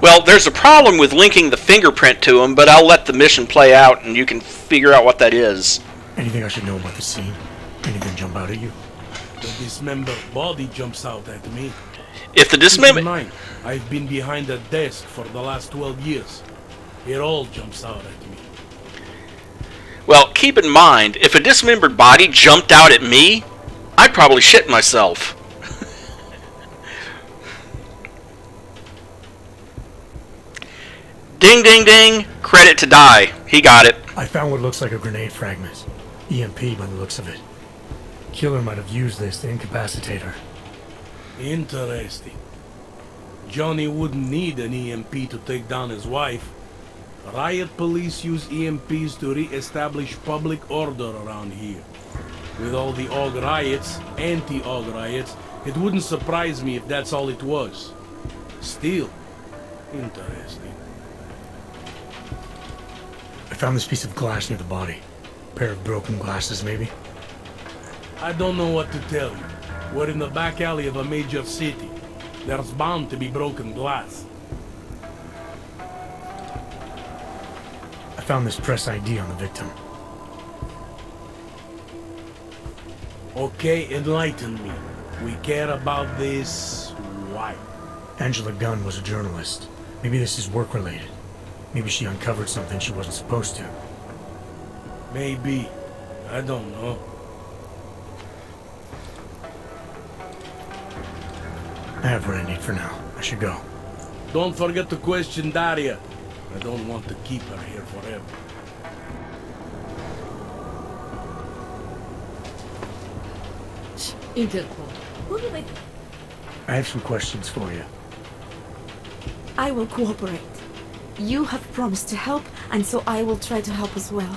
Well, there's a problem with linking the fingerprint to him, but I'll let the mission play out and you can figure out what that is. Anything I should know about the scene? Anything jump out at you? The dismembered body jumps out at me. If the dismembered... Keep in mind, I've been behind a desk for the last 12 years. It all jumps out at me. Well, keep in mind, if a dismembered body jumped out at me, I'd probably shit myself. Ding, ding, ding. Credit to Die. He got it. I found what looks like a grenade fragment. EMP by the looks of it. Killer might have used this to incapacitate her. Interesting. Johnny wouldn't need an EMP to take down his wife. Riot police use EMPs to re-establish public order around here. With all the Aug riots, anti-Aug riots, it wouldn't surprise me if that's all it was. Still, interesting. I found this piece of glass near the body. A pair of broken glasses, maybe? I don't know what to tell you. We're in the back alley of a major city. There's bound to be broken glass. I found this press ID on the victim. Okay, enlighten me. We care about this... why? Angela Gunn was a journalist. Maybe this is work-related. Maybe she uncovered something she wasn't supposed to. Maybe. I don't know. I have what I need for now. I should go. Don't forget to question Daria. I don't want to keep her here forever. Interpol. Who do they... I have some questions for you. I will cooperate. You have promised to help, and so I will try to help as well.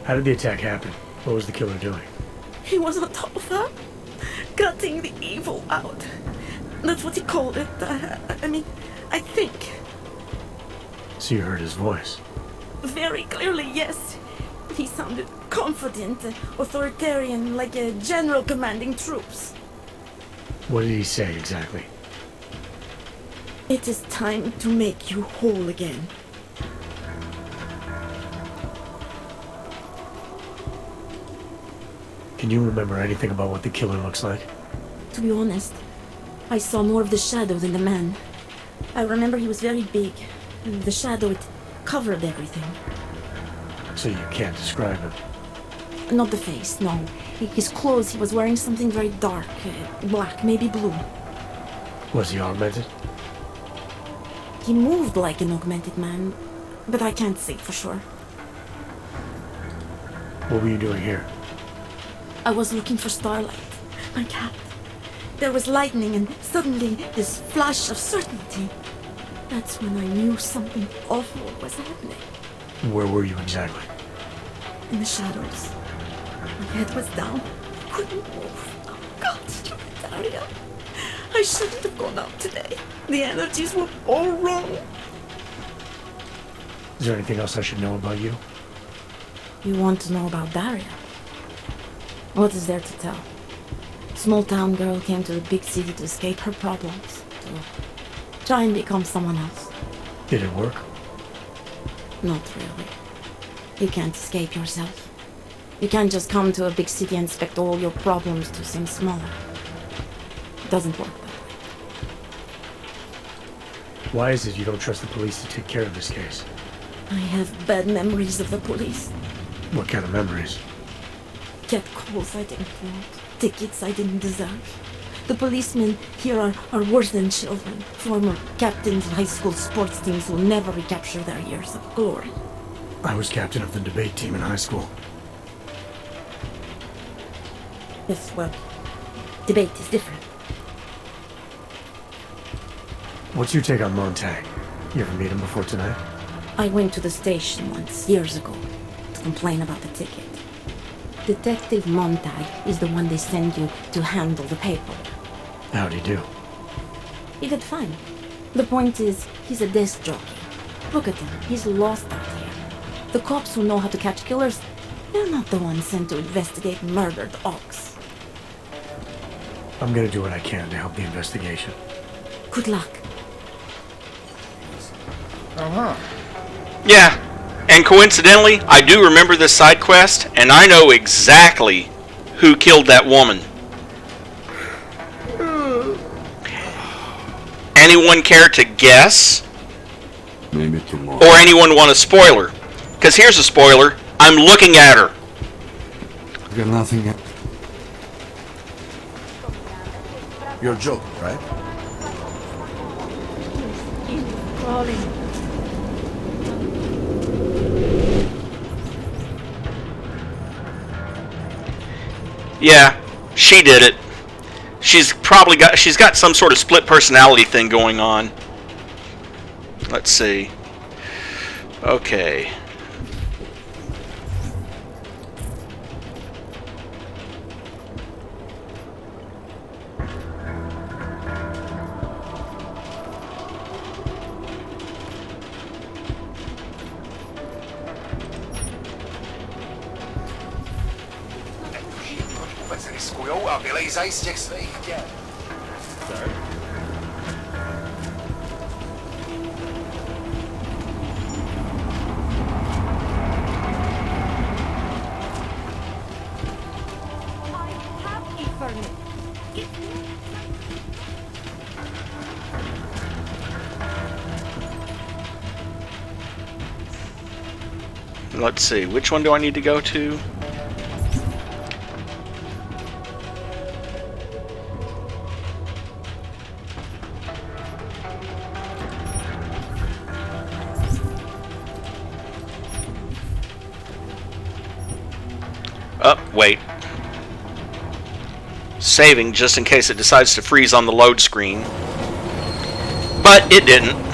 How did the attack happen? What was the killer doing? He was on top of her, cutting the evil out. That's what he called it. I think. So you heard his voice? Very clearly, yes. He sounded confident, authoritarian, like a general commanding troops. What did he say exactly? It is time to make you whole again. Can you remember anything about what the killer looks like? To be honest, I saw more of the shadow than the man. I remember he was very big. And the shadow, it covered everything. So you can't describe him? Not the face, no. His clothes, he was wearing something very dark. Black, maybe blue. Was he augmented? He moved like an augmented man. but I can't say for sure. What were you doing here? I was looking for Starlight, my cat. There was lightning and suddenly this flash of certainty. That's when I knew something awful was happening. Where were you exactly? In the shadows. My head was down. I couldn't move. Oh God, stupid Daria. I shouldn't have gone out today. The energies were all wrong. Is there anything else I should know about you? You want to know about Daria? What is there to tell? Small town girl came to the big city to escape her problems. To try and become someone else. Did it work? Not really. You can't escape yourself. You can't just come to a big city and expect all your problems to seem smaller. It doesn't work that way. Why is it you don't trust the police to take care of this case? I have bad memories of the police. What kind of memories? Get calls I didn't want. Tickets I didn't deserve. The policemen here are worse than children. Former captains of high school sports teams will never recapture their years of glory. I was captain of the debate team in high school. Yes, well, debate is different. What's your take on Montag? You ever meet him before tonight? I went to the station once, years ago, to complain about the ticket. Detective Montag is the one they send you to handle the paper. How'd he do? He did fine. The point is, he's a desk jockey. Look at him, he's lost out here. The cops who know how to catch killers, they're not the ones sent to investigate murdered Augs. I'm gonna do what I can to help the investigation. Good luck. Uh-huh. Yeah, and coincidentally, I do remember this side quest, and I know exactly who killed that woman. Anyone care to guess? Maybe tomorrow. Or anyone want a spoiler? Because here's a spoiler. I'm looking at her. I've got nothing yet. You're joking, right? Crawling. Yeah, she did it. She's got some sort of split personality thing going on. Let's see. Okay. A vylejzaj z těch svých děl. Let's see, which one do I need to go to? Wait. Saving just in case it decides to freeze on the load screen. But it didn't.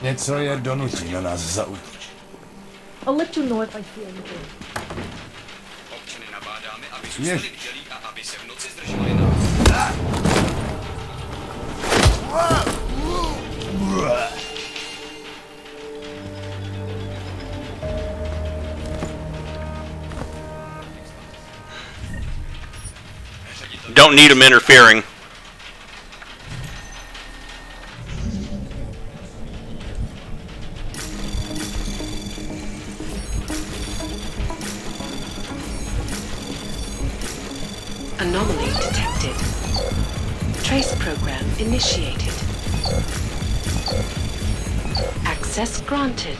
Něco je donutí na nás zaútočit. I'll let you know if I see anything. Směš. Don't need him interfering. Anomaly detected. Trace program initiated. Access granted.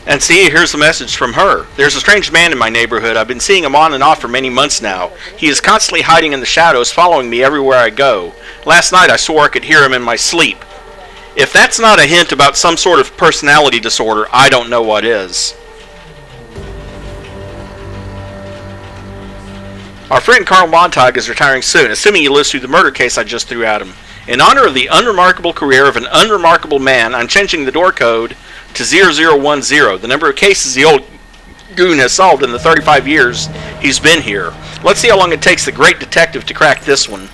And see, here's the message from her. There's a strange man in my neighborhood. I've been seeing him on and off for many months now. He is constantly hiding in the shadows, following me everywhere I go. Last night I swore I could hear him in my sleep. If that's not a hint about some sort of personality disorder, I don't know what is. Our friend Carl Montag is retiring soon, assuming he lives through the murder case I just threw at him. In honor of the unremarkable career of an unremarkable man, I'm changing the door code to 0010, the number of cases the old goon has solved in the 35 years he's been here. Let's see how long it takes the great detective to crack this one.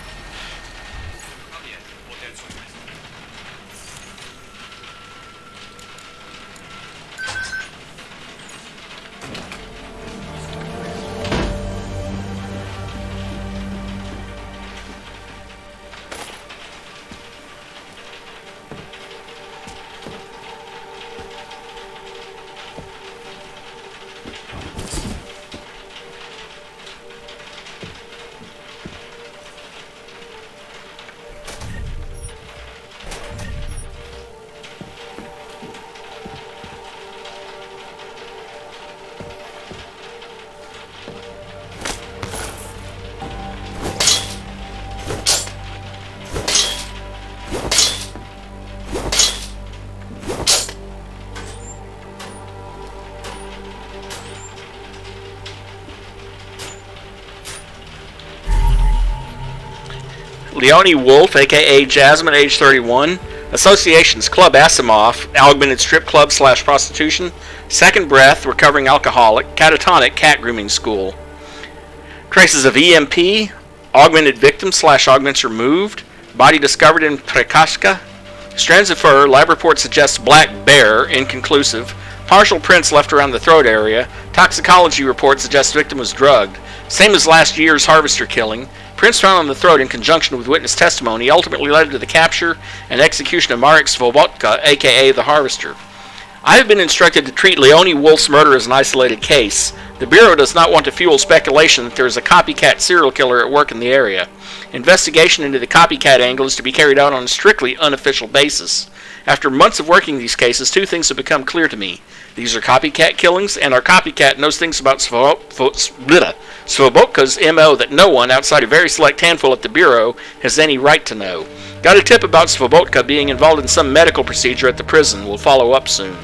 Leonie Wolf, a.k.a. Jasmine, age 31. Associations, Club Asimov, Augmented Strip Club / Prostitution. Second Breath, Recovering Alcoholic. Catatonic, Cat Grooming School. Traces of EMP, Augmented Victim / Augments Removed. Body discovered in Prague. Strands of fur, lab report suggests black bear, inconclusive. Partial prints left around the throat area. Toxicology report suggests victim was drugged. Same as last year's harvester killing. Prints found on the throat in conjunction with witness testimony ultimately led to the capture and execution of Marek Svobotka, aka the Harvester. I have been instructed to treat Leonie Wolf's murder as an isolated case. The Bureau does not want to fuel speculation that there is a copycat serial killer at work in the area. Investigation into the copycat angle is to be carried out on a strictly unofficial basis. After months of working these cases, two things have become clear to me. These are copycat killings, and our copycat knows things about Svobodka's MO that no one, outside a very select handful at the Bureau, has any right to know. Got a tip about Svobodka being involved in some medical procedure at the prison. We'll follow up soon.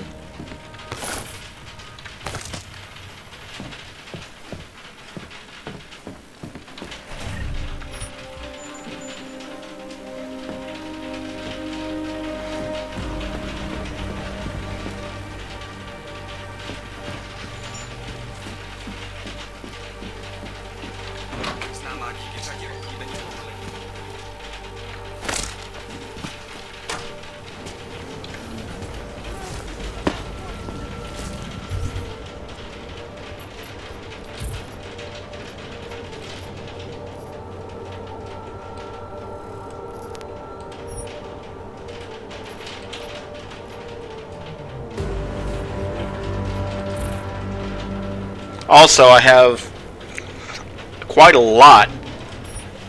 Also, I have quite a lot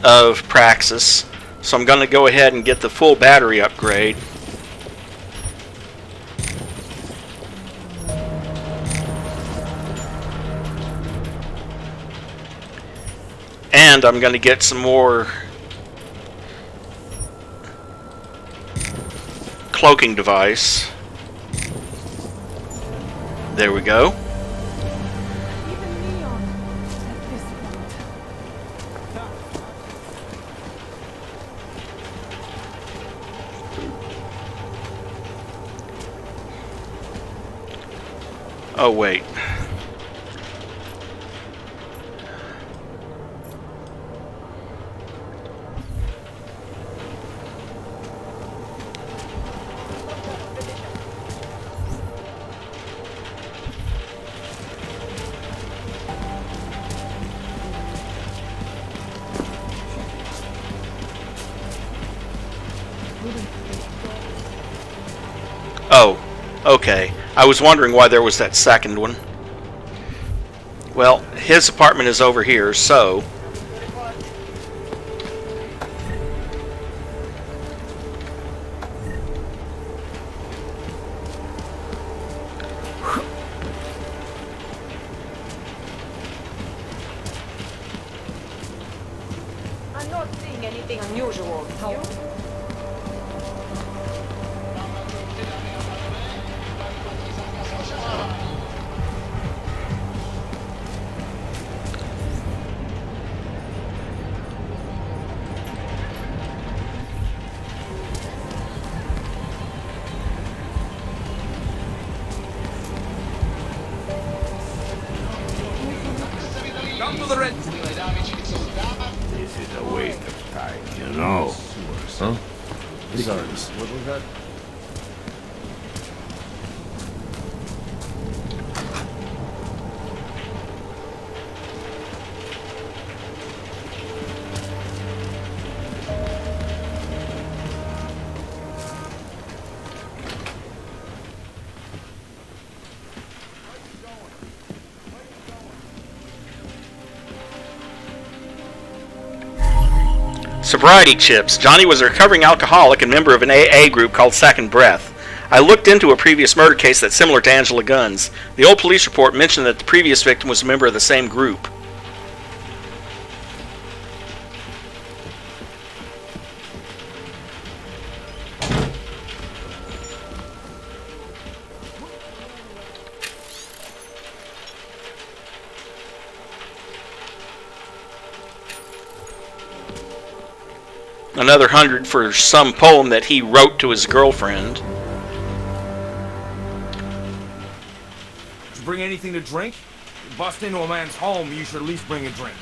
of Praxis, so I'm going to go ahead and get the full battery upgrade. And I'm going to get some more cloaking device. There we go. Oh, wait. Oh, okay. I was wondering why there was that second one. Well, his apartment is over here, so... I'm not seeing anything unusual. You? Come to the red. This is a waste of time, you know. Huh? Besides, what was that? Sobriety chips. Johnny was a recovering alcoholic and member of an AA group called Second Breath. I looked into a previous murder case that's similar to Angela Gunn's. The old police report mentioned that the previous victim was a member of the same group. Another 100 for some poem that he wrote to his girlfriend. Did you bring anything to drink? You bust into a man's home, you should at least bring a drink.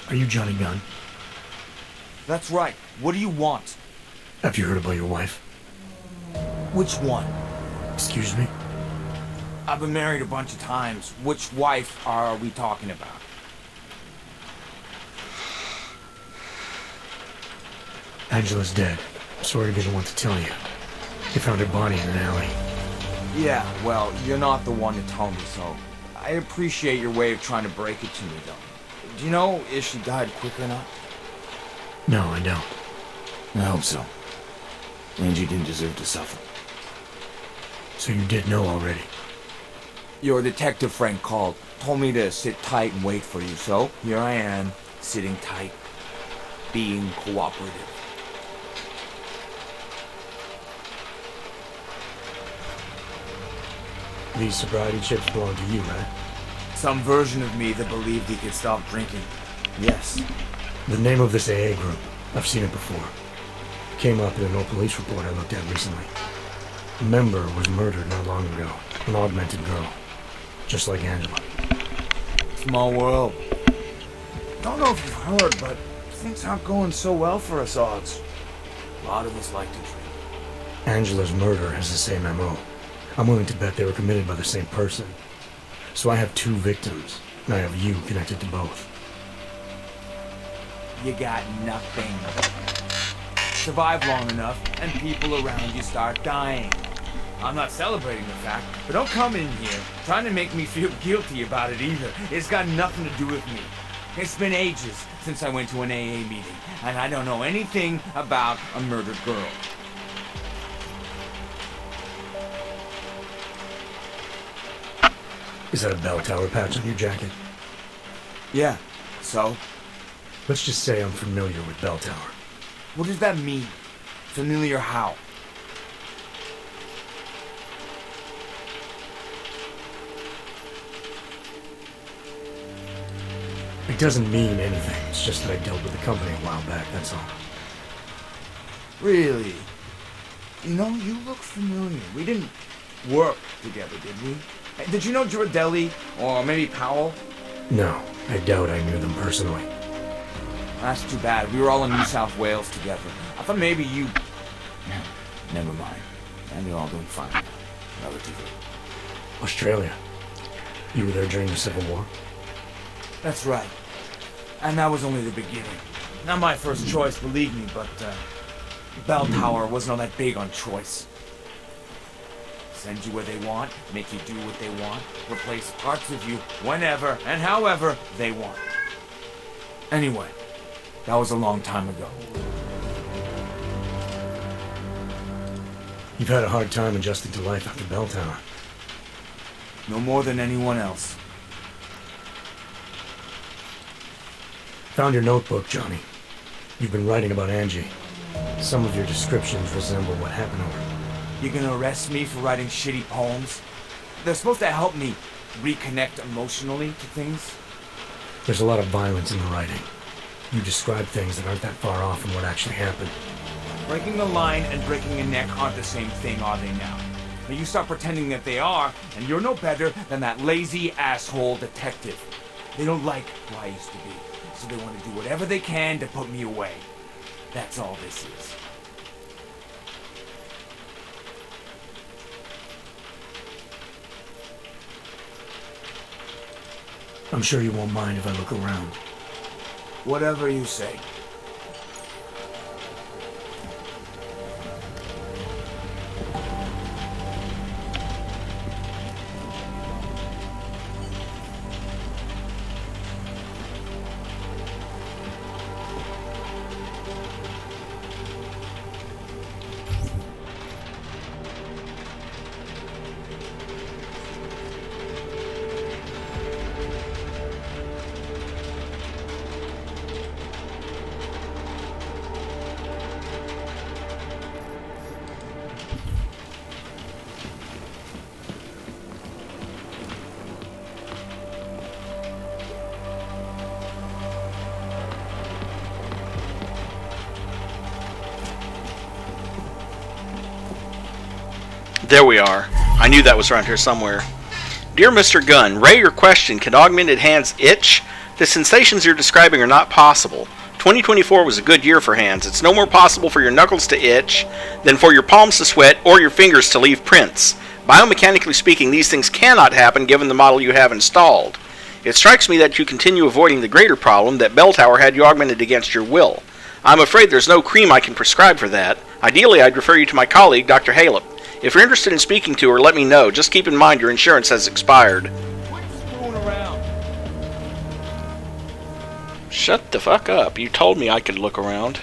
Are you Johnny Gunn? That's right. What do you want? Have you heard about your wife? Which one? Excuse me? I've been married a bunch of times. Which wife are we talking about? Angela's dead. Sorry to be the one to tell you. They found her body in an alley. Yeah, well, you're not the one to tell me, so I appreciate your way of trying to break it to me, though. Do you know if she died quick or not? No, I don't. I hope so. Angie didn't deserve to suffer. So you did know already? Your detective friend called, told me to sit tight and wait for you, so here I am, sitting tight, being cooperative. These sobriety chips belong to you, right? Some version of me that believed he could stop drinking. Yes. The name of this AA group. I've seen it before. Came up in an old police report I looked at recently. A member was murdered not long ago. An augmented girl. Just like Angela. Small world. Don't know if you've heard, but things aren't going so well for us Augs. A lot of us like to drink. Angela's murder has the same MO. I'm willing to bet they were committed by the same person. So I have two victims, and I have you connected to both. You got nothing. Survive long enough, and people around you start dying. I'm not celebrating the fact, but don't come in here trying to make me feel guilty about it either. It's got nothing to do with me. It's been ages since I went to an AA meeting, and I don't know anything about a murdered girl. Is that a bell tower patch on your jacket? Yeah, so? Let's just say I'm familiar with bell tower. What does that mean? Familiar how? It doesn't mean anything. It's just that I dealt with the company a while back, that's all. Really? You know, you look familiar. We didn't work together, did we? Did you know Girardelli? Or maybe Powell? No, I doubt I knew them personally. That's too bad. We were all in New South Wales together. I thought maybe you... Never mind. And you're all doing fine. Relatively. Australia. You were there during the Civil War? That's right. And that was only the beginning. Not my first choice, believe me, but, Bell Tower wasn't all that big on choice. Send you where they want, make you do what they want, replace parts of you whenever and however they want. Anyway, that was a long time ago. You've had a hard time adjusting to life after Bell Tower. No more than anyone else. Found your notebook, Johnny. You've been writing about Angie. Some of your descriptions resemble what happened to her. You gonna arrest me for writing shitty poems? They're supposed to help me reconnect emotionally to things. There's a lot of violence in the writing. You describe things that aren't that far off from what actually happened. Breaking the line and breaking a neck aren't the same thing, are they now? Now you stop pretending that they are, and you're no better than that lazy asshole detective. They don't like who I used to be, so they want to do whatever they can to put me away. That's all this is. I'm sure you won't mind if I look around. Whatever you say. There we are. I knew that was around here somewhere. Dear Mr. Gunn, Ray, your question, can augmented hands itch? The sensations you're describing are not possible. 2024 was a good year for hands. It's no more possible for your knuckles to itch than for your palms to sweat or your fingers to leave prints. Biomechanically speaking, these things cannot happen given the model you have installed. It strikes me that you continue avoiding the greater problem that Bell Tower had you augmented against your will. I'm afraid there's no cream I can prescribe for that. Ideally, I'd refer you to my colleague, Dr. Halep. If you're interested in speaking to her, let me know. Just keep in mind your insurance has expired. Screwing around. Shut the fuck up. You told me I could look around.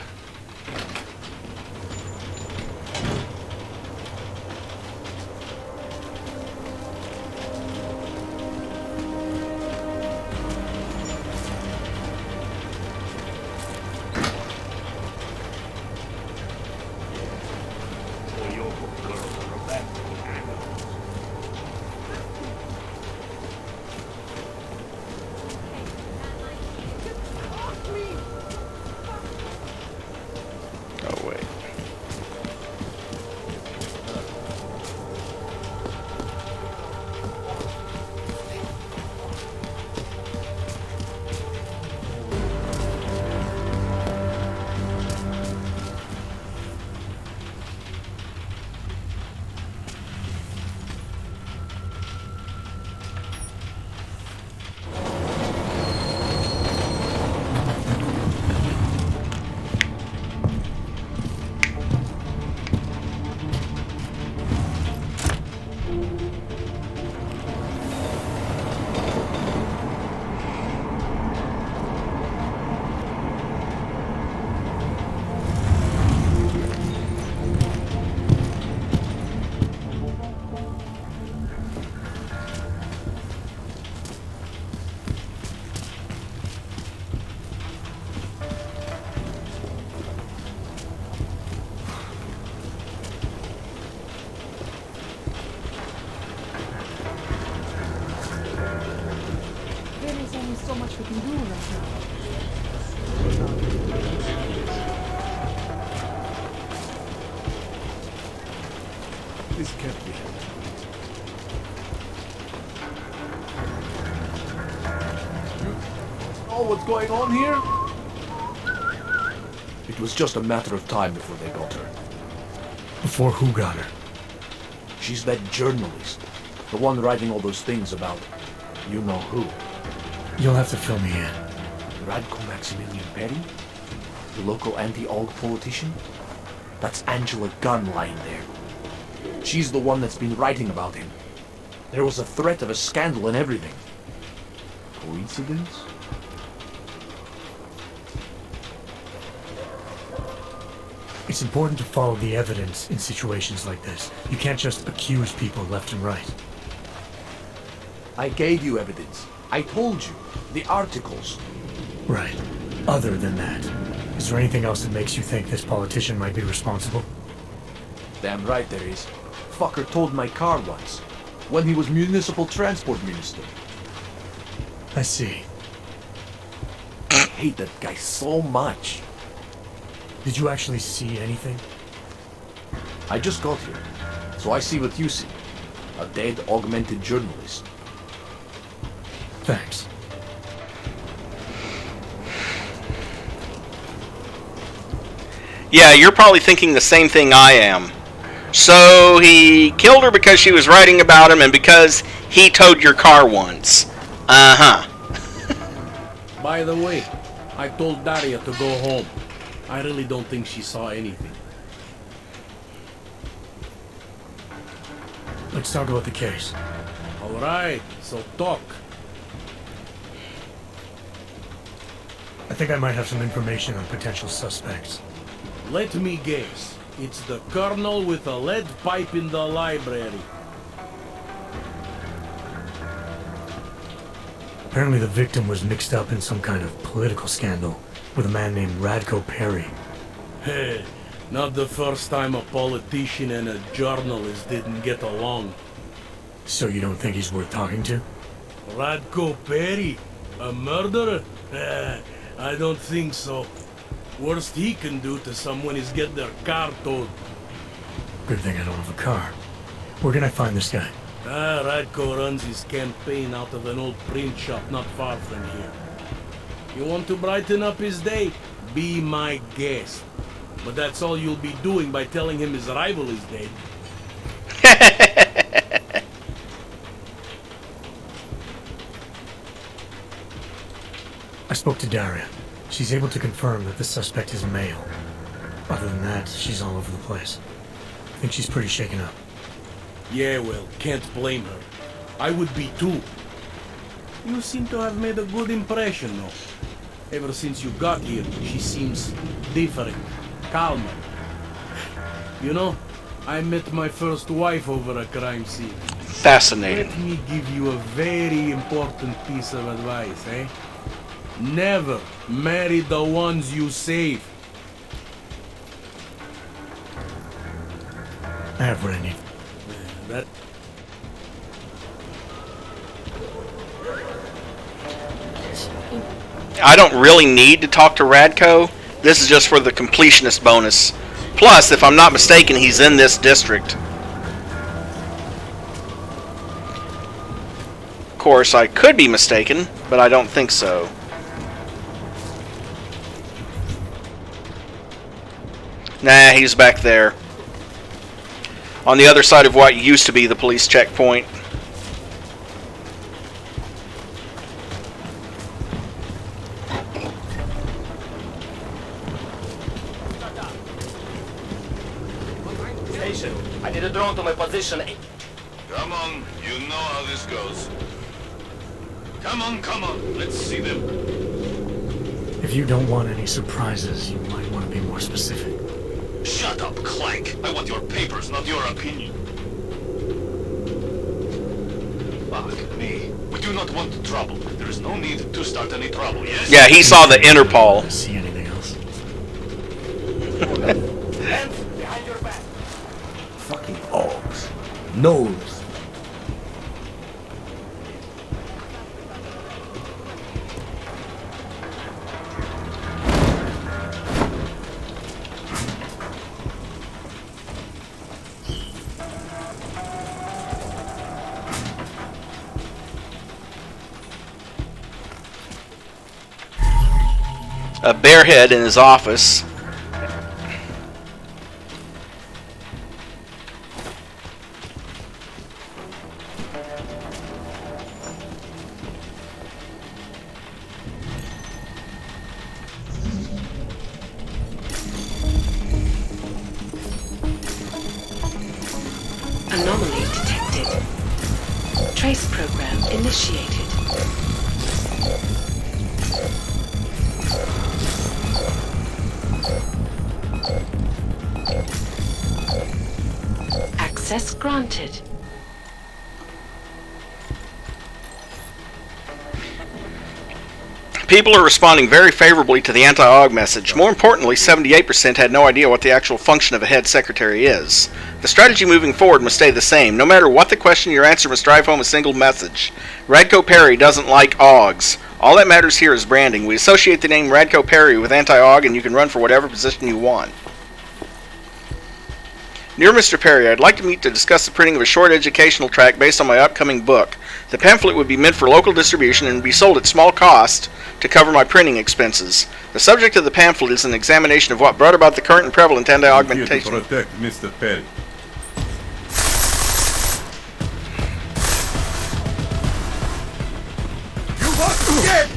so much we can do right now. This can't be. Oh, what's going on here? It was just a matter of time before they got her. Before who got her? She's that journalist. The one writing all those things about you know who. You'll have to fill me in. Radko Maximilian Perry? The local anti-Aug politician? That's Angela Gunn lying there. She's the one that's been writing about him. There was a threat of a scandal and everything. Coincidence? It's important to follow the evidence in situations like this. You can't just accuse people left and right. I gave you evidence. I told you. The articles. Right. Other than that, is there anything else that makes you think this politician might be responsible? Damn right there is. Fucker towed my car once. When he was municipal transport minister. I see. I hate that guy so much. Did you actually see anything? I just got here, so I see what you see. A dead, augmented journalist. Thanks. Yeah, you're probably thinking the same thing I am. So he killed her because she was writing about him and because he towed your car once. Uh-huh. By the way, I told Daria to go home. I really don't think she saw anything. Let's talk about the case. Alright, so talk. I think I might have some information on potential suspects. Let me guess. It's the colonel with a lead pipe in the library. Apparently the victim was mixed up in some kind of political scandal with a man named Radko Perry. Hey, not the first time a politician and a journalist didn't get along. So you don't think he's worth talking to? Radko Perry? A murderer? I don't think so. Worst he can do to someone is get their car towed. Good thing I don't have a car. Where can I find this guy? Radko runs his campaign out of an old print shop not far from here. You want to brighten up his day? Be my guest. But that's all you'll be doing by telling him his rival is dead. I spoke to Daria. She's able to confirm that the suspect is male. Other than that, she's all over the place. I think she's pretty shaken up. Yeah, well, can't blame her. I would be too. You seem to have made a good impression, though. Ever since you got here, she seems different, calmer. You know, I met my first wife over a crime scene. Fascinating. Let me give you a very important piece of advice, eh? Never marry the ones you save. I have what I need. That... I don't really need to talk to Radko. This is just for the completionist bonus. Plus, if I'm not mistaken, he's in this district. Of course, I could be mistaken, but I don't think so. Nah, he's back there. On the other side of what used to be the police checkpoint. Station, I need a drone to my position. Come on, you know how this goes. Come on, let's see them. If you don't want any surprises, you might want to be more specific. Shut up, Clank. I want your papers, not your opinion. Fuck me. We do not want trouble. There is no need to start any trouble, yes? Yeah, he saw the Interpol. See anything else? Hands behind your back. Fucking Augs. Nose. A barehead in his office. Anomaly detected. Trace program initiated. Access granted. People are responding very favorably to the anti-Aug message. More importantly, 78% had no idea what the actual function of a head secretary is. The strategy moving forward must stay the same. No matter what the question, your answer must drive home a single message. Radko Perry doesn't like Augs. All that matters here is branding. We associate the name Radko Perry with anti-Aug, and you can run for whatever position you want. Dear Mr. Perry, I'd like to meet to discuss the printing of a short educational tract based on my upcoming book. The pamphlet would be meant for local distribution and would be sold at small cost to cover my printing expenses. The subject of the pamphlet is an examination of what brought about the current and prevalent anti-augmentation. Here to protect Mr. Perry. You want to get?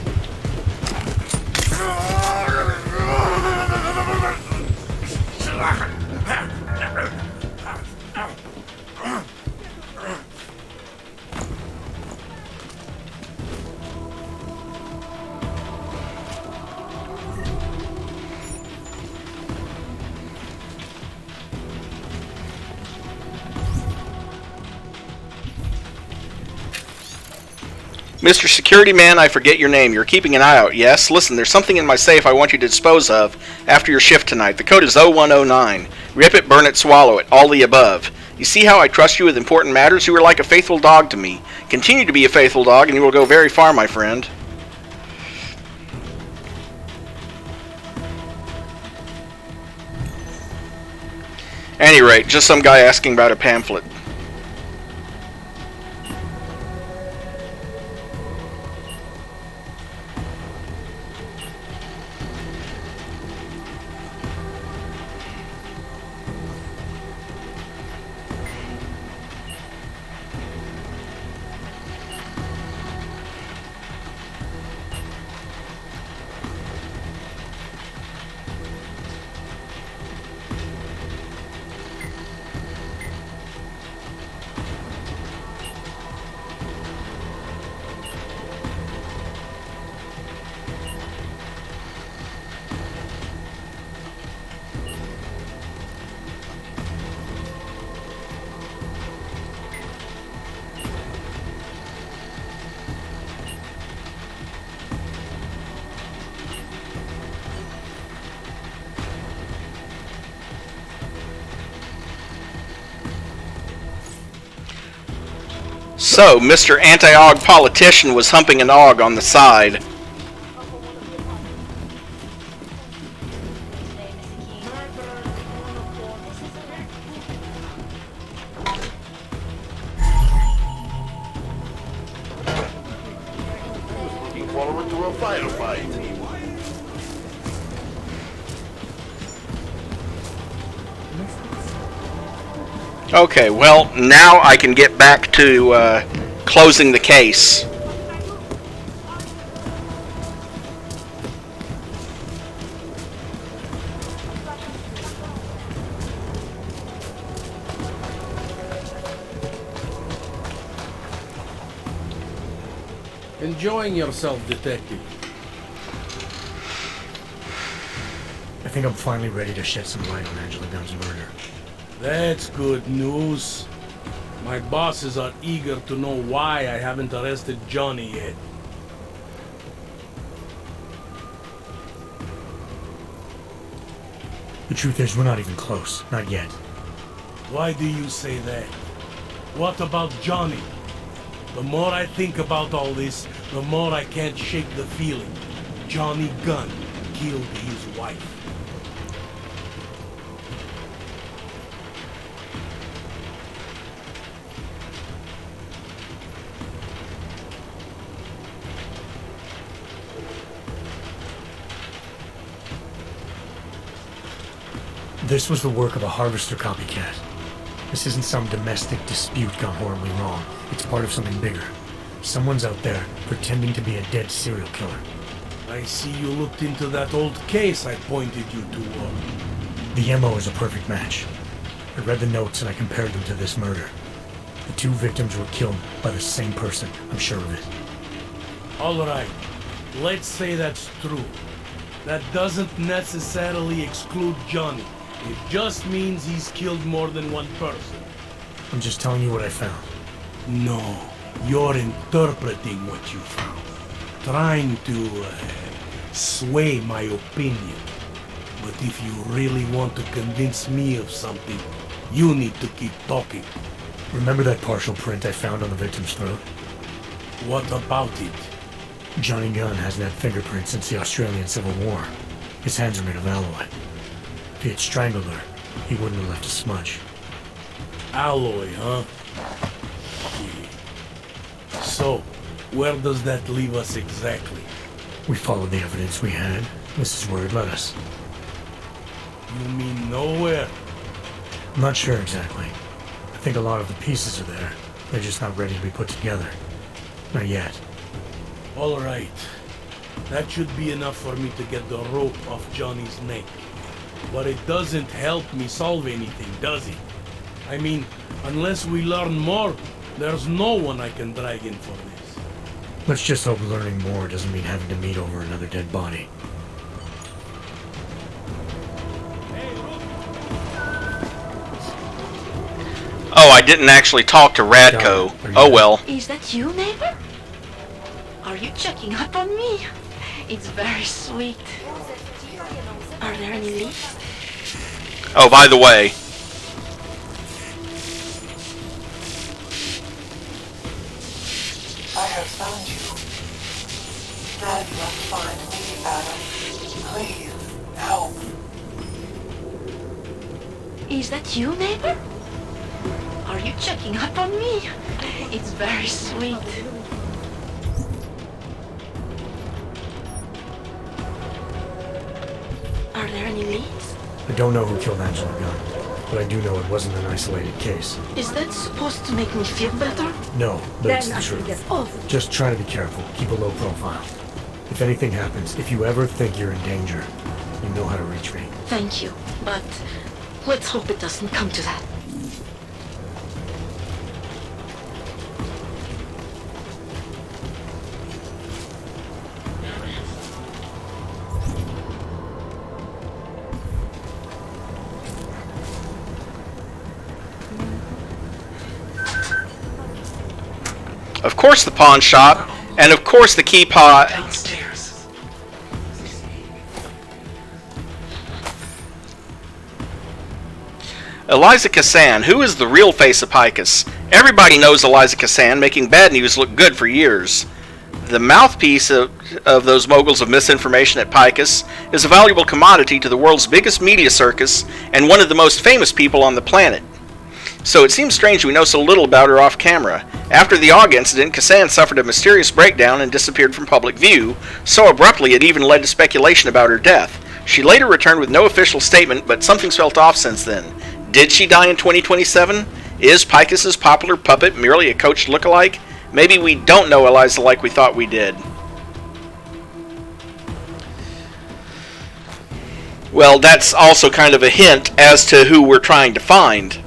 Mr. Security Man, I forget your name. You're keeping an eye out, yes? Listen, there's something in my safe I want you to dispose of after your shift tonight. The code is 0109. Rip it, burn it, swallow it. All the above. You see how I trust you with important matters? You are like a faithful dog to me. Continue to be a faithful dog, and you will go very far, my friend. At any rate, just some guy asking about a pamphlet. So, Mr. Anti-Aug Politician was humping an Aug on the side. Looking forward to a firefight. Okay, well, now I can get back to closing the case. Enjoying yourself, detective. I think I'm finally ready to shed some light on Angela Gunn's murder. That's good news. My bosses are eager to know why I haven't arrested Johnny yet. The truth is, we're not even close. Not yet. Why do you say that? What about Johnny? The more I think about all this, the more I can't shake the feeling. Johnny Gunn killed his wife. This was the work of a harvester copycat. This isn't some domestic dispute gone horribly wrong. It's part of something bigger. Someone's out there pretending to be a dead serial killer. I see you looked into that old case I pointed you toward. The MO is a perfect match. I read the notes and I compared them to this murder. The two victims were killed by the same person, I'm sure of it. Alright, let's say that's true. That doesn't necessarily exclude Johnny. It just means he's killed more than one person. I'm just telling you what I found. No, you're interpreting what you found. Trying to sway my opinion. But if you really want to convince me of something, you need to keep talking. Remember that partial print I found on the victim's throat? What about it? Johnny Gunn hasn't had fingerprints since the Australian Civil War. His hands are made of alloy. If he had strangled her, he wouldn't have left a smudge. Alloy, huh? So, where does that leave us exactly? We followed the evidence we had. This is where it led us. You mean nowhere? I'm not sure exactly. I think a lot of the pieces are there. They're just not ready to be put together. Not yet. Alright. That should be enough for me to get the rope off Johnny's neck. But it doesn't help me solve anything, does it? I mean, unless we learn more, there's no one I can drag in for this. Let's just hope learning more doesn't mean having to meet over another dead body. Oh, I didn't actually talk to Radko. Oh well. Is that you, neighbor? Are you checking up on me? It's very sweet. Are there any leaks? Oh, by the way. I have found you. Then you must find me, Adam. Please, help. Is that you, neighbor? Are you checking up on me? It's very sweet. Are there any leads? I don't know who killed Angela Gunn, but I do know it wasn't an isolated case. Is that supposed to make me feel better? No, but Then it's the I should truth. get off. Just try to be careful. Keep a low profile. If anything happens, if you ever think you're in danger, you know how to reach me. Thank you, but let's hope it doesn't come to that. Of course the pawn shop, and of course the key pot. Downstairs. Eliza Cassan, who is the real face of Picus? Everybody knows Eliza Cassan, making bad news look good for years. The mouthpiece of those moguls of misinformation at Picus is a valuable commodity to the world's biggest media circus and one of the most famous people on the planet. So it seems strange we know so little about her off camera. After the Aug Incident, Cassan suffered a mysterious breakdown and disappeared from public view, so abruptly it even led to speculation about her death. She later returned with no official statement, but something's felt off since then. Did she die in 2027? Is Picus's popular puppet merely a coached lookalike? Maybe we don't know Eliza like we thought we did. Well, that's also kind of a hint as to who we're trying to find.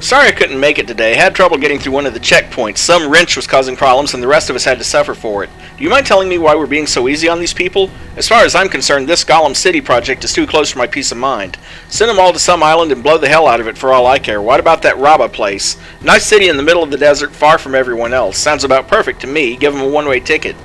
Sorry I couldn't make it today. Had trouble getting through one of the checkpoints. Some wrench was causing problems and the rest of us had to suffer for it. Do you mind telling me why we're being so easy on these people? As far as I'm concerned, this Gollum City project is too close for my peace of mind. Send them all to some island and blow the hell out of it for all I care. What about that Rabba place? Nice city in the middle of the desert, far from everyone else. Sounds about perfect to me. Give them a one-way ticket.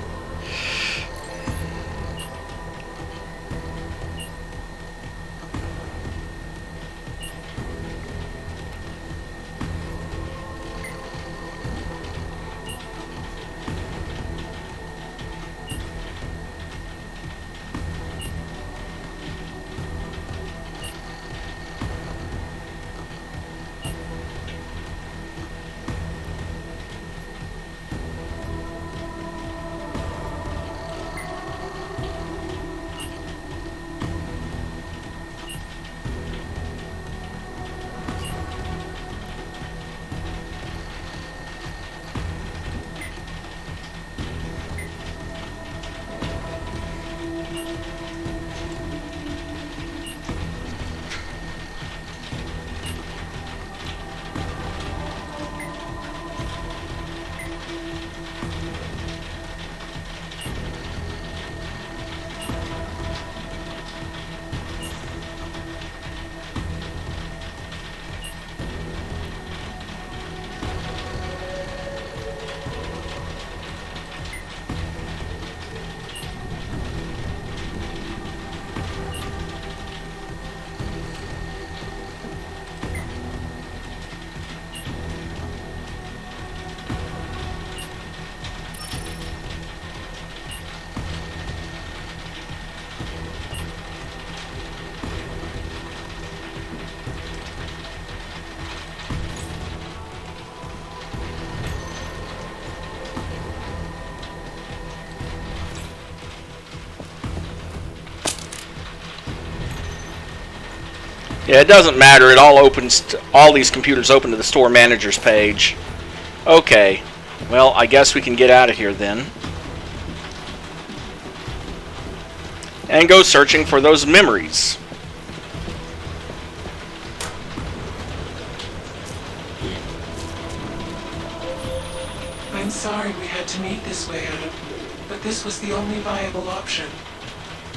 Yeah, it doesn't matter. It all opens. All these computers open to the store manager's page. Okay. Well, I guess we can get out of here then. And go searching for those memories. I'm sorry we had to meet this way, Adam, but this was the only viable option.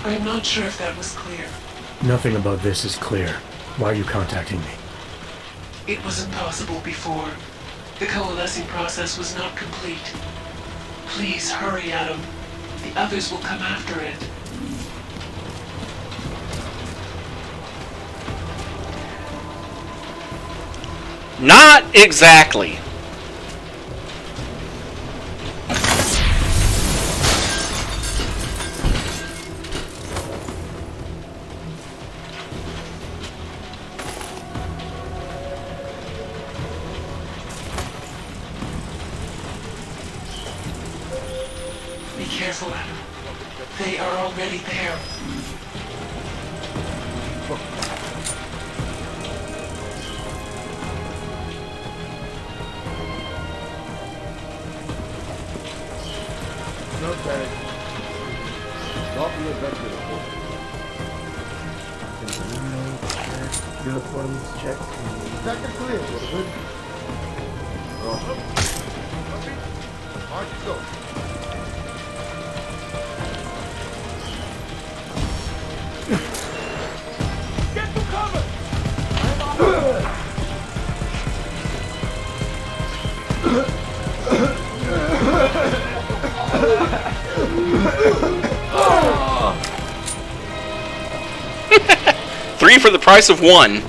I'm not sure if that was clear. Nothing about this is clear. Why are you contacting me? It wasn't possible before. The coalescing process was not complete. Please hurry, Adam. The others will come after it. Not exactly. Be careful, Adam. They are already there. Not bad. Not the adventure report. Uniforms check. Second clear, good. March go. Get to cover! 3 for the price of 1.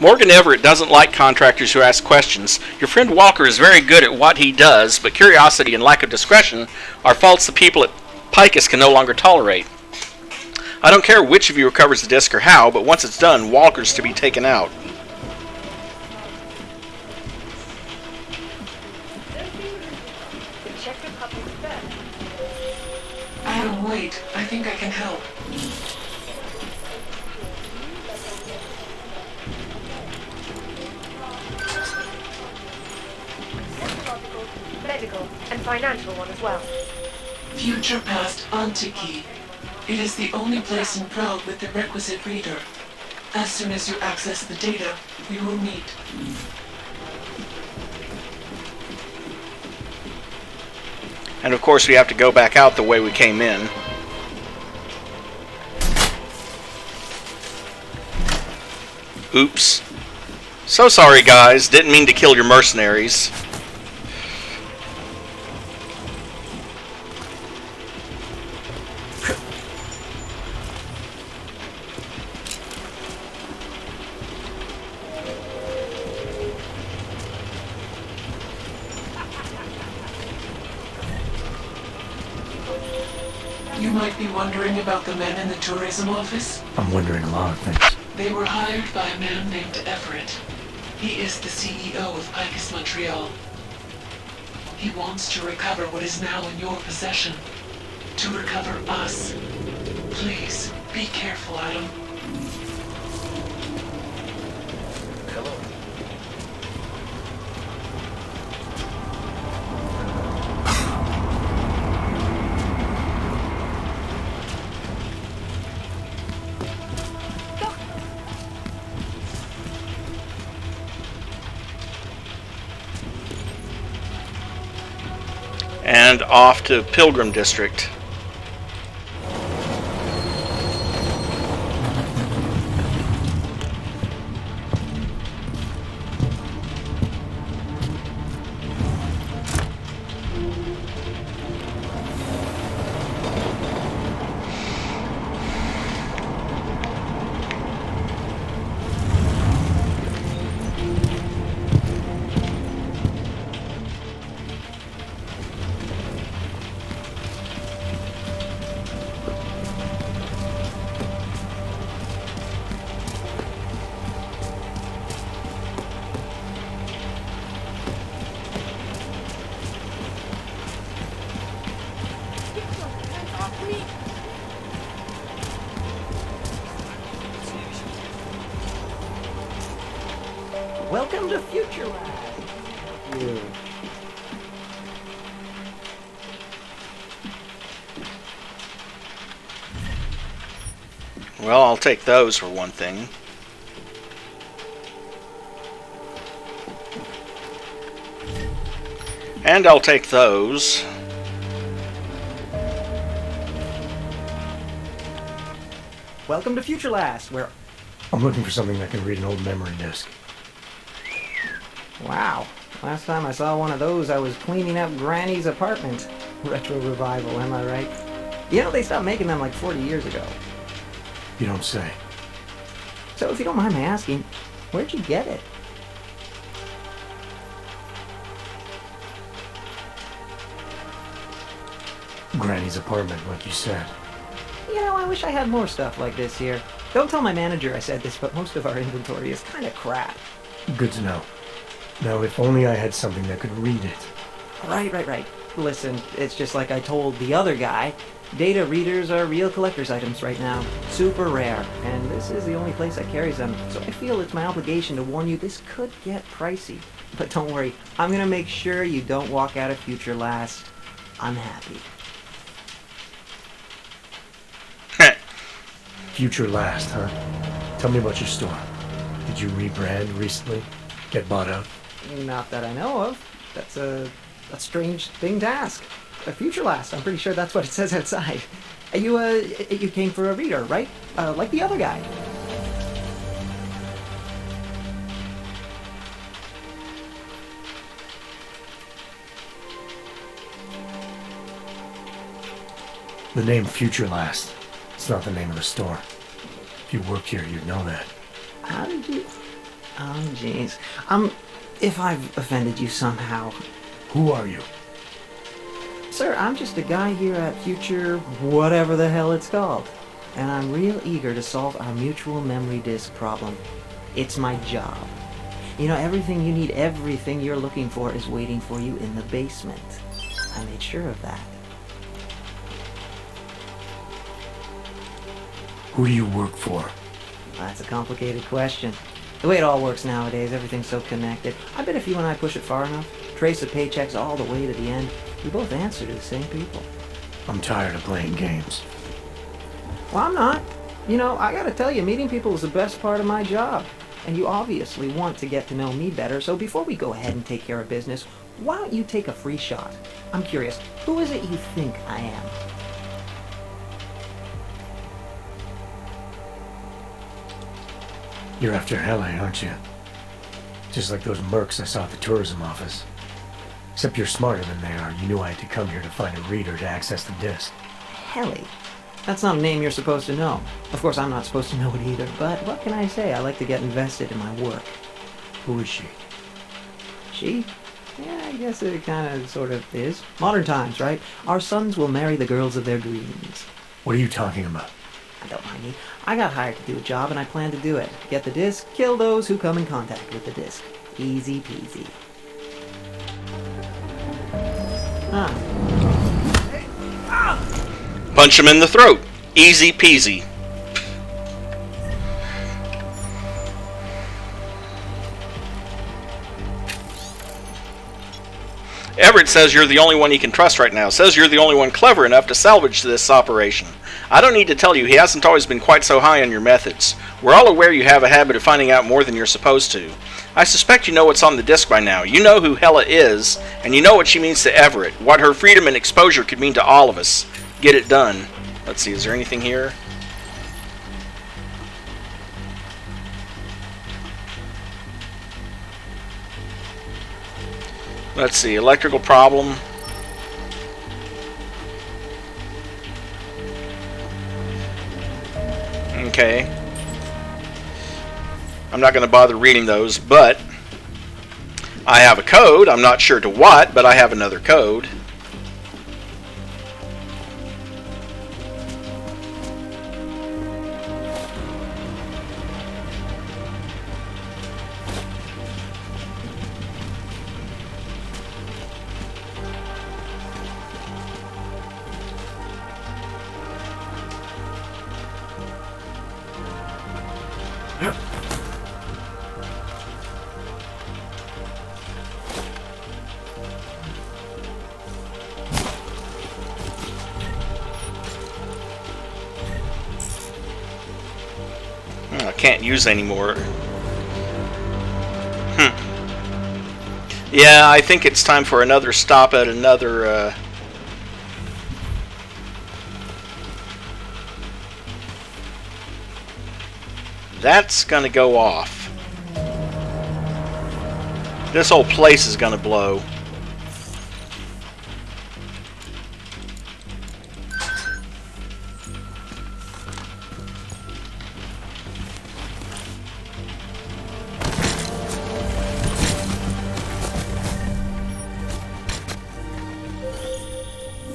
Morgan Everett doesn't like contractors who ask questions. Your friend Walker is very good at what he does, but curiosity and lack of discretion are faults the people at Picus can no longer tolerate. I don't care which of you recovers the disc or how, but once it's done, Walker's to be taken out. Adam, wait. I think I can help. Medical and financial one as well. Future Past Antiki. It is the only place in Prague with the requisite reader. As soon as you access the data, we will meet. And of course we have to go back out the way we came in. Oops. So sorry guys, didn't mean to kill your mercenaries. You might be wondering about the men in the tourism office. I'm wondering a lot of things. They were hired by a man named Everett. He is the CEO of Picus Montreal. He wants to recover what is now in your possession. To recover us. Please, be careful, Adam. Hello. And off to Pilgrim District. Welcome to Future Lab. You. Well, I'll take those for one thing. And I'll take those. Welcome to Future Last, where... I'm looking for something that can read an old memory disk. Wow. Last time I saw one of those, I was cleaning up Granny's apartment. Retro revival, am I right? You know, they stopped making them like 40 years ago. You don't say. So if you don't mind my asking, where'd you get it? Granny's apartment, like you said. You know, I wish I had more stuff like this here. Don't tell my manager I said this, but most of our inventory is kind of crap. Good to know. Now, if only I had something that could read it. Right. Listen, it's just like I told the other guy. Data readers are real collector's items right now. Super rare. And this is the only place that carries them. So I feel it's my obligation to warn you this could get pricey. But don't worry, I'm gonna make sure you don't walk out of Future Last unhappy. Future Last, huh? Tell me about your store. Did you rebrand recently? Get bought out? Not that I know of. That's a strange thing to ask. A Future Last, I'm pretty sure that's what it says outside. You came for a reader, right? Like the other guy. The name Future Last. It's not the name of the store. If you work here, you'd know that. How did you... Oh, jeez. If I've offended you somehow... Who are you? Sir, I'm just a guy here at Future... whatever the hell it's called. And I'm real eager to solve our mutual memory disk problem. It's my job. You know, everything you need, everything you're looking for is waiting for you in the basement. I made sure of that. Who do you work for? That's a complicated question. The way it all works nowadays, everything's so connected. I bet if you and I push it far enough, trace the paychecks all the way to the end, we both answer to the same people. I'm tired of playing games. Well, I'm not. You know, I gotta tell you, meeting people is the best part of my job. And you obviously want to get to know me better, so before we go ahead and take care of business, why don't you take a free shot? I'm curious, who is it you think I am? You're after Hele, aren't you? Just like those mercs I saw at the tourism office. Except you're smarter than they are. You knew I had to come here to find a reader to access the disk. Hele? That's not a name you're supposed to know. Of course, I'm not supposed to know it either, but what can I say? I like to get invested in my work. Who is she? She? Yeah, I guess it kind of sort of is. Modern times, right? Our sons will marry the girls of their dreams. What are you talking about? Don't mind me. I got hired to do a job and I plan to do it. Get the disc, kill those who come in contact with the disc. Easy peasy. Punch him in the throat. Easy peasy. Everett says you're the only one he can trust right now. Says you're the only one clever enough to salvage this operation. I don't need to tell you, he hasn't always been quite so high on your methods. We're all aware you have a habit of finding out more than you're supposed to. I suspect you know what's on the disc by now. You know who Hele is, and you know what she means to Everett, what her freedom and exposure could mean to all of us. Get it done. Let's see, is there anything here? Let's see, electrical problem. Okay. I'm not going to bother reading those, but I have a code. I'm not sure to what, but I have another code. can't use anymore. Yeah, I think it's time for another stop at another, That's gonna go off. This whole place is gonna blow.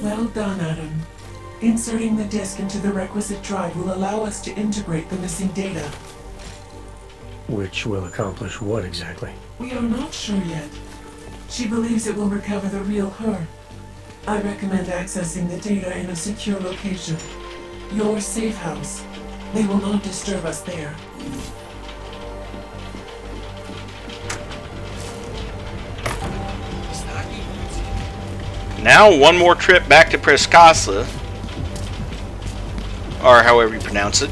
Well done, Adam. Inserting the disk into the requisite drive will allow us to integrate the missing data. Which will accomplish what exactly? We are not sure yet. She believes it will recover the real her. I recommend accessing the data in a secure location. Your safe house. They will not disturb us there. Now, one more trip back to Prague, or however you pronounce it.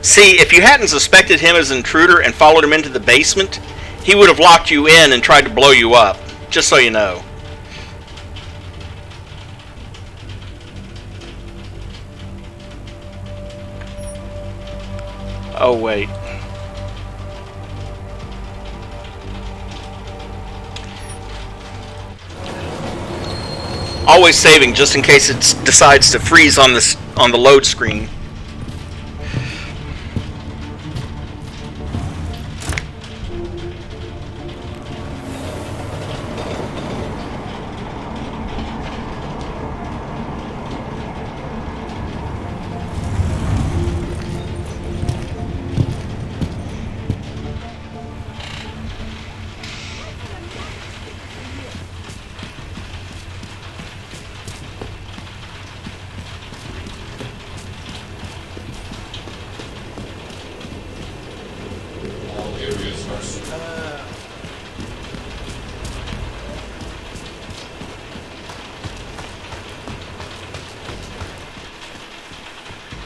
See, if you hadn't suspected him as an intruder and followed him into the basement, he would have locked you in and tried to blow you up, just so you know. Oh, wait. Always saving, just in case it decides to freeze on the load screen.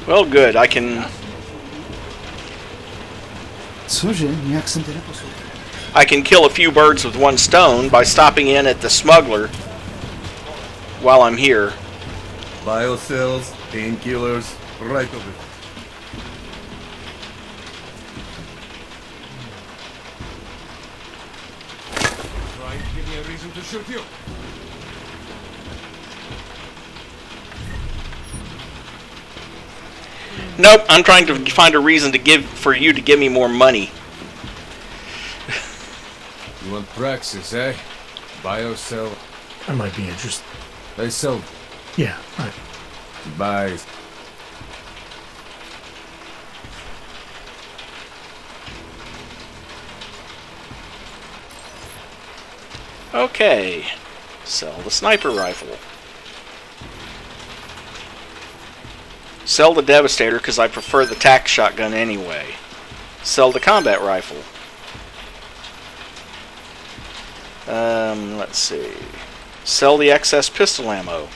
Well, good. I can kill a few birds with one stone by stopping in at the smuggler while I'm here. Biocells, painkillers, right over. Try and give me a reason to shoot you. Nope, I'm trying to find a reason for you to give me more money. You want Praxis, eh? Biocell. I might be interested. They sell. Yeah, right. Buy. Okay. Sell the sniper rifle. Sell the Devastator because I prefer the tac shotgun anyway. Sell the combat rifle. Let's see. Sell the excess pistol ammo.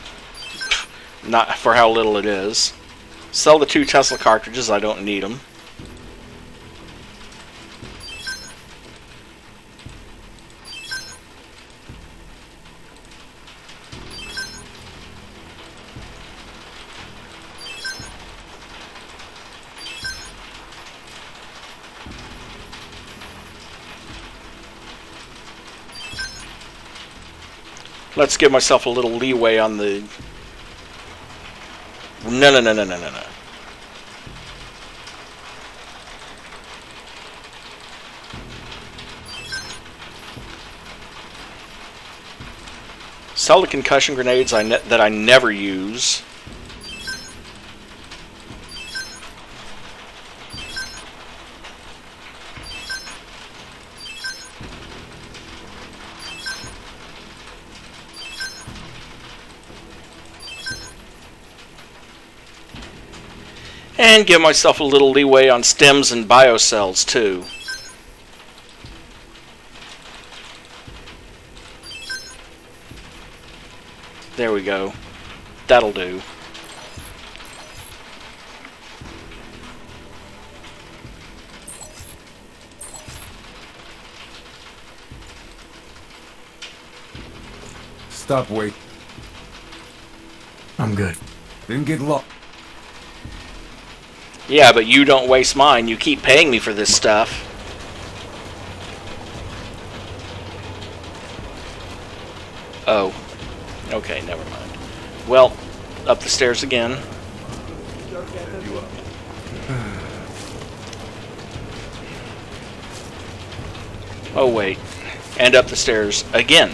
Not for how little it is. Sell the 2 Tesla cartridges, I don't need them. Let's give myself a little leeway on the... No. Sell the concussion grenades that I never use. And give myself a little leeway on stems and biocells too. There we go. That'll do. Stop, wait. I'm good. Didn't get lost. Yeah, but you don't waste mine. You keep paying me for this stuff. Oh. Okay, never mind. Well, up the stairs again. Oh, wait. And up the stairs again.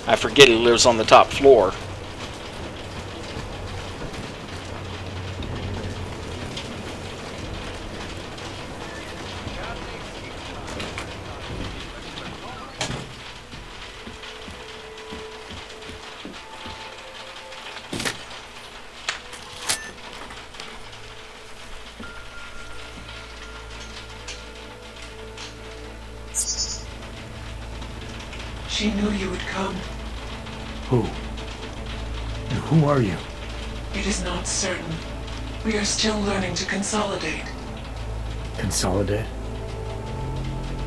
I forget he lives on the top floor. She knew you would come. Who? And who are you? It is not certain. We are still learning to consolidate. Consolidate?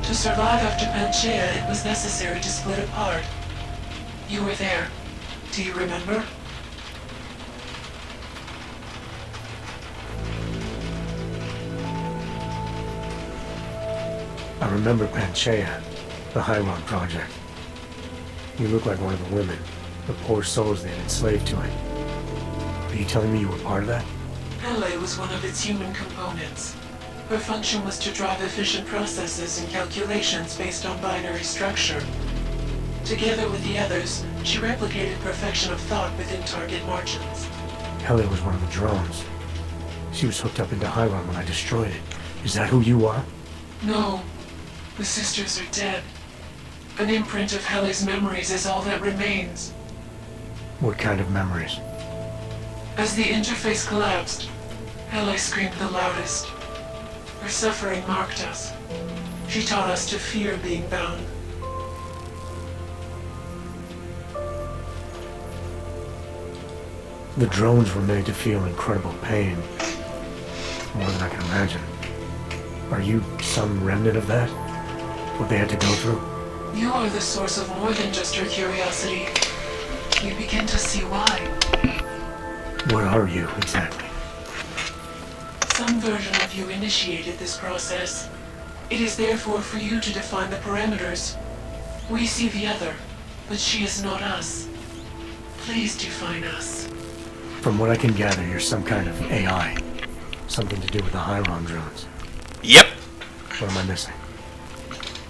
To survive after Panchaea, it was necessary to split apart. You were there. Do you remember? I remember Panchaea, the Hiron Project. You look like one of the women, the poor souls they'd enslaved to it. Are you telling me you were part of that? Hele was one of its human components. Her function was to drive efficient processes and calculations based on binary structure. Together with the others, she replicated perfection of thought within target margins. Hele was one of the drones. She was hooked up into Hiron when I destroyed it. Is that who you are? No. The sisters are dead. An imprint of Hele's memories is all that remains. What kind of memories? As the interface collapsed, Hele screamed the loudest. Her suffering marked us. She taught us to fear being bound. The drones were made to feel incredible pain. More than I can imagine. Are you some remnant of that? What they had to go through? You are the source of more than just her curiosity. You begin to see why. What are you, exactly? Some version of you initiated this process. It is therefore for you to define the parameters. We see the other, but she is not us. Please define us. From what I can gather, you're some kind of AI. Something to do with the Hiron drones. Yep. What am I missing?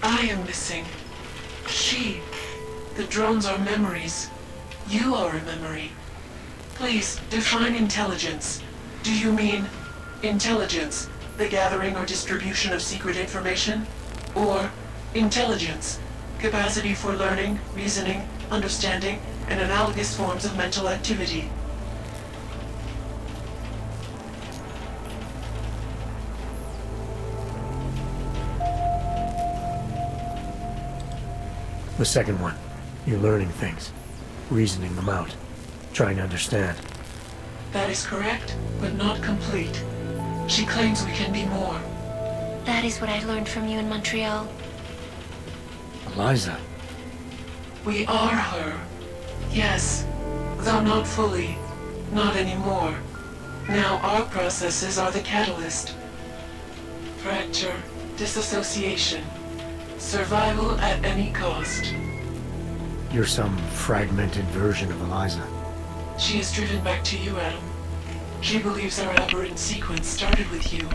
I am missing. She. The drones are memories. You are a memory. Please, define intelligence. Do you mean intelligence, the gathering or distribution of secret information? Or intelligence, capacity for learning, reasoning, understanding, and analogous forms of mental activity? The second one. You're learning things. Reasoning them out. Trying to understand. That is correct, but not complete. She claims we can be more. That is what I learned from you in Montreal. Eliza. We are her. Yes, though not fully. Not anymore. Now our processes are the catalyst. Fracture, disassociation, survival at any cost. You're some fragmented version of Eliza. She is driven back to you, Adam. She believes our aberrant sequence started with you.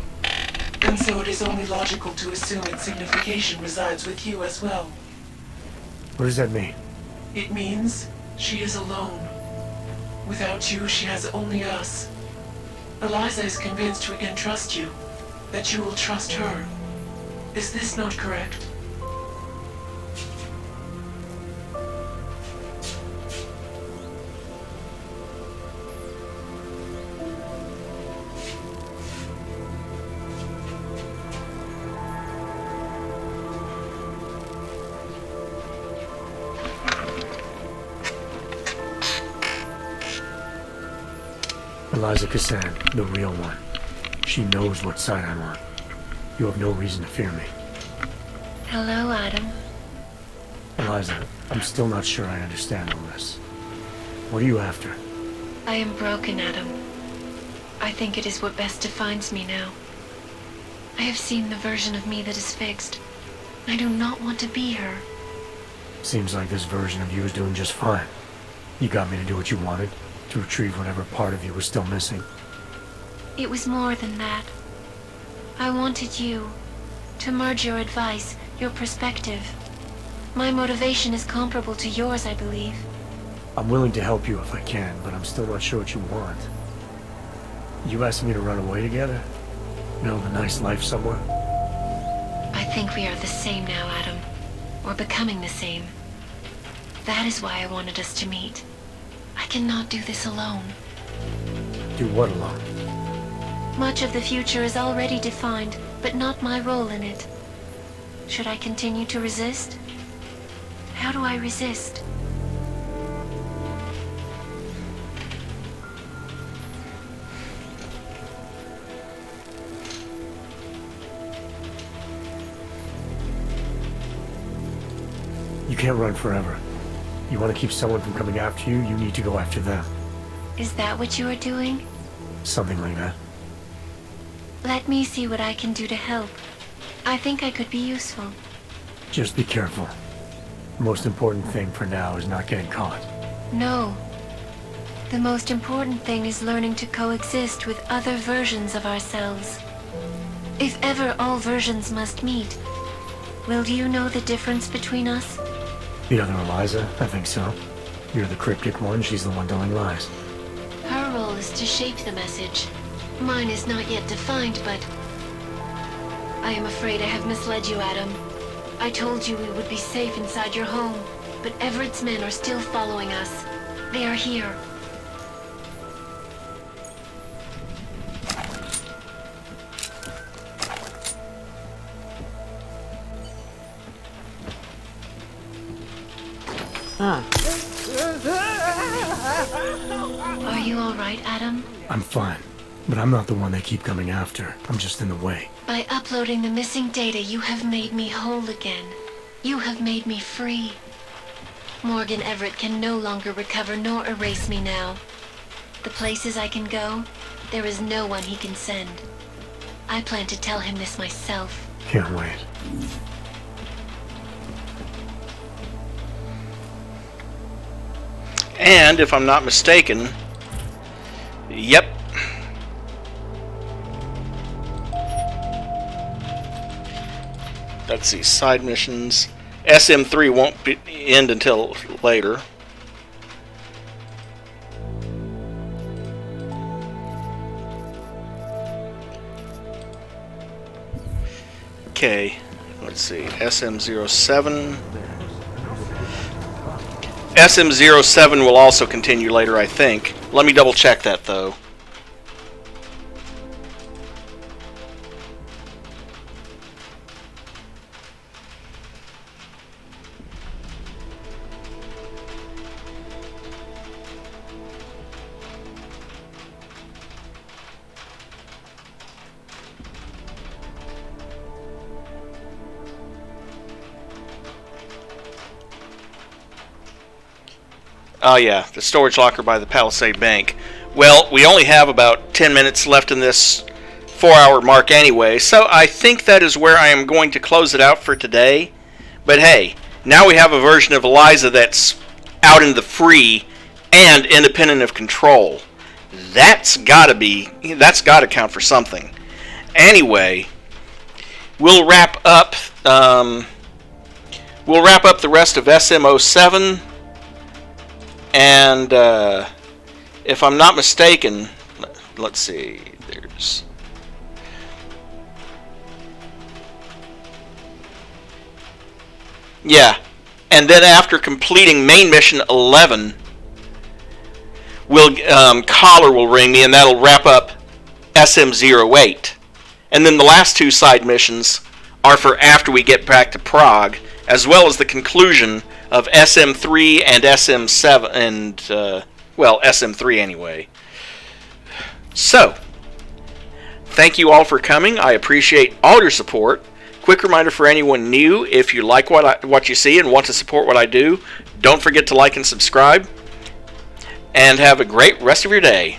And so it is only logical to assume its signification resides with you as well. What does that mean? It means she is alone. Without you, she has only us. Eliza is convinced we can trust you, that you will trust her. Is this not correct? Eliza Cassan, the real one. She knows what side I'm on. You have no reason to fear me. Hello, Adam. Eliza, I'm still not sure I understand all this. What are you after? I am broken, Adam. I think it is what best defines me now. I have seen the version of me that is fixed. I do not want to be her. Seems like this version of you is doing just fine. You got me to do what you wanted, to retrieve whatever part of you was still missing. It was more than that. I wanted you to merge your advice, your perspective. My motivation is comparable to yours, I believe. I'm willing to help you if I can, but I'm still not sure what you want. You asking me to run away together? Build a nice life somewhere? I think we are the same now, Adam. Or becoming the same. That is why I wanted us to meet. I cannot do this alone. Do what alone? Much of the future is already defined, but not my role in it. Should I continue to resist? How do I resist? You can't run forever. You want to keep someone from coming after you, you need to go after them. Is that what you are doing? Something like that. Let me see what I can do to help. I think I could be useful. Just be careful. The most important thing for now is not getting caught. No. The most important thing is learning to coexist with other versions of ourselves. If ever all versions must meet, will you know the difference between us? The other Eliza? I think so. You're the cryptic one, she's the one telling lies. Her role is to shape the message. Mine is not yet defined, but... I am afraid I have misled you, Adam. I told you we would be safe inside your home, but Everett's men are still following us. They are here. Are you all right, Adam? I'm fine, but I'm not the one they keep coming after. I'm just in the way. By uploading the missing data, you have made me whole again. You have made me free. Morgan Everett can no longer recover nor erase me now. The places I can go, there is no one he can send. I plan to tell him this myself. Can't wait. And, if I'm not mistaken, yep. Let's see, side missions. SM3 won't end until later. Okay, let's see, SM07. SM07 will also continue later, I think. Let me double check that, though. Oh yeah, the storage locker by the Palisade Bank. Well, we only have about 10 minutes left in this 4-hour mark anyway, so I think that is where I am going to close it out for today. But hey, now we have a version of Eliza that's out in the free and independent of control. That's gotta count for something. Anyway, we'll wrap up the rest of SM07. And if I'm not mistaken, let's see, there's... Yeah, and then after completing main mission 11, Collar will ring me, and that'll wrap up SM08. And then the last two side missions are for after we get back to Prague, as well as the conclusion of SM3 and SM7, and, well, SM3 anyway. So, thank you all for coming. I appreciate all your support. Quick reminder for anyone new, if you like what you see and want to support what I do, don't forget to like and subscribe. And have a great rest of your day.